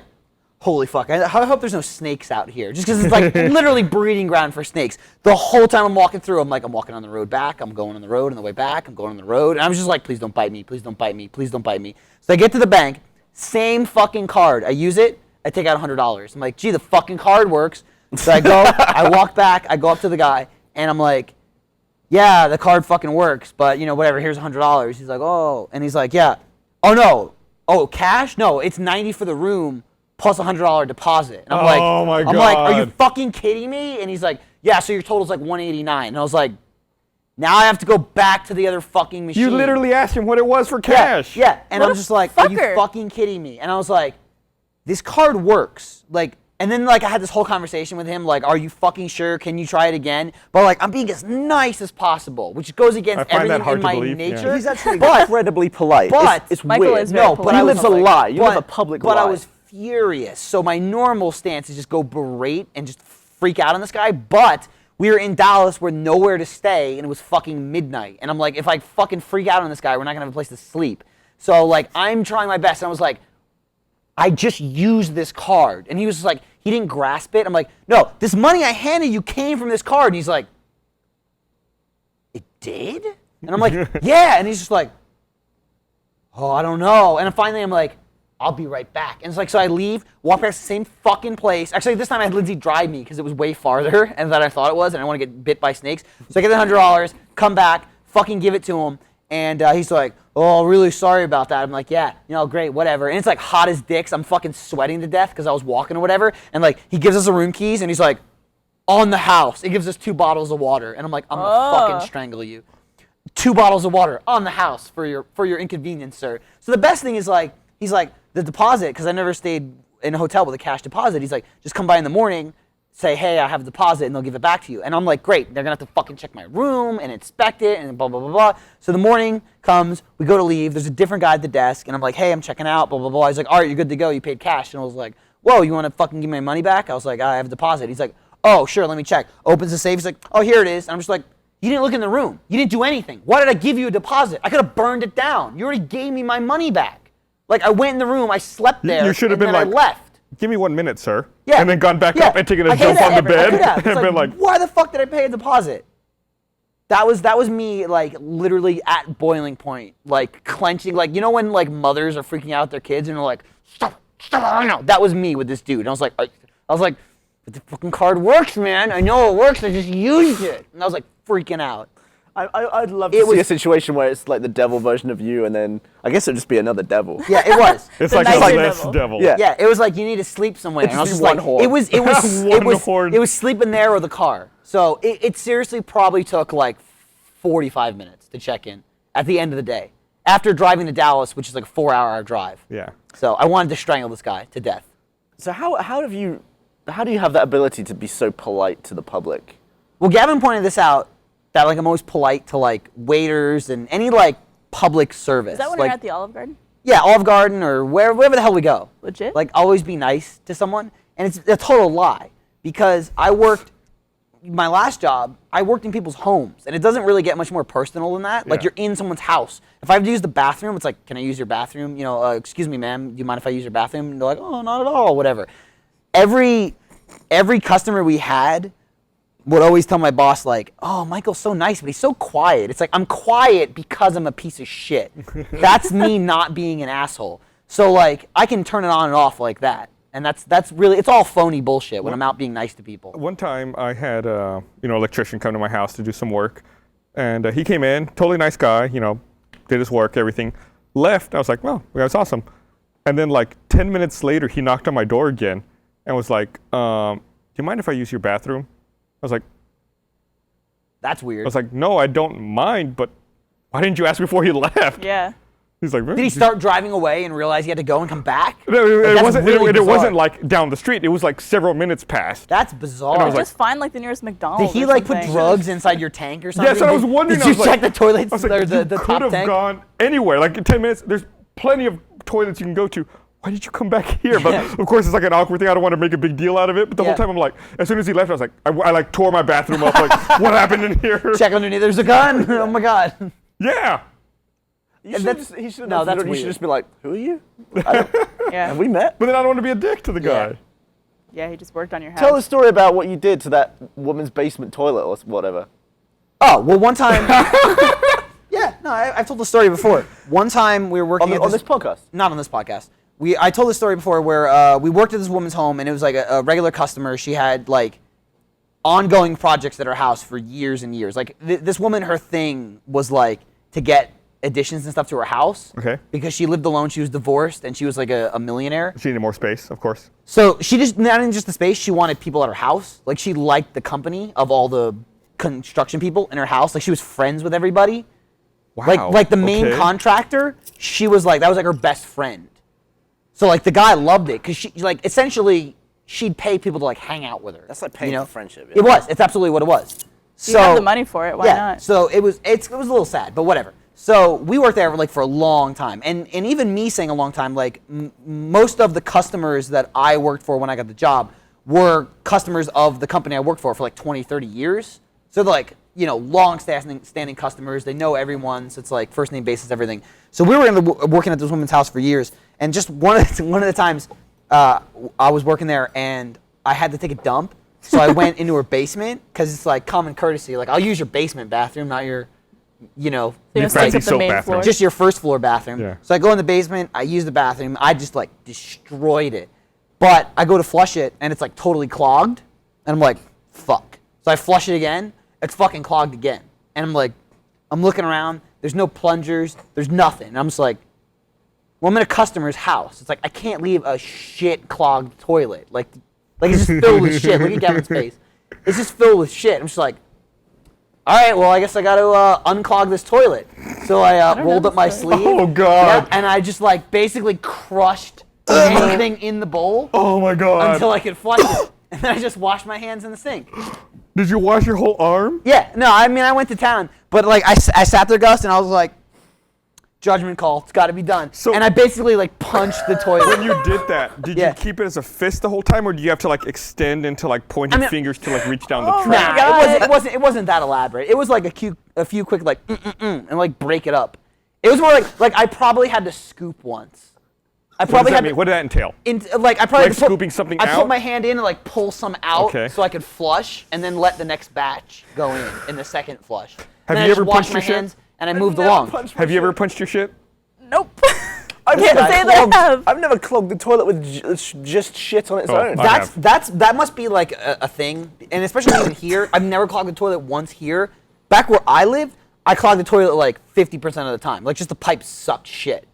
holy fuck! I hope there's no snakes out here, just because it's like literally breeding ground for snakes. The whole time I'm walking through, I'm walking on the road back. I'm going on the road on the way back. I'm going on the road, and I'm just like, please don't bite me. Please don't bite me. Please don't bite me. So I get to the bank, same fucking card. I use it. I take out $100. I'm like, gee, the fucking card works. So I go, I walk back. I go up to the guy, and I'm like, yeah, the card fucking works, but you know, whatever, here's $100. He's like, oh, and he's like, yeah. Oh no, oh, cash? No, it's $90 for the room plus $100 deposit. And I'm like, oh my God. I'm like, are you fucking kidding me? And he's like, yeah, so your total's like $189. And I was like, now I have to go back to the other fucking machine. You literally asked him what it was for cash. Yeah, and What I'm a just like, fucker. are you fucking kidding me? And I was like, this card works. Like, and then like I had this whole conversation with him, like, are you fucking sure? Can you try it again? But like, I'm being as nice as possible, which goes against I find that everything hard in to my believe, yeah. nature. He's actually incredibly polite. But it's Michael weird. is very No, polite. but he I lives was a like, lie. You live a but- public But lie. I was furious. So my normal stance is just go berate and just freak out on this guy. But we were in Dallas, we're nowhere to stay, and it was fucking midnight. And I'm like, if I fucking freak out on this guy, we're not gonna have a place to sleep. So like, I'm trying my best. And I was like, I just used this card. And he was just like, he didn't grasp it. I'm like, no, this money I handed you came from this card. And he's like, it did? And I'm like, yeah. And he's just like, oh, I don't know. And finally I'm like, I'll be right back. And it's like, so I leave, walk past the same fucking place. Actually, this time I had Lindsay drive me because it was way farther and than I thought it was, and I want to get bit by snakes. So I get the $100, come back, fucking give it to him. And he's like, oh, really sorry about that. I'm like, yeah, you know, great, whatever. And it's like hot as dicks. I'm fucking sweating to death because I was walking or whatever. And like, he gives us the room keys and he's like, on the house. He gives us 2 bottles of water. And I'm like, I'm gonna fucking strangle you. 2 bottles of water on the house for your inconvenience, sir. So the best thing is like, he's like, the deposit, because I never stayed in a hotel with a cash deposit. He's like, just come by in the morning, say, hey, I have a deposit, and they'll give it back to you. And I'm like, great, they're gonna have to fucking check my room and inspect it and blah, blah, blah, blah. So the morning comes, we go to leave, there's a different guy at the desk, and I'm like, hey, I'm checking out, blah, blah, blah. He's like, all right, you're good to go, you paid cash. And I was like, whoa, you wanna fucking give me my money back? I was like, I have a deposit. He's like, oh, sure, let me check. Opens the safe, he's like, oh, here it is. And I'm just like, you didn't look in the room. You didn't do anything. Why did I give you a deposit? I could have burned it down. You already gave me my money back. Like, I went in the room, I slept there, You should have and been then like, I left. give me 1 minute, sir. Yeah. And then gone back Yeah. up and taken a I jump could on the have. I bed could have. and It's been like, why the fuck did I pay a deposit? That was me, like, literally at boiling point, like, clenching, like, you know when, like, mothers are freaking out at their kids and they're like, stop, I know. That was me with this dude. And I was like, but the fucking card works, man. I know it works, I just used it. And I was like freaking out. I'd love to see a situation where it's like the devil version of you, and then I guess it'd just be another devil. Yeah, it was. it's The like a nicer less devil. devil. Yeah. Yeah, it was like you need to sleep somewhere. And I was just just like, one horn. it was One horn. it was sleeping there or the car. So it seriously probably took like 45 minutes to check in at the end of the day after driving to Dallas, which is like a 4-hour drive. Yeah. So I wanted to strangle this guy to death. So how do you have that ability to be so polite to the public? Well, Gavin pointed this out that like I'm always polite to like waiters and any like public service. Is that when like, you're at the Olive Garden? Yeah, Olive Garden or wherever the hell we go. Legit? Like, always be nice to someone. And it's a total lie because my last job, I worked in people's homes. And it doesn't really get much more personal than that. Like, Yeah. you're in someone's house. If I have to use the bathroom, it's like, can I use your bathroom? You know, excuse me, ma'am, do you mind if I use your bathroom? And they're like, oh, not at all, whatever. Every customer we had would always tell my boss, like, oh, Michael's so nice, but he's so quiet. It's like, I'm quiet because I'm a piece of shit. That's me not being an asshole. So, like, I can turn it on and off like that. And that's really, it's all phony bullshit when I'm out being nice to people. One time I had electrician come to my house to do some work, and he came in, totally nice guy, did his work, everything. Left, I was like, well, that's awesome. And then like 10 minutes later, he knocked on my door again and was like, do you mind if I use your bathroom? I was like, That's weird. no, I don't mind, but why didn't you ask before you left? Yeah. He's like, Did he start driving away and realize he had to go and come back? No, it that's wasn't. really It bizarre. wasn't like down the street. It was like several minutes past. That's bizarre. I was like- Just find like the nearest McDonald's. Did he or like put something. drugs inside your tank or something? Yes, and I was wondering. Did I you was check like, the toilets I was like, or the you top could have tank? gone anywhere. Like in 10 minutes, there's plenty of toilets you can go to. Why did you come back here? But Yeah. of course, it's like an awkward thing. I don't want to make a big deal out of it. But the Yeah. whole time, I'm like, as soon as he left, I was like, I like tore my bathroom up. Like, what happened in here? Check underneath. There's a gun. Oh my god. Yeah. You should that's- just, he should no, that's you weird. should just be like, who are you? Yeah. Have we met? But then I don't want to be a dick to the guy. Yeah. Yeah, he just worked on your house. Tell the story about what you did to that woman's basement toilet or whatever. Oh well, one time. Yeah, no, I've told the story before. One time we were working On this podcast? Not on this podcast. I told this story before where we worked at this woman's home and it was like a regular customer. She had like ongoing projects at her house for years and years. Like this woman, her thing was like to get additions and stuff to her house. Okay. Because she lived alone, she was divorced, and she was like a millionaire. She needed more space, of course. So she just, not even just the space, she wanted people at her house. Like she liked the company of all the construction people in her house. Like she was friends with everybody. Wow. Like the main okay. contractor, she was like, that was like her best friend. So like the guy loved it because she like essentially she'd pay people to like hang out with her. That's like paying for friendship. It was. It's absolutely what it was. You have the money for it. Why yeah, not? So it was a little sad, but whatever. So we worked there for a long time, and even me saying a long time, like most of the customers that I worked for when I got the job were customers of the company I worked for like 20, 30 years. So they're like, long-standing customers. They know everyone, so it's like first name basis, everything. So we were working at this woman's house for years, and just one of the times I was working there, and I had to take a dump. So I went into her basement because it's like common courtesy. Like I'll use your basement bathroom, not your, So Your it's like fancy up the soap main bathroom. floor. just your first floor bathroom. Yeah. So I go in the basement, I use the bathroom, I just like destroyed it. But I go to flush it and it's like totally clogged. And I'm like, fuck. So I flush it again, it's fucking clogged again. And I'm like, I'm looking around, there's no plungers, there's nothing. And I'm just like, well, I'm in a customer's house. It's like, I can't leave a shit clogged toilet. Like it's just filled with shit. Look at Gavin's face. It's just filled with shit. I'm just like, all right, well, I guess I got to unclog this toilet. So I rolled up my sleeve. Oh, God. Yeah, and I just like basically crushed anything in the bowl Oh my God. until I could flush it. And then I just washed my hands in the sink. Did you wash your whole arm? Yeah, no, I mean, I went to town. But like, I sat there, Gus, and I was like, judgment call. It's got to be done. So- and I basically like punched the toilet. When you did that, did Yeah. you keep it as a fist the whole time, or do you have to like extend into like pointing mean- fingers to like reach down the Oh track? my Nah, God. it wasn't that elaborate. It was like a few quick like and like break it up. It was more like I probably had to scoop once. I What does probably that had mean? to, What did that entail? like I probably Like had to put, scooping something I out? put my hand in and like pull some out Okay. so I could flush and then let the next batch go in the second flush. Have And you I just ever washed punched my your shit? hands and I moved along. Have you ever punched your shit? Nope. I've Can't never say that I have. I've never clogged the toilet with just shit on its Oh, own. I have. That must be like a thing, and especially even here. I've never clogged the toilet once here. Back where I lived, I clogged the toilet like 50% of the time. Like just the pipes sucked shit.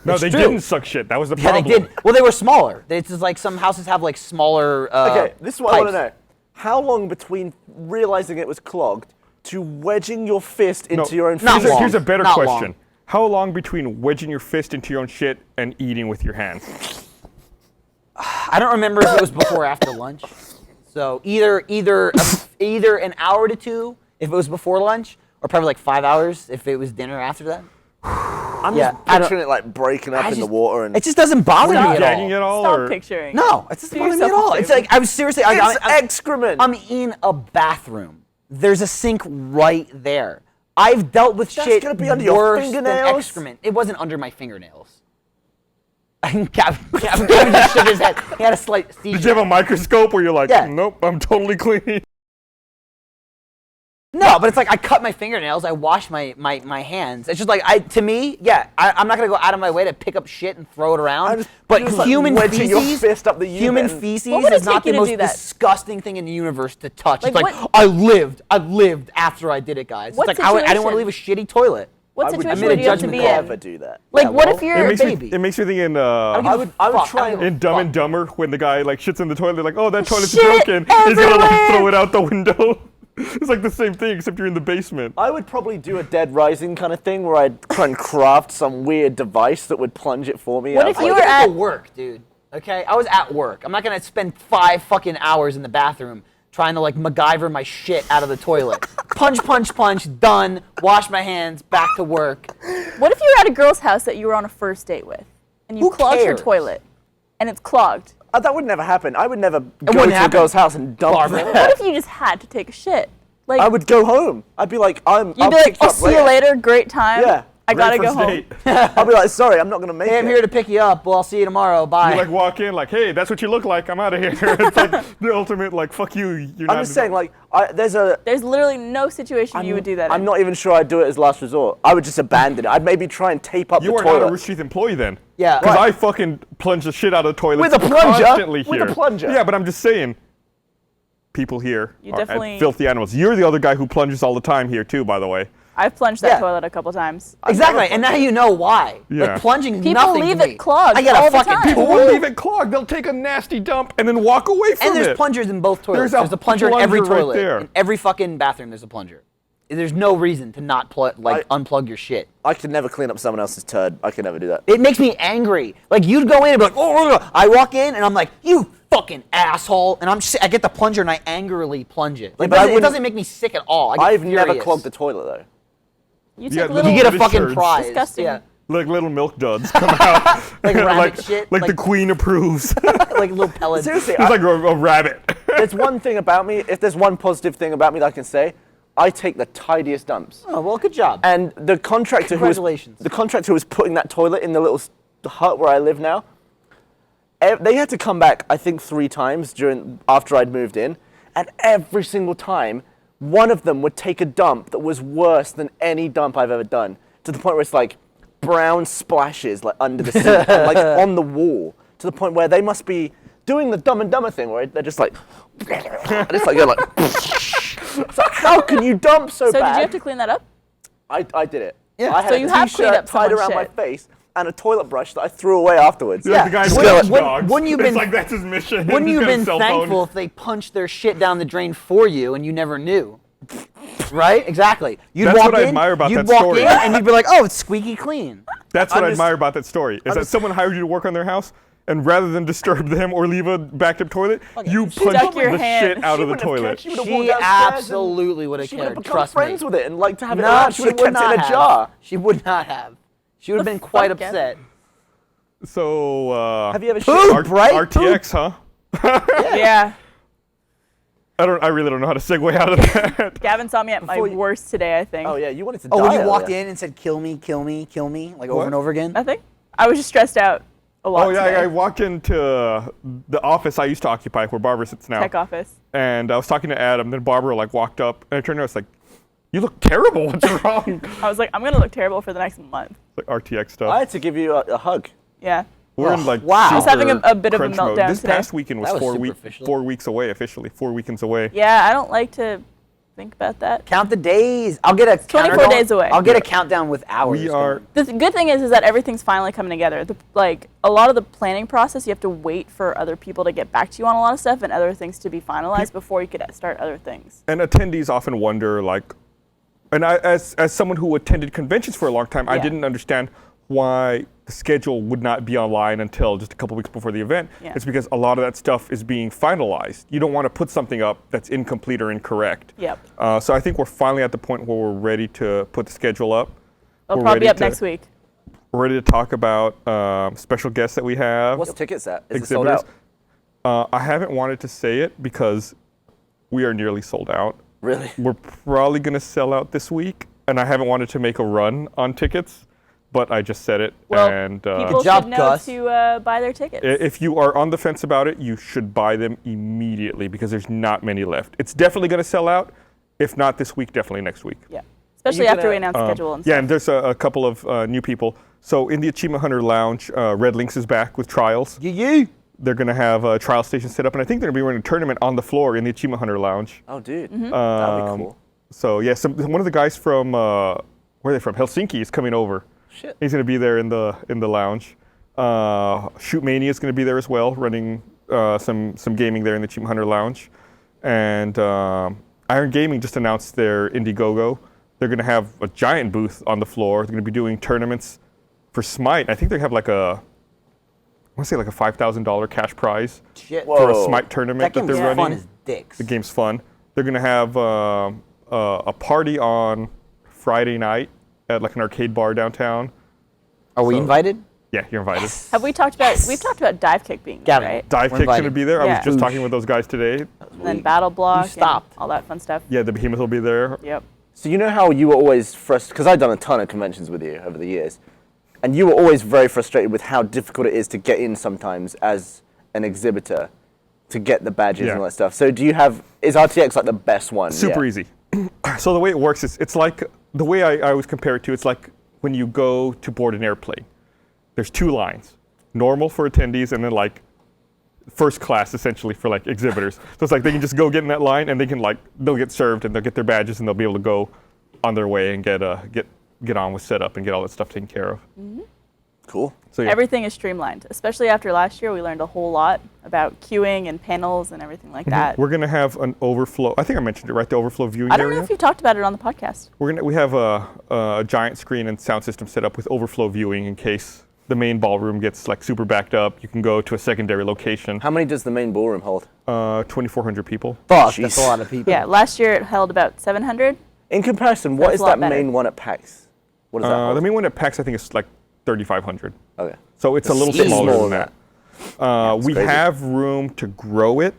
No, It's they true. didn't suck shit. That was the Yeah, problem. they did. Well, they were smaller. It's just like some houses have like smaller. Okay, this is what I want to pipes. know. How long between realizing it was clogged to wedging your fist No, into your own Not fist? long. Here's a better Not question. long. How long between wedging your fist into your own shit and eating with your hands? I don't remember if it was before or after lunch. So either an hour to two if it was before lunch, or probably like 5 hours if it was dinner after that. I'm Yeah, just I don't- picturing it like breaking up in the water and It just doesn't bother me Stop. at Gagging all. at all? Stop or? picturing. No, it doesn't Do bother me at yourself a all. It's favor. like I was seriously. it's excrement. I'm in a bathroom. There's a sink right there. I've dealt with That's shit gonna be under your worse than fingernails? excrement. It wasn't under my fingernails. Gavin just shook his head. He had a slight seizure. Did you have a microscope where you're like, Yeah. nope, I'm totally clean? No, but it's like I cut my fingernails. I wash my hands. It's just like to me, yeah. I'm not gonna go out of my way to pick up shit and throw it around. just- But you're just, like, human wedging your feces, fist up the human U-bend. What feces would it is not take you the to most do that? disgusting thing in the universe to touch. Like, It's like what- I lived after I did it, guys. It's What like I didn't want to situation? leave a shitty toilet. What I would situation made a would you have to judgment be call. never in? do that. Like, Yeah, what well, if you're It a makes baby. it makes me think in I would try and in Dumb and Dumber when the guy like shits in the toilet, like, oh, that toilet's Shit broken. He's gonna like everywhere. throw it out the window. It's like the same thing, except you're in the basement. I would probably do a Dead Rising kind of thing where I'd try and craft some weird device that would plunge it for me. What out if of, you like- were I at- to work, dude. Okay, I was at work. I'm not gonna spend 5 fucking hours in the bathroom trying to like MacGyver my shit out of the toilet. Punch, punch, punch. Done. Wash my hands. Back to work. What if you were at a girl's house that you were on a first date with, and you Who clogged her cares? toilet, and it's clogged? That would never happen. I would never go wouldn't to a happen. girl's house and dump Barbara. her. What if you just had to take a shit? Like, I would go home. I'd be like, I'll you'd be like, pick you I'll up see you later. Great time. Yeah. I gotta Great go first home. date. I'll be like, sorry, I'm not gonna make Hey, it. I'm here to pick you up. Well, I'll see you tomorrow. Bye. You like walk in, like, hey, that's what you look like. I'm out of here. It's like the ultimate, like, fuck you. You're I'm not just saying, like, there's a. There's literally no situation you would do that I'm in. not even sure I'd do it as last resort. I would just abandon it. I'd maybe try and tape up You the are toilet. not a Rooster Teeth employee then. Yeah. Because Right. I fucking plunge the shit out of the toilet With a plunger? constantly With a here. plunger? Yeah, but I'm just saying, people here You are definitely- filthy animals. You're the other guy who plunges all the time here too, by the way. I've plunged that Yeah. toilet a couple times. Exactly, and now you know why. Yeah. Like plunging People nothing leave to it me. clogged I got all a the fucking time. People tool. will leave it clogged. They'll take a nasty dump and then walk away from And there's it. plungers in both toilets. There's a There's a plunger in every plunger right toilet. there. In every fucking bathroom, there's a plunger. There's no reason to not unplug your shit. I could never clean up someone else's turd. I could never do that. It makes me angry. Like you'd go in and be like, oh, I walk in and I'm like, you fucking asshole, and I get the plunger and I angrily plunge it. Like but I it wouldn't- doesn't make me sick at all. I get I've never furious. clogged the toilet though. You Yeah, take little. You get a Little fucking turds. prize. Disgusting. Yeah. Like little milk duds come out. Like rabbit shit, Like the like- queen approves. Like little pellets. Seriously, It's like a rabbit. there's one thing about me. If there's one positive thing about me that I can say, I take the tidiest dumps. Oh, well, good job. And the contractor Congratulations. who was putting that toilet in the little hut where I live now, they had to come back I think 3 times after I'd moved in, and every single time one of them would take a dump that was worse than any dump I've ever done, to the point where it's like brown splashes like under the sink and like on the wall, to the point where they must be doing the Dumb and Dumber thing where they're just like and it's like you're like it's like, how can you dump so So bad? did you have to clean that up? I did it. Yeah. I had So a you have t-shirt cleaned up tied someone's around my shit. face and a toilet brush that I threw away afterwards. Like the guy who Wouldn't- watch wouldn't- dogs. wouldn't you It's been- like that's his mission. Wouldn't He's you have got a been cell phone. thankful if they punched their shit down the drain for you and you never knew? Right? Exactly. You'd That's walk what I in, admire about you'd that walk story. in and you'd be like, oh, it's squeaky clean. That's what I'm I just- admire about that story. Is that just- someone hired you to work on their house, and rather than disturb them or leave a backed up toilet, you Stuck punched your the hand. shit out She of the wouldn't have toilet. cared. She would have She walked downstairs and absolutely would have She would have cared. become Trust friends me. with it and like to have it No, around. she She would would have kept not it in a have. jar. She would not have. She would have The been quite fuck, Gavin? upset. So, Have you ever Poop, shit? right? RTX, huh? Yeah. I really don't know how to segue out of that. Gavin saw me at my Before you- worst today, I think. Oh yeah, you wanted to Oh, die when you earlier. walked in and said, kill me, kill me, kill me, like over What? and over again? Nothing. I was just stressed out a lot Oh yeah, today. I walked into the office I used to occupy, where Barbara sits now, Tech office. and I was talking to Adam. Then Barbara like walked up, and I turned around, I was like, "You look terrible. What's wrong?" I was like, I'm gonna look terrible for the next month. Like RTX stuff. I had to give you a hug. Yeah. We're in like wow. I was having super a bit of a crunch mode. meltdown This today. past weekend was That was 4 superficial. 4 weeks away officially. 4 weekends away. Yeah, I don't like to think about that. Count the days. I'll get a 24 countdown- days away. I'll get a countdown with hours. We are. The good thing is that everything's finally coming together. Like a lot of the planning process, you have to wait for other people to get back to you on a lot of stuff and other things to be finalized before you could start other things. And attendees often wonder, like, and I, as someone who attended conventions for a long time, I Yeah. didn't understand why the schedule would not be online until just a couple weeks before the event. Yeah. It's because a lot of that stuff is being finalized. You don't want to put something up that's incomplete or incorrect. Yep. So I think we're finally at the point where we're ready to put the schedule up. They'll We're probably be ready up to- next week. We're ready to talk about special guests that we have. What's the tickets at? Is it sold exhibitors. out? I haven't wanted to say it because we are nearly sold out. Really? We're probably going to sell out this week, and I haven't wanted to make a run on tickets, but I just said it. Well, and people Good job, should know Gus. to buy their tickets. if you are on the fence about it, you should buy them immediately because there's not many left. It's definitely going to sell out. If not this week, definitely next week. Yeah. Especially you after gonna- we announce the schedule and Yeah, stuff. and there's a couple of new people. So in the Achievement Hunter Lounge, Red Lynx is back with trials. You. They're going to have a trial station set up, and I think they're going to be running a tournament on the floor in the Achievement Hunter Lounge. Oh, dude. Mm-hmm. That would be cool. So yeah, one of the guys from where are they from? Helsinki is coming over. Shit. He's going to be there in the lounge. Shoot Mania is going to be there as well, running some gaming there in the Achievement Hunter lounge. And Iron Gaming just announced their Indiegogo. They're going to have a giant booth on the floor. They're going to be doing tournaments for Smite. I think they have like a $5,000 cash prize Shit. for a Whoa. Smite tournament that they're game's running. fun as dicks. The game's fun. They're going to have a party on Friday night at like an arcade bar downtown. Are we So- invited? Yeah, you're invited. Have we talked about? We've talked about Dive Kick being there, Gavin. right? Dive We're Kick's going to invited. be there. I Yeah. was just talking with those guys today. And then Battle Block. stopped. And all that fun stuff. Yeah, the Behemoth will be there. Yep. So you know how you were always frustrated, because I've done a ton of conventions with you over the years, and you were always very frustrated with how difficult it is to get in sometimes as an exhibitor, to get the badges Yeah. and all that stuff. So is RTX like the best one? Super Yeah. easy. So the way it works is, it's like, the way I always compare it to, it's like when you go to board an airplane. There's two lines. Normal for attendees, and then like first class essentially for like exhibitors. So it's like they can just go get in that line, and they'll get served, and they'll get their badges, and they'll be able to go on their way and get on with setup and get all that stuff taken care of. Cool. So yeah. Everything is streamlined, especially after last year. We learned a whole lot about queuing and panels and everything like that. We're gonna have an overflow. I think I mentioned it, right? The overflow viewing I don't area. know if you talked about it on the podcast. We have a giant screen and sound system set up with overflow viewing in case the main ballroom gets like super backed up. You can go to a secondary location. How many does the main ballroom hold? 2,400 people. Fuck, that's a Jeez. lot of people. Yeah, last year it held about 700. In comparison, what That's is a lot that better. main one at PAX? What does that hold? The main one at PAX I think is like 3,500. Okay. So it's a little It's smaller smaller than than that. We crazy. have room to grow it.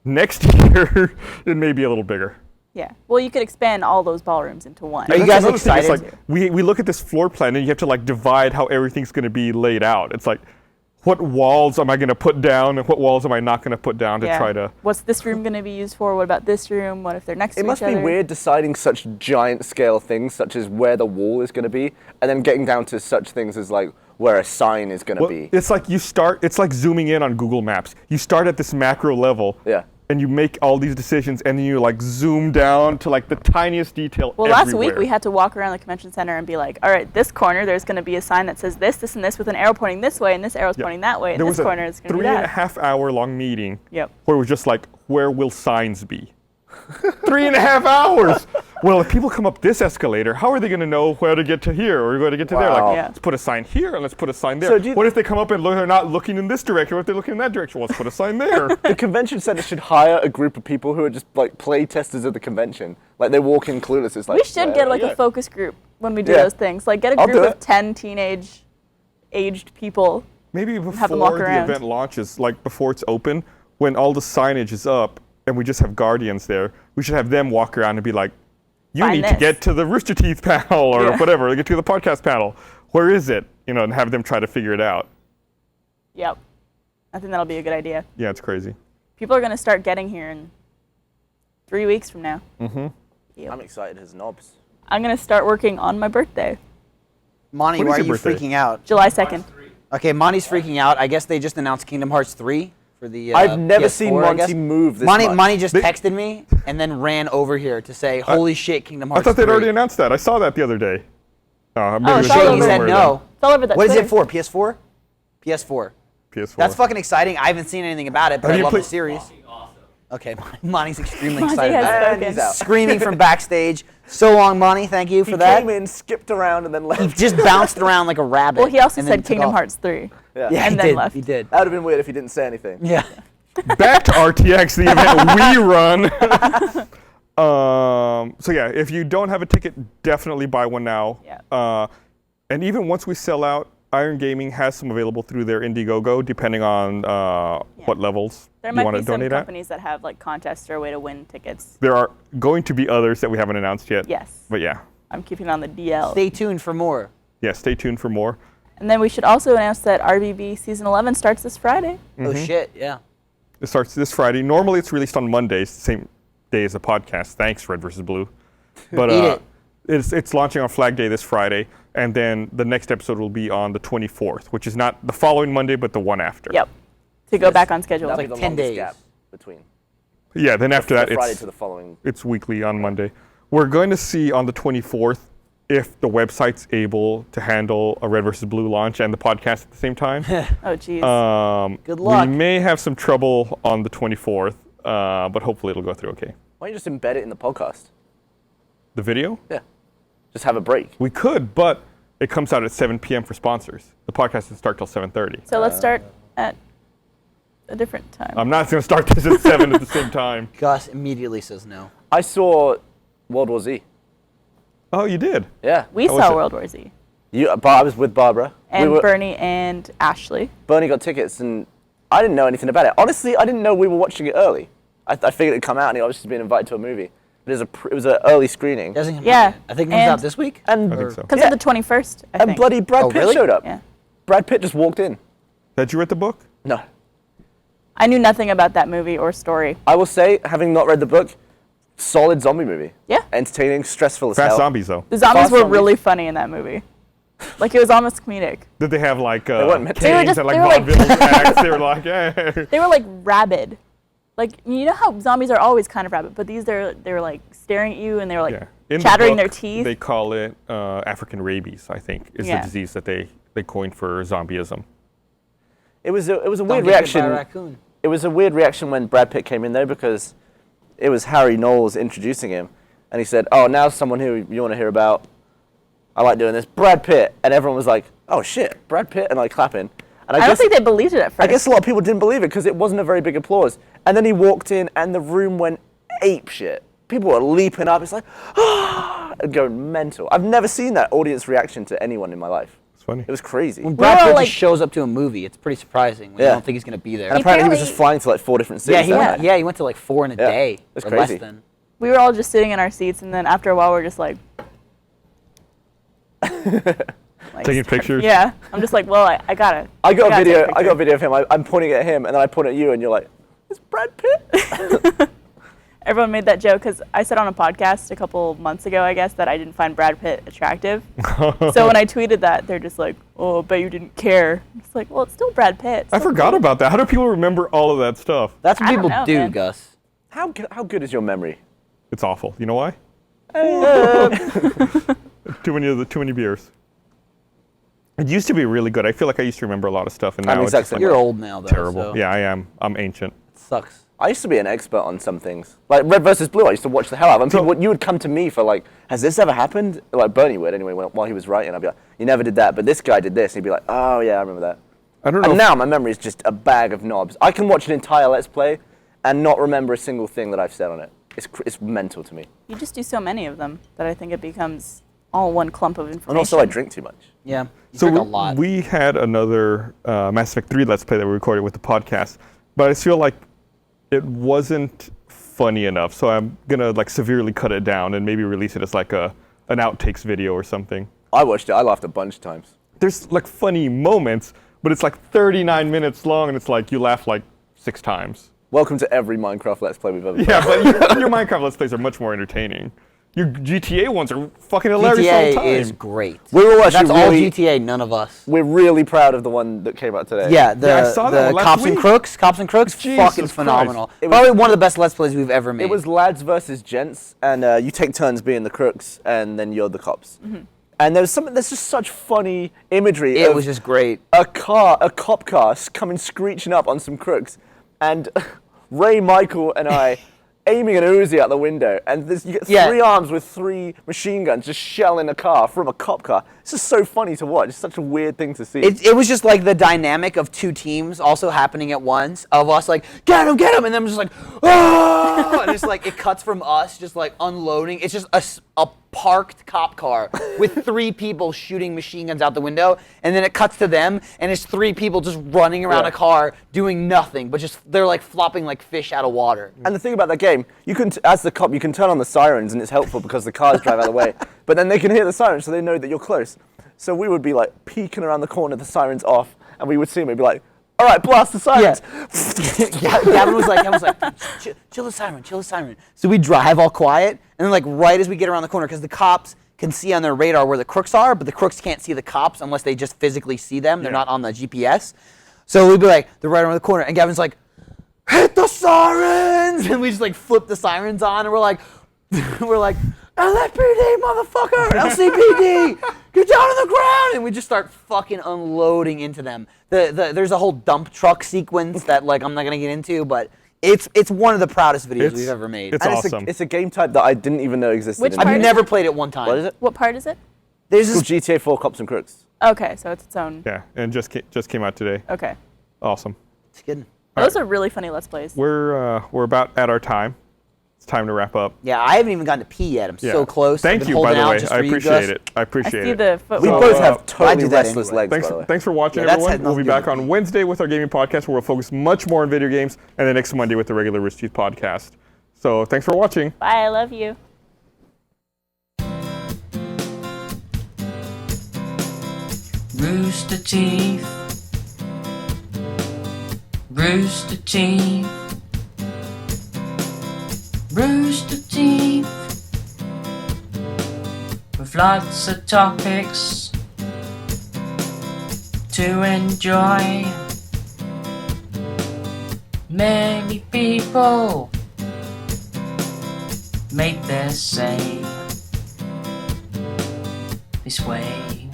Next year, it may be a little bigger. Yeah. Well, you could expand all those ballrooms into one. Are you That's guys another thing, it's excited? like, we look at this floor plan and you have to like divide how everything's going to be laid out. It's like, what walls am I going to put down and what walls am I not going to put down to Yeah. try to... What's this room going to be used for? What about this room? What if they're next It to must each be other? weird deciding such giant scale things, such as where the wall is going to be, and then getting down to such things as like where a sign is going to Well, be. it's like it's like zooming in on Google Maps. You start at this macro level. Yeah. And you make all these decisions, and then you like zoom down to like the tiniest detail. Well, last week everywhere. we had to walk around the convention center and be like, all right, this corner, there's going to be a sign that says this, this, and this with an arrow pointing this way, and this arrow's Yeah. pointing that way, and There this was corner is going to be 3.5 that. hour long meeting. Yep. Where it was just like, where will signs be? 3.5 hours. Well, if people come up this escalator, how are they going to know where to get to here or where to get to there? Wow. Like, Yeah. let's put a sign here and let's put a sign there. So do you- What if they come up and they're not looking in this direction? What if they're looking in that direction? Well, let's put a sign there. The convention center should hire a group of people who are just like play testers of the convention. Like they walk in clueless. It's like We should where get are like you? a focus group when we do Yeah. those things. Like get a I'll group do of it. 10 aged people. Maybe them before walk the around. event launches, like before it's open, when all the signage is up and we just have guardians there, we should have them walk around and be like, you Find need to this. get to the Rooster Teeth panel or Yeah. whatever, or get to the podcast panel. Where is it? You know, and have them try to figure it out. Yep. I think that'll be a good idea. Yeah, it's crazy. People are going to start getting here in 3 weeks from now. I'm excited as knobs. I'm going to start working on my birthday, Monty, When is why are your you birthday? freaking out? July 2nd. Okay, Monty's freaking out. I guess they just announced Kingdom Hearts 3 for the I've never PS4, seen I guess. Monty move this Monty, much. Monty just They- texted me and then ran over here to say, holy shit, Kingdom I Hearts thought they'd 3. already announced that. I saw that the other day. Maybe Oh, it was shit, Shit, all he over said somewhere no. It's all over that What is Twitter. it for? PS4? PS4. then. PS4. That's fucking exciting. I haven't seen anything about it, but Have I you love played- the series. Okay, Monty's extremely Monty excited has about it. And spoken. he's out. Screaming from backstage. So long, Monty. Thank you for He that. came in, skipped around, and then He left. just bounced around like a rabbit. Well, he also and then said took Kingdom off. Hearts 3. Yeah. Yeah, and he then did. left. He did. That would have been weird if he didn't say anything. Yeah. Back to RTX, the event we run. So yeah, if you don't have a ticket, definitely buy one now. Yeah. And even once we sell out, Iron Gaming has some available through their Indiegogo, depending on what levels There you might want be to some donate at. companies that have like contests or a way to win tickets. There are going to be others that we haven't announced yet. Yes. But yeah, I'm keeping on the DL. Stay tuned for more. yeah, stay tuned for more. And then we should also announce that RBB Season 11 starts this Friday. Oh shit, yeah. It starts this Friday. Normally, it's released on Mondays, same day as the podcast. Thanks, Red vs. Blue. But Eat it. it's launching on Flag Day this Friday, and then the next episode will be on the 24th, which is not the following Monday, but the one after. Yep. To go back on schedule. That'll like be the 10 longest days. gap between. Yeah, then after the that, Friday it's to the following. it's weekly on Monday. We're going to see on the 24th if the website's able to handle a Red versus Blue launch and the podcast at the same time. Oh, geez. Good luck. We may have some trouble on the 24th, but hopefully it'll go through okay. Why don't you just embed it in the podcast? The video? Yeah. Just have a break. We could, but it comes out at 7 p.m. for sponsors. The podcast doesn't start till 7:30. So let's start at a different time. I'm not going to start this at 7 at the same time. Gus immediately says no. I saw World War Z. Oh, you did? Yeah. we How was saw it? World War Z. I was with Barbara. And Bernie and Ashley. Bernie got tickets, and I didn't know anything about it. Honestly, I didn't know we were watching it early. I figured it'd come out, and he obviously been invited to a movie. But it was an early screening. Doesn't come Yeah, out yet. I think it comes and- out this week. And I think so. Comes Yeah. out the 21st, I and think. bloody Brad Oh, Pitt really? showed up. Yeah. Brad Pitt just walked in. Had you read the book? No. I knew nothing about that movie or story. I will say, having not read the book, solid zombie movie. Yeah. Entertaining, stressful as Fast hell. Zombies, though. The zombies Fast were zombies. really funny in that movie. Like, it was almost comedic. Did they have like weren't meant to. They were canes just- and like they were like- vaudeville acts? They were like, hey. They were like rabid. Like, you know how zombies are always kind of rabid, but these, they were like staring at you and they were like Yeah. In the chattering their book, teeth. They call it African rabies, I think, is Yeah. the disease that they coined for zombieism. It was a Don't weird get bit by a reaction. raccoon. It was a weird reaction when Brad Pitt came in, though, because it was Harry Knowles introducing him. And he said, oh, now someone who you want to hear about. I like doing this. Brad Pitt. And everyone was like, oh, shit, Brad Pitt, and like clapping. And I don't think they believed it at first. I guess a lot of people didn't believe it because it wasn't a very big applause. And then he walked in and the room went ape shit. People were leaping up. It's like, ah, and going mental. I've never seen that audience reaction to anyone in my life. It's funny. It was crazy. When And Brad all Pitt like- just shows up to a movie, it's pretty surprising when you Yeah. don't think he's going to be there. apparently he was apparently- just flying to like 4 different Yeah, cities. he that went. night. Yeah, he went to like 4 in a Yeah, day. that's or crazy. less than. we were all just sitting in our seats, and then after a while, we're just like Taking pictures? Yeah. I'm just like, well, I gotta. I got a gotta take video. I picture. got a video of him. I'm pointing at him, and then I point at you, and you're like, "It's Brad Pitt." Everyone made that joke because I said on a podcast a couple months ago, I guess, that I didn't find Brad Pitt attractive. So when I tweeted that, they're just like, oh, I bet you didn't care. It's like, well, it's still Brad Pitt. I forgot about that. How do people remember all of that stuff? That's what I don't people know, do, man. Gus. How good is your memory? It's awful. You know why? Too many beers. It used to be really good. I feel like I used to remember a lot of stuff, and I'm now it's exact just same like You're old now, though. terrible. So Yeah, I am. I'm ancient. it sucks. I used to be an expert on some things, like Red versus Blue. I used to watch the hell out of them. So- People, you would come to me for like, has this ever happened? Like Bernie would anyway, while he was writing. I'd be like, you never did that, but this guy did this. And he'd be like, oh yeah, I remember that. I don't know. And if- now my memory is just a bag of knobs. I can watch an entire Let's Play and not remember a single thing that I've said on it. It's mental to me. You just do so many of them that I think it becomes all one clump of information. And also, I drink too much. Yeah, you So drink a lot. we had another Mass Effect 3 Let's Play that we recorded with the podcast, but I feel like it wasn't funny enough. So I'm gonna like severely cut it down and maybe release it as like an outtakes video or something. I watched it. I laughed a bunch of times. There's like funny moments, but it's like 39 minutes long, and it's like you laugh like 6 times. Welcome to every Minecraft Let's Play we've ever played. Yeah, but your Minecraft Let's Plays are much more entertaining. Your GTA ones are fucking hilarious all the time. GTA is great. We were That's actually all really, GTA, none of us. we're really proud of the one that came out today. Yeah, the, Yeah, I saw that the one last Cops and week. Crooks, fucking Jesus phenomenal. Christ. It was- Probably one of the best Let's Plays we've ever made. It was lads versus gents, and you take turns being the crooks, and then you're the cops. And there's just such funny imagery. It of was just great. a cop car coming screeching up on some crooks, and Ray, Michael, and I aiming an Uzi out the window, and you get Yeah. 3 arms with 3 machine guns just shelling a car from a cop car. It's just so funny to watch. It's such a weird thing to see. It was just like the dynamic of 2 teams also happening at once, of us like, get him, and them just like, oh! And it's like, it cuts from us just like unloading. It's just a parked cop car with 3 people shooting machine guns out the window, and then it cuts to them, and it's 3 people just running around Yeah. a car doing nothing, but just, they're like flopping like fish out of water. And the thing about that game, you can, as the cop, you can turn on the sirens, and it's helpful because the cars drive out of the way. But then they can hear the sirens, so they know that you're close. So we would be like peeking around the corner, the sirens off, and we would see them. We'd be like, "All right, blast the sirens!" Gavin was like, chill the siren. So we drive all quiet, and then like right as we get around the corner, because the cops can see on their radar where the crooks are, but the crooks can't see the cops unless they just physically see them. They're not on the GPS. So we'd be like, they're right around the corner, and Gavin's like, hit the sirens! And we just like flip the sirens on, and we're like, LSPD, motherfucker! LCPD! Get down on the ground! And we just start fucking unloading into them. There's a whole dump truck sequence that like I'm not gonna get into, but it's one of the proudest videos we've ever made. It's And awesome. it's a game type that I didn't even know existed. Which in part I've is never it? played it one time. What is it? What part is it? There's It's this, called GTA 4 Cops and Crooks. Okay, so it's its own. Yeah, and just came out today. Okay. Awesome. it's good. Those are really funny Let's Plays. We're about at our time. It's time to wrap up. Yeah, I haven't even gotten to pee yet. I'm Yeah. so close. I've Thank been you, by holding the out way. just I for you, appreciate Gus. it. I I appreciate see it. the foot. We So, both uh, have I totally do that restless anyway. legs, by the way. Thanks for watching, Yeah, that's everyone. had We'll be nothing to do back with on me. Wednesday with our gaming podcast, where we'll focus much more on video games, and then next Monday with the regular Rooster Teeth podcast. So thanks for watching. Bye. I love you. Rooster Teeth. Rooster Teeth. Rooster Teeth. With lots of topics to enjoy. Many people make their say this way.